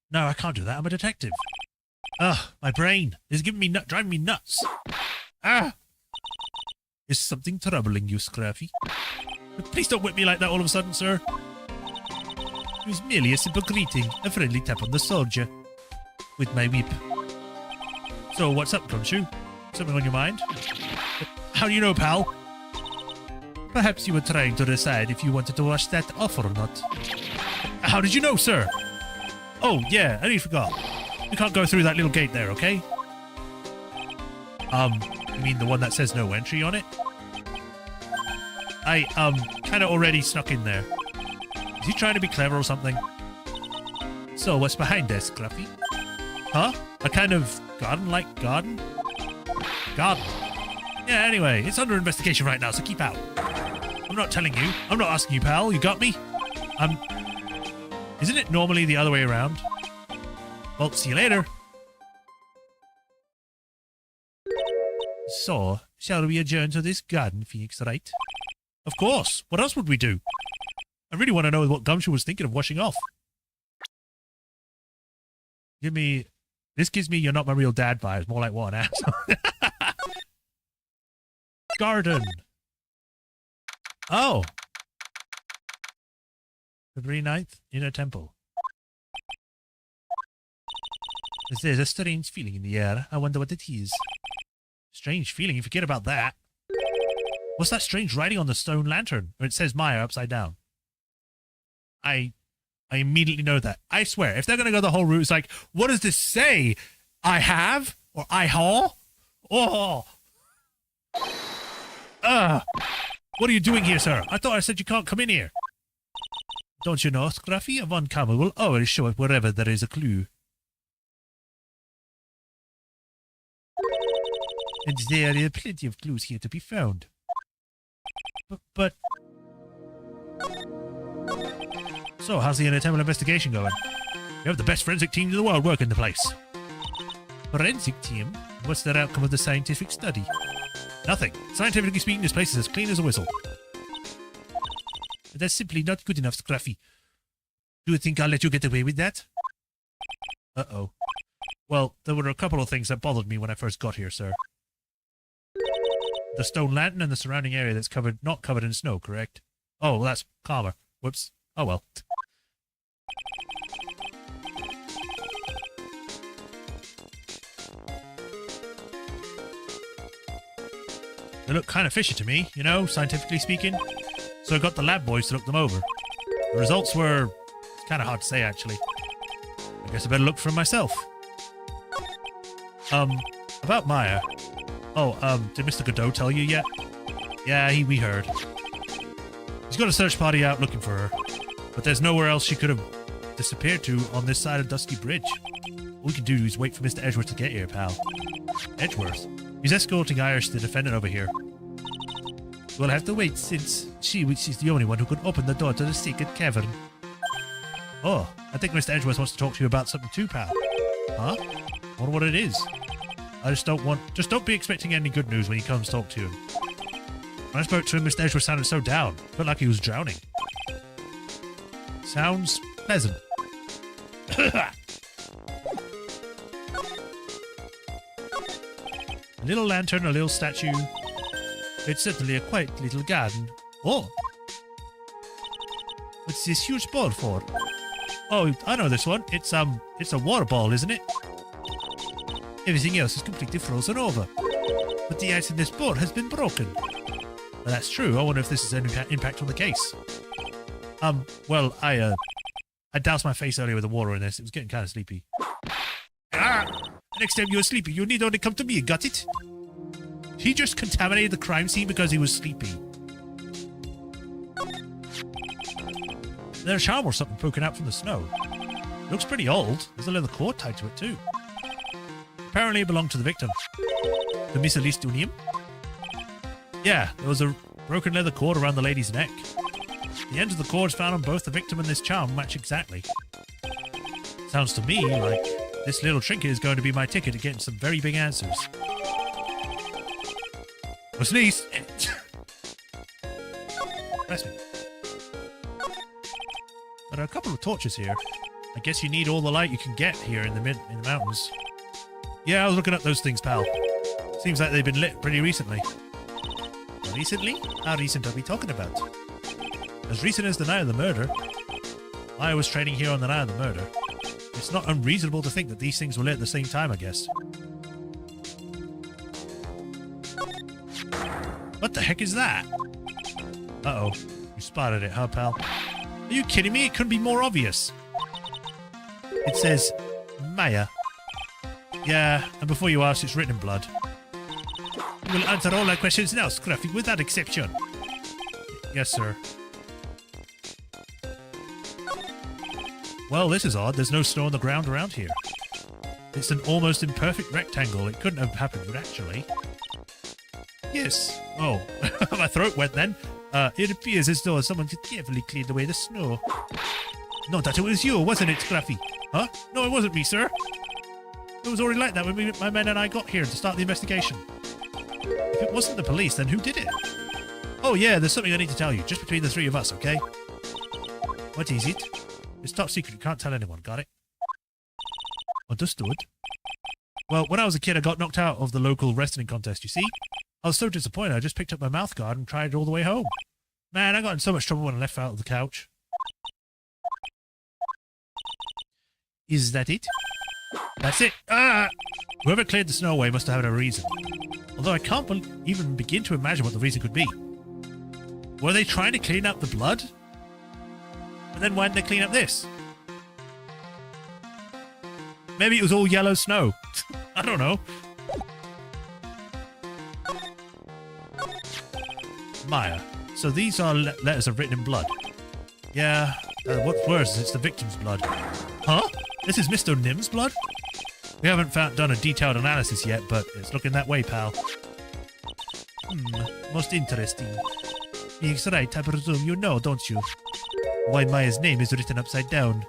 No, I can't do that. I'm a detective. Ugh, my brain is driving me nuts. Ah! Is something troubling you, Scruffy? Please don't whip me like that all of a sudden, sir. It was merely a simple greeting, a friendly tap on the soldier. With my whip. So, what's up, Gumshoe? Something on your mind? How do you know, pal? Perhaps you were trying to decide if you wanted to wash that off or not. How did you know, sir? Oh, yeah, I nearly forgot. You can't go through that little gate there, okay? You mean the one that says no entry on it? I, kind of already snuck in there. Is he trying to be clever or something? So, what's behind this, Scruffy? Huh? A kind of garden-like garden? Garden. Yeah, anyway, it's under investigation right now, so keep out. I'm not telling you. I'm not asking you, pal. You got me? Isn't it normally the other way around? Well, see you later. So, shall we adjourn to this garden, Phoenix Wright? Of course. What else would we do? I really want to know what Gumshoe was thinking of washing off. This gives me you're not my real dad vibes. More like what an asshole. Garden. Oh. February 9th, Inner Temple. There's a strange feeling in the air. I wonder what it is. Strange feeling? You forget about that. What's that strange writing on the stone lantern? Or it says Maya upside down. I immediately know that. I swear, if they're going to go the whole route, it's like, what does this say? I have? Or I haul? Oh! Ah! What are you doing here, sir? I thought I said you can't come in here. Don't you know, Scruffy? A Von Camel will always show up wherever there is a clue. And there are plenty of clues here to be found. But... So, how's the inner temple investigation going? You have the best forensic team in the world working the place. Forensic team? What's the outcome of the scientific study? Nothing. Scientifically speaking, this place is as clean as a whistle. But that's simply not good enough, Scruffy. Do you think I'll let you get away with that? Uh-oh. Well, there were a couple of things that bothered me when I first got here, sir. The stone lantern and the surrounding area that's not covered in snow, correct? Oh, well, that's calmer. Whoops. Oh, well. They look kind of fishy to me, you know, scientifically speaking. So I got the lab boys to look them over. The results were... It's kind of hard to say, actually. I guess I better look for them myself. About Maya. Oh, did Mr. Godot tell you yet? Yeah, we heard. He's got a search party out looking for her. But there's nowhere else she could have disappeared to on this side of Dusky Bridge. All we can do is wait for Mr. Edgeworth to get here, pal. Edgeworth? He's escorting Irish, the defendant, over here. We'll have to wait since she's the only one who could open the door to the secret cavern. Oh, I think Mr. Edgeworth wants to talk to you about something too, pal. Huh? I wonder what it is. I just don't be expecting any good news when he comes to talk to you. When I spoke to him, Mr. Edgeworth sounded so down. Felt like he was drowning. Sounds pleasant. A little lantern, a little statue. It's certainly a quite little garden. Oh! What's this huge ball for? Oh, I know this one. It's a water ball, isn't it? Everything else is completely frozen over. But the ice in this board has been broken. Well, that's true. I wonder if this has any impact on the case. Well, I doused my face earlier with the water in this. It was getting kind of sleepy. Ah! Next time you're sleepy, you need only come to me, got it? He just contaminated the crime scene because he was sleepy. There's a charm or something poking out from the snow. It looks pretty old. There's a leather cord tied to it too. Apparently it belonged to the victim. The Miss Elise Deauxnim? Yeah, there was a broken leather cord around the lady's neck. The ends of the cords found on both the victim and this charm match exactly. Sounds to me like this little trinket is going to be my ticket to getting some very big answers. Miss Elise! Bless me. There are a couple of torches here. I guess you need all the light you can get here in the mountains. Yeah, I was looking up those things, pal. Seems like they've been lit pretty recently. Recently? How recent are we talking about? As recent as the night of the murder. I was training here on the night of the murder. It's not unreasonable to think that these things were lit at the same time, I guess. What the heck is that? Uh-oh. You spotted it, huh, pal? Are you kidding me? It couldn't be more obvious. It says, Maya. Yeah, and before you ask, it's written in blood. You will answer all our questions now, Scruffy, without exception. Yes, sir. Well, this is odd. There's no snow on the ground around here. It's an almost imperfect rectangle. It couldn't have happened naturally. Yes. Oh, my throat went then. It appears as though someone carefully cleared away the snow. No, that it was you, wasn't it, Scruffy? Huh? No, it wasn't me, sir. It was already like that when my men and I got here to start the investigation. If it wasn't the police, then who did it? Oh yeah, there's something I need to tell you, just between the three of us, okay? What is it? It's top secret, you can't tell anyone, got it? Understood. Well, when I was a kid, I got knocked out of the local wrestling contest, you see? I was so disappointed, I just picked up my mouth guard and tried it all the way home. Man, I got in so much trouble when I left out of the couch. Is that it? That's it. Ah! Whoever cleared the snow away must have had a reason. Although I can't even begin to imagine what the reason could be. Were they trying to clean up the blood? And then why didn't they clean up this? Maybe it was all yellow snow. I don't know. Maya. So these are letters are written in blood. Yeah, what's worse is it's the victim's blood. Huh? This is Mr. Nim's blood? We haven't done a detailed analysis yet, but it's looking that way, pal. Most interesting. He's right, I presume you know, don't you? Why Maya's name is written upside down.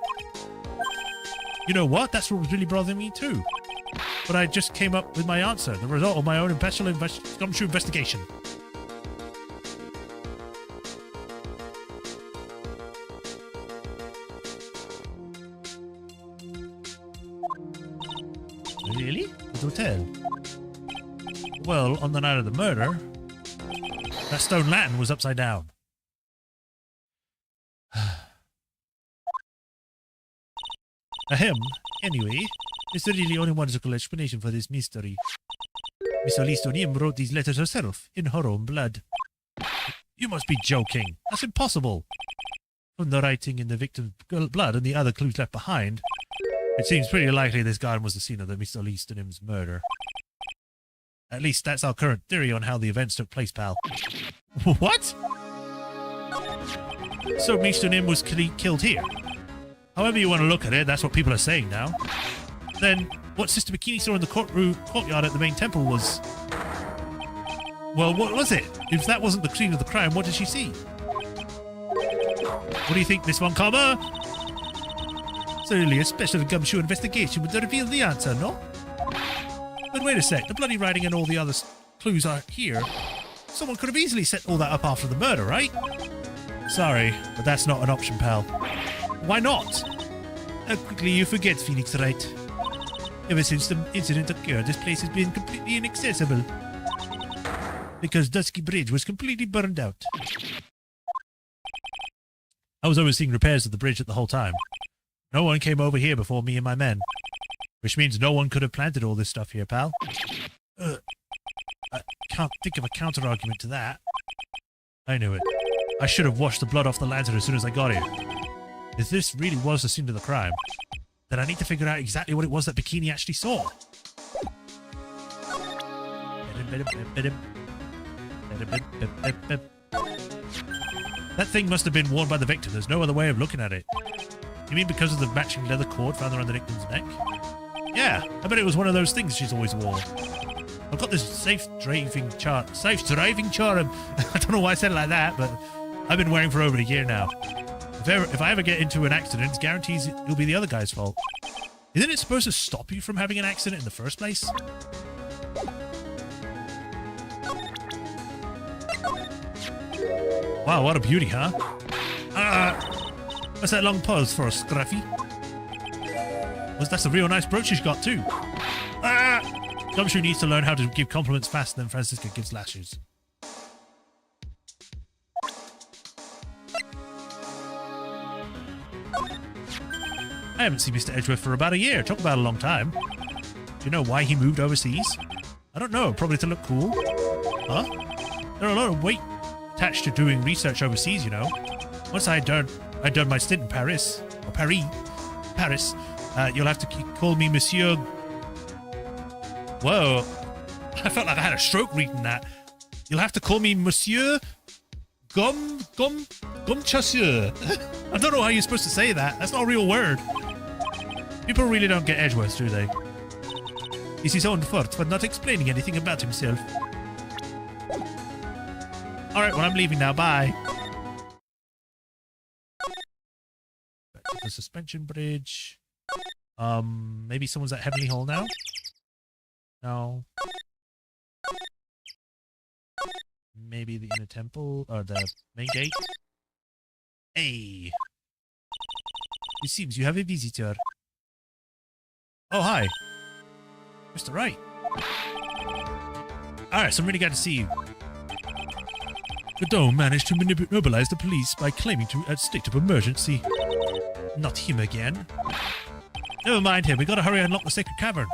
You know what? That's what was really bothering me too. But I just came up with my answer, the result of my own impartial gumshoe investigation. Really? Do tell. Well, on the night of the murder, that stone lantern was upside down. Ahem. Anyway, is there really only one logical explanation for this mystery? Miss Deauxnim wrote these letters herself, in her own blood. You must be joking. That's impossible. From the writing in the victim's blood and the other clues left behind, it seems pretty likely this garden was the scene of the Miss Deaughnim's murder. At least that's our current theory on how the events took place, pal. What? So Miss Deauxnim was killed here? However you want to look at it, that's what people are saying now. Then, what Sister Bikini saw in the courtyard at the main temple was... Well, what was it? If that wasn't the scene of the crime, what did she see? What do you think, Miss Von Karma? Certainly a special gumshoe investigation would reveal the answer, no? But wait a sec, the bloody writing and all the other clues are here. Someone could have easily set all that up after the murder, right? Sorry, but that's not an option, pal. Why not? How quickly you forget, Phoenix Wright. Ever since the incident occurred, this place has been completely inaccessible. Because Dusky Bridge was completely burned out. I was overseeing repairs of the bridge at the whole time. No one came over here before me and my men. Which means no one could have planted all this stuff here, pal. I can't think of a counter-argument to that. I knew it. I should have washed the blood off the lantern as soon as I got here. If this really was the scene of the crime, then I need to figure out exactly what it was that Bikini actually saw. That thing must have been worn by the victim. There's no other way of looking at it. You mean because of the matching leather cord found around the victim's neck? Yeah, I bet it was one of those things she's always worn. I've got this safe driving charm. I don't know why I said it like that, but I've been wearing for over a year now. If I ever get into an accident, it guarantees it'll be the other guy's fault. Isn't it supposed to stop you from having an accident in the first place? Wow, what a beauty, huh? What's that long pause for, Scruffy? That's a real nice brooch she's got, too. Gumshoe needs to learn how to give compliments faster than Francisca gives lashes. I haven't seen Mr. Edgeworth for about a year. Talk about a long time. Do you know why he moved overseas? I don't know. Probably to look cool. Huh? There are a lot of weight attached to doing research overseas, you know. Once I'd done my stint in Paris, or Paris, you'll have to call me Monsieur... Whoa. I felt like I had a stroke reading that. You'll have to call me Monsieur... Gumchasseur. I don't know how you're supposed to say that. That's not a real word. People really don't get Edgeworth, do they? It's his own fault for not explaining anything about himself. Alright, well, I'm leaving now. Bye. Back to the suspension bridge. Maybe someone's at Heavenly Hall now? No. Maybe the inner temple, or the main gate? Hey! It seems you have a visitor. Oh, hi. Mr. Wright. Alright, so I'm really glad to see you. The Dome managed to mobilize the police by claiming a state of emergency. Not him again. Never mind him, we gotta hurry and unlock the sacred cavern.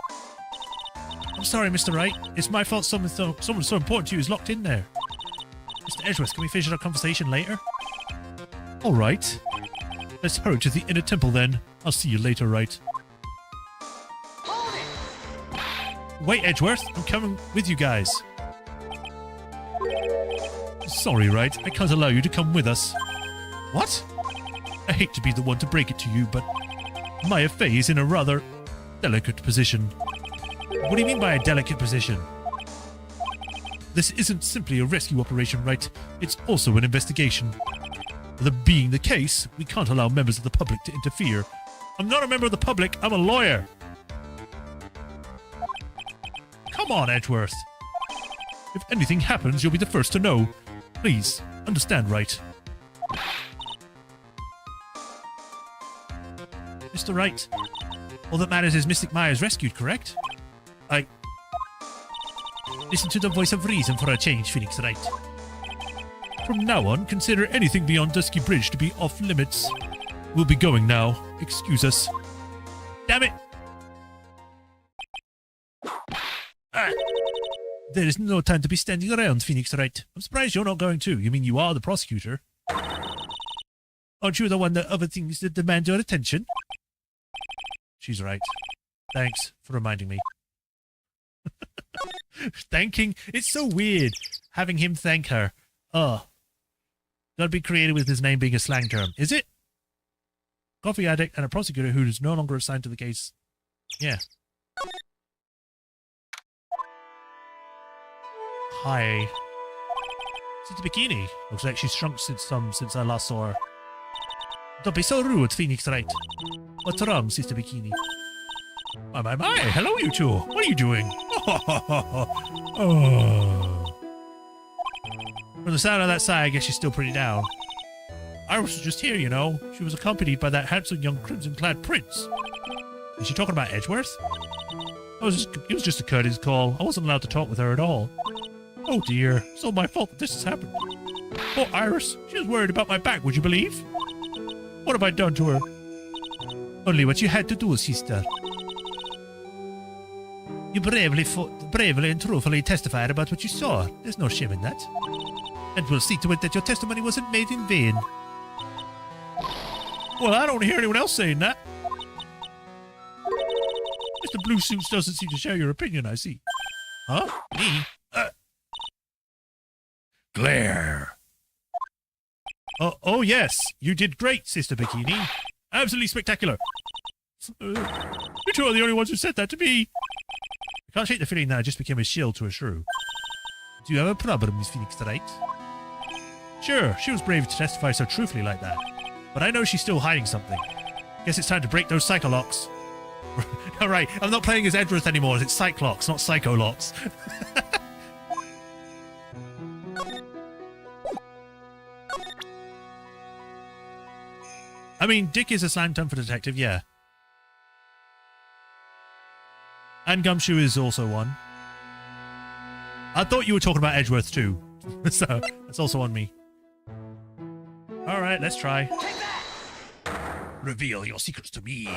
I'm sorry, Mr. Wright. It's my fault someone so important to you is locked in there. Mr. Edgeworth, can we finish our conversation later? Alright. Let's hurry to the inner temple then. I'll see you later, Wright. Wait, Edgeworth. I'm coming with you guys. Sorry, Wright. I can't allow you to come with us. What? I hate to be the one to break it to you, but Maya Fey is in a rather delicate position. What do you mean by a delicate position? This isn't simply a rescue operation, Wright. It's also an investigation. That being the case, we can't allow members of the public to interfere. I'm not a member of the public, I'm a lawyer. Come on, Edgeworth. If anything happens, you'll be the first to know. Please, understand, Wright. Mr. Wright, all that matters is Mystic Maya is rescued, correct? Listen to the voice of reason for a change, Phoenix Wright. From now on, consider anything beyond Dusky Bridge to be off limits. We'll be going now. Excuse us. Damn it! There is no time to be standing around, Phoenix Wright. I'm surprised you're not going too. You mean you are the prosecutor? Aren't you the one that other things that demand your attention? She's right. Thanks for reminding me. Thanking? It's so weird having him thank her. Oh. Gotta be creative with his name being a slang term. Is it? Coffee addict and a prosecutor who is no longer assigned to the case. Yeah. Hi. Sister Bikini. Looks like she's shrunk since I last saw her. Don't be so rude, Phoenix Wright. What's wrong, Sister Bikini? My. Hello, you two. What are you doing? Oh. From the sound of that sigh, I guess she's still pretty down. Iris was just here, you know. She was accompanied by that handsome young crimson-clad prince. Is she talking about Edgeworth? It was just a courteous call. I wasn't allowed to talk with her at all. Oh dear, it's all my fault that this has happened. Poor Iris, she was worried about my back, would you believe? What have I done to her? Only what you had to do, sister. You bravely and truthfully testified about what you saw. There's no shame in that. And we'll see to it that your testimony wasn't made in vain. Well, I don't hear anyone else saying that. Mr. Blue Suits doesn't seem to share your opinion, I see. Huh? Me? Glare. Oh yes, you did great, Sister Bikini. Absolutely spectacular. You two are the only ones who said that to me. I can't shake the feeling that I just became a shield to a shrew. Do you have a problem, Miss Phoenix Wright? Sure, she was brave to testify so truthfully like that. But I know she's still hiding something. Guess it's time to break those psycho-locks. Alright, I'm not playing as Edgeworth anymore. It's Cyclocks, not Psycho-locks. I mean, Dick is a slang term for detective, yeah. And Gumshoe is also one. I thought you were talking about Edgeworth too. So, that's also on me. Alright, let's try. Reveal your secrets to me.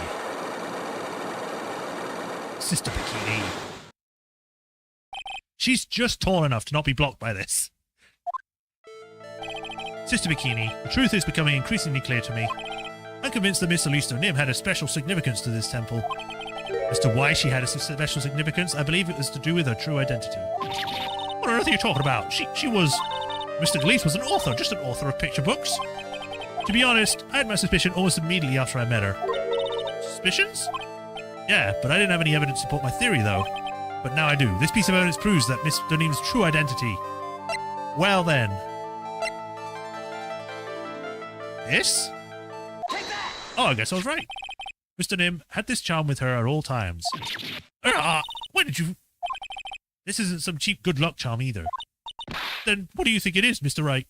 Sister Bikini. She's just tall enough to not be blocked by this. Sister Bikini, the truth is becoming increasingly clear to me. I'm convinced that Miss Deauxnim had a special significance to this temple. As to why she had a special significance, I believe it was to do with her true identity. What on earth are you talking about? She was... Mr. Gleese was an author, just an author of picture books. To be honest, I had my suspicion almost immediately after I met her. Suspicions? Yeah, but I didn't have any evidence to support my theory, though. But now I do. This piece of evidence proves that Miss Deaunim's true identity. Well then. This? Oh, I guess I was right. Mr. Nim had this charm with her at all times. Why did you... This isn't some cheap good luck charm either. Then what do you think it is, Mr. Wright?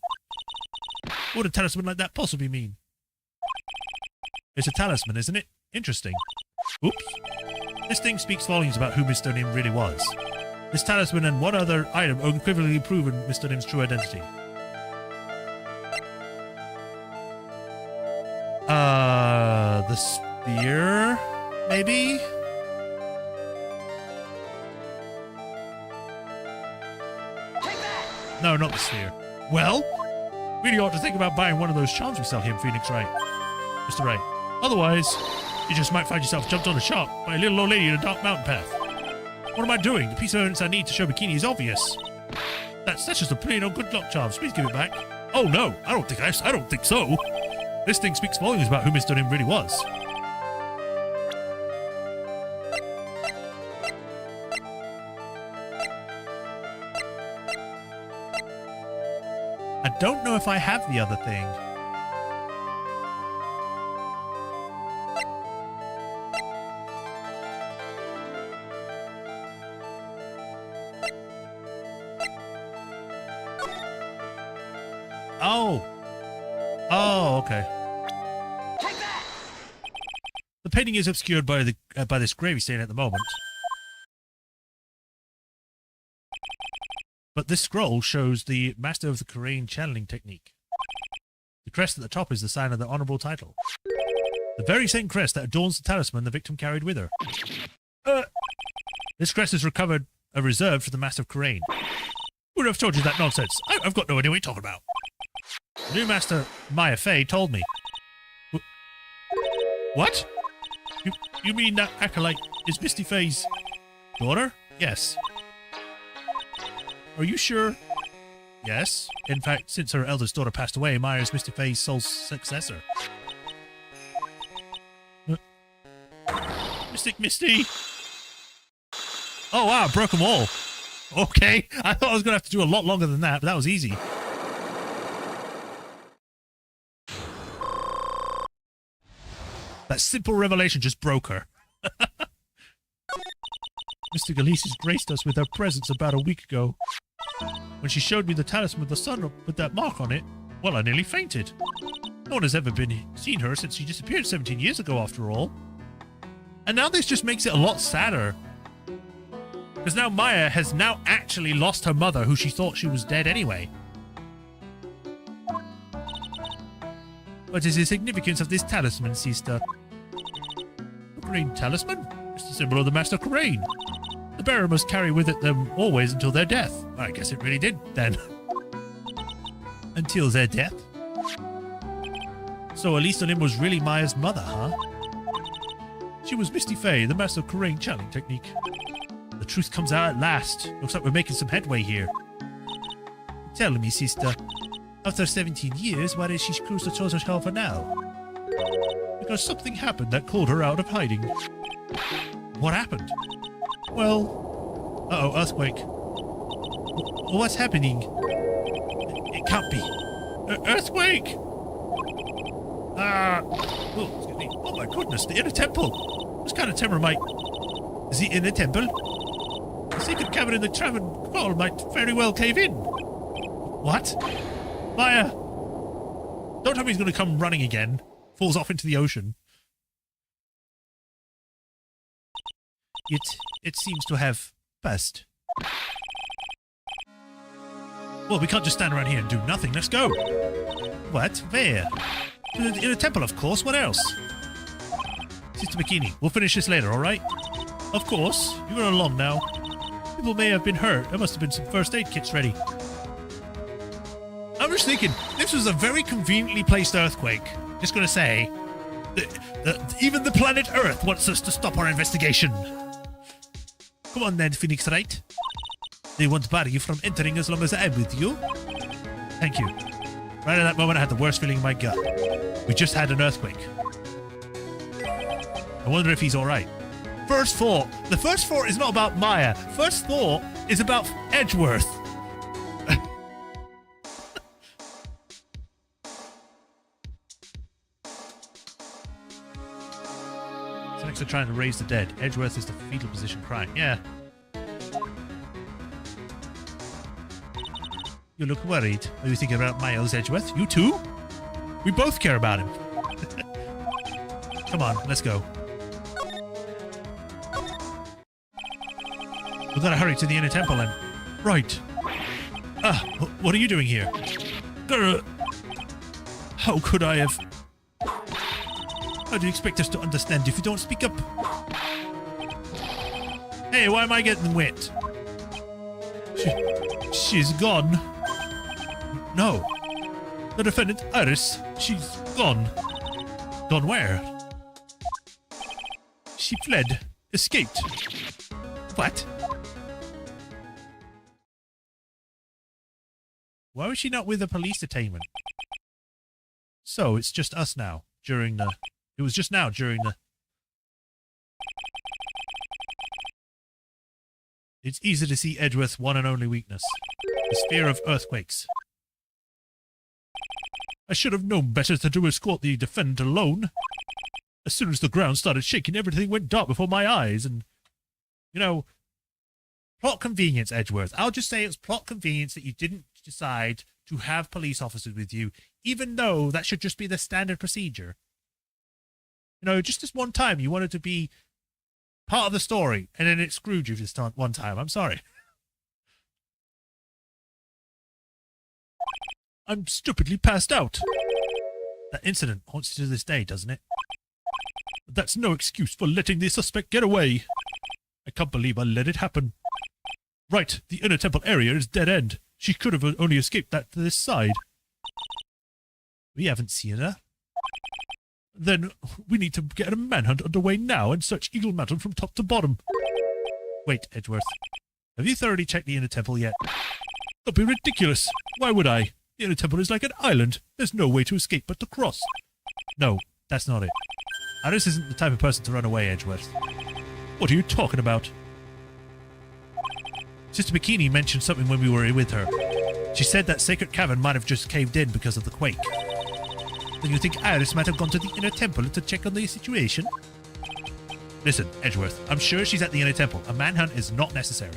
What would a talisman like that possibly mean? It's a talisman, isn't it? Interesting. Oops. This thing speaks volumes about who Mr. Nim really was. This talisman and one other item unequivocally proven Mr. Nim's true identity. The spear, maybe? No, not the sphere. Well, really ought to think about buying one of those charms we sell here in Phoenix, Wright? Mr. Wright. Otherwise, you just might find yourself jumped on a shark by a little old lady in a dark mountain path. What am I doing? The piece of evidence I need to show Bikini is obvious. That's just a plain old good luck charm. Please give it back. Oh no, I don't think so. This thing speaks volumes about who Mr. Nim really was. I don't know if I have the other thing. Oh, okay. Take that! The painting is obscured by the by this gravy stain at the moment. But this scroll shows the Master of the Korean channeling technique. The crest at the top is the sign of the honorable title. The very same crest that adorns the talisman the victim carried with her. This crest is reserved for the Master of Korean. Who would have told you that nonsense? I've got no idea what you're talking about. The new Master, Maya Fey, told me. What? You mean that acolyte is Misty Fey's daughter? Yes. Are you sure? Yes. In fact, since her eldest daughter passed away, Maya is Misty Fey's sole successor. Mystic Misty! Oh wow, broke them all. Okay, I thought I was going to have to do a lot longer than that, but that was easy. That simple revelation just broke her. Mr. Galices graced us with her presence about a week ago. When she showed me the talisman with the sun with that mark on it, well, I nearly fainted. No one has ever seen her since she disappeared 17 years ago, after all. And now this just makes it a lot sadder. Because now Maya has now actually lost her mother, who she thought she was dead anyway. What is the significance of this talisman, sister? The green talisman? It's the symbol of the Master Crane. The bearer must carry with it them always until their death. I guess it really did, then. Until their death? So Deauxnim was really Maya's mother, huh? She was Misty Fey, the Master Crane channeling technique. The truth comes out at last. Looks like we're making some headway here. Tell me, sister. After 17 years, why did she choose to choose herself for now? Because something happened that called her out of hiding. What happened? Well... Uh-oh, earthquake. What's happening? It can't be. Earthquake! Oh, excuse me. Oh my goodness, the inner temple! This kind of timber might... The inner temple? The secret cavern in the Tavern Hall might very well cave in. What? Maya! Don't tell me he's going to come running again. Falls off into the ocean. It seems to have burst. Well, we can't just stand around here and do nothing. Let's go. What? Where? In the temple, of course. What else? Sister Bikini, we'll finish this later, alright? Of course. You run along now. People may have been hurt. There must have been some first aid kits ready. I'm just thinking, this was a very conveniently placed earthquake. Just gonna say, even the planet Earth wants us to stop our investigation. Come on then, Phoenix Wright. They won't bar you from entering as long as I'm with you. Thank you. Right at that moment, I had the worst feeling in my gut. We just had an earthquake. I wonder if he's alright. First thought. The first thought is not about Maya. First thought is about Edgeworth. So next they're trying to raise the dead. Edgeworth is the fetal position crying. Yeah. You look worried. Are you thinking about Miles Edgeworth? You too? We both care about him. Come on, let's go. We've got to hurry to the inner temple then. Right. What are you doing here? Grr. How could I have... How do you expect us to understand if you don't speak up? Hey, why am I getting wet? She's gone. No. The defendant, Iris, she's gone. Gone where? She fled. Escaped. What? Why was she not with the police detainment? So, it's just us now, during the... It was just now, during the... It's easy to see Edgeworth's one and only weakness. His fear of earthquakes. I should have known better than to escort the defendant alone. As soon as the ground started shaking, everything went dark before my eyes, and... You know... Plot convenience, Edgeworth. I'll just say it's plot convenience that you didn't decide to have police officers with you, even though that should just be the standard procedure. You know, just this one time you wanted to be part of the story, and then it screwed you this one time. I'm sorry. I'm stupidly passed out. That incident haunts you to this day, doesn't it? But that's no excuse for letting the suspect get away. I can't believe I let it happen. Right, the inner temple area is dead end. She could have only escaped that to this side. We haven't seen her. Then we need to get a manhunt underway now and search Eagle Mountain from top to bottom. Wait, Edgeworth. Have you thoroughly checked the inner temple yet? That'd be ridiculous. Why would I? The inner temple is like an island. There's no way to escape but to cross. No, that's not it. Iris isn't the type of person to run away, Edgeworth. What are you talking about? Sister Bikini mentioned something when we were with her. She said that Sacred Cavern might have just caved in because of the quake. Then you think Iris might have gone to the inner temple to check on the situation? Listen, Edgeworth, I'm sure she's at the inner temple. A manhunt is not necessary.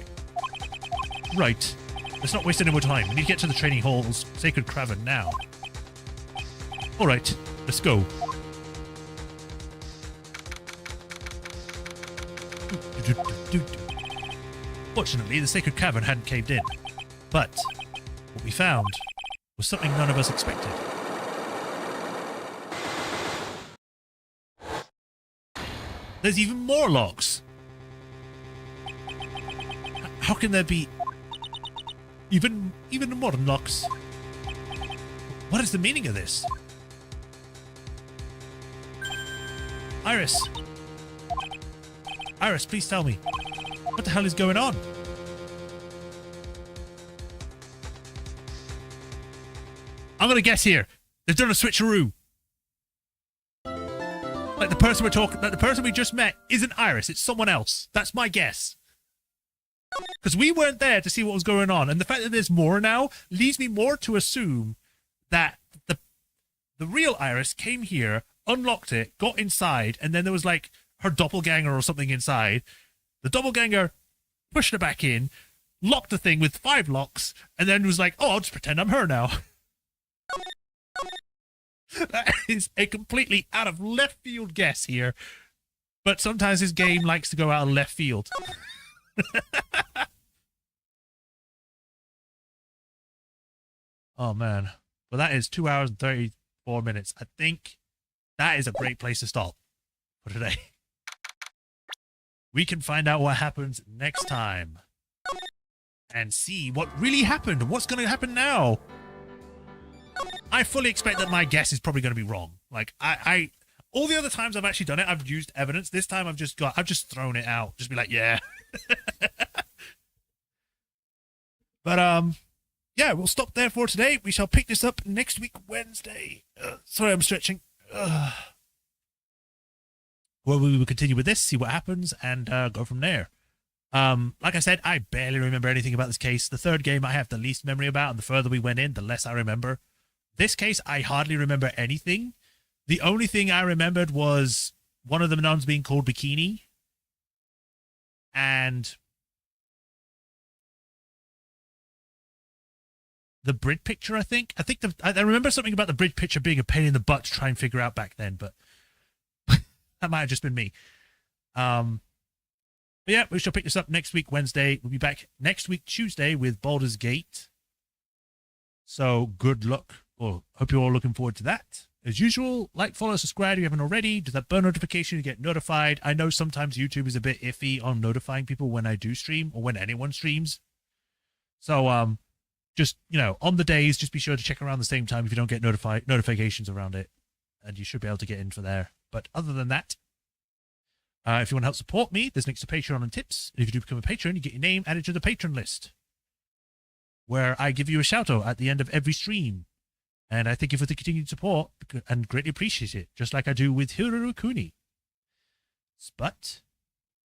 Right. Let's not waste any more time. We need to get to the training hall's Sacred Cavern now. Alright, let's go. Fortunately, the Sacred Cavern hadn't caved in. But what we found was something none of us expected. There's even more locks! How can there be even more locks? What is the meaning of this? Iris! Iris, please tell me. What the hell is going on? I'm gonna guess here. They've done a switcheroo. Like the person we just met isn't Iris, it's someone else. That's my guess. Because we weren't there to see what was going on, and the fact that there's more now leads me more to assume that the real Iris came here, unlocked it, got inside, and then there was like her doppelganger or something inside. The doppelganger pushed her back in, locked the thing with 5 locks, and then was like, oh, I'll just pretend I'm her now. That is a completely out of left field guess here. But sometimes this game likes to go out of left field. Oh, man. Well, that is 2 hours and 34 minutes. I think that is a great place to stop for today. We can find out what happens next time. And see what really happened and what's going to happen now. I fully expect that my guess is probably going to be wrong. Like, all the other times I've actually done it, I've used evidence. This time I've just thrown it out. Just be like, yeah. But, yeah, we'll stop there for today. We shall pick this up next week, Wednesday. Sorry, I'm stretching. Well, we will continue with this, see what happens, and go from there. Like I said, I barely remember anything about this case. The third game I have the least memory about, and the further we went in, the less I remember. This case, I hardly remember anything. The only thing I remembered was one of the nuns being called Bikini. And the bridge picture, I think. I remember something about the bridge picture being a pain in the butt to try and figure out back then, but that might have just been me. But yeah, we shall pick this up next week, Wednesday. We'll be back next week, Tuesday, with Baldur's Gate. So good luck. Well, hope you're all looking forward to that. As usual, like, follow, subscribe if you haven't already. Do that bell notification to get notified. I know sometimes YouTube is a bit iffy on notifying people when I do stream or when anyone streams. So, just, you know, on the days, just be sure to check around the same time if you don't get notifications around it. And you should be able to get in for there. But other than that, if you want to help support me, there's links to Patreon and tips. And if you do become a patron, you get your name added to the patron list. where I give you a shout out at the end of every stream. And I thank you for the continued support and greatly appreciate it, just like I do with Hiroru Kuni. But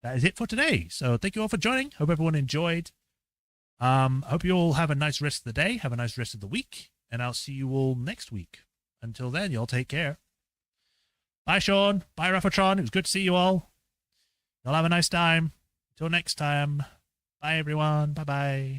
that is it for today. So thank you all for joining. Hope everyone enjoyed. Hope you all have a nice rest of the day. Have a nice rest of the week. And I'll see you all next week. Until then, y'all take care. Bye, Sean. Bye, Rafatron. It was good to see you all. Y'all have a nice time. Until next time. Bye, everyone. Bye-bye.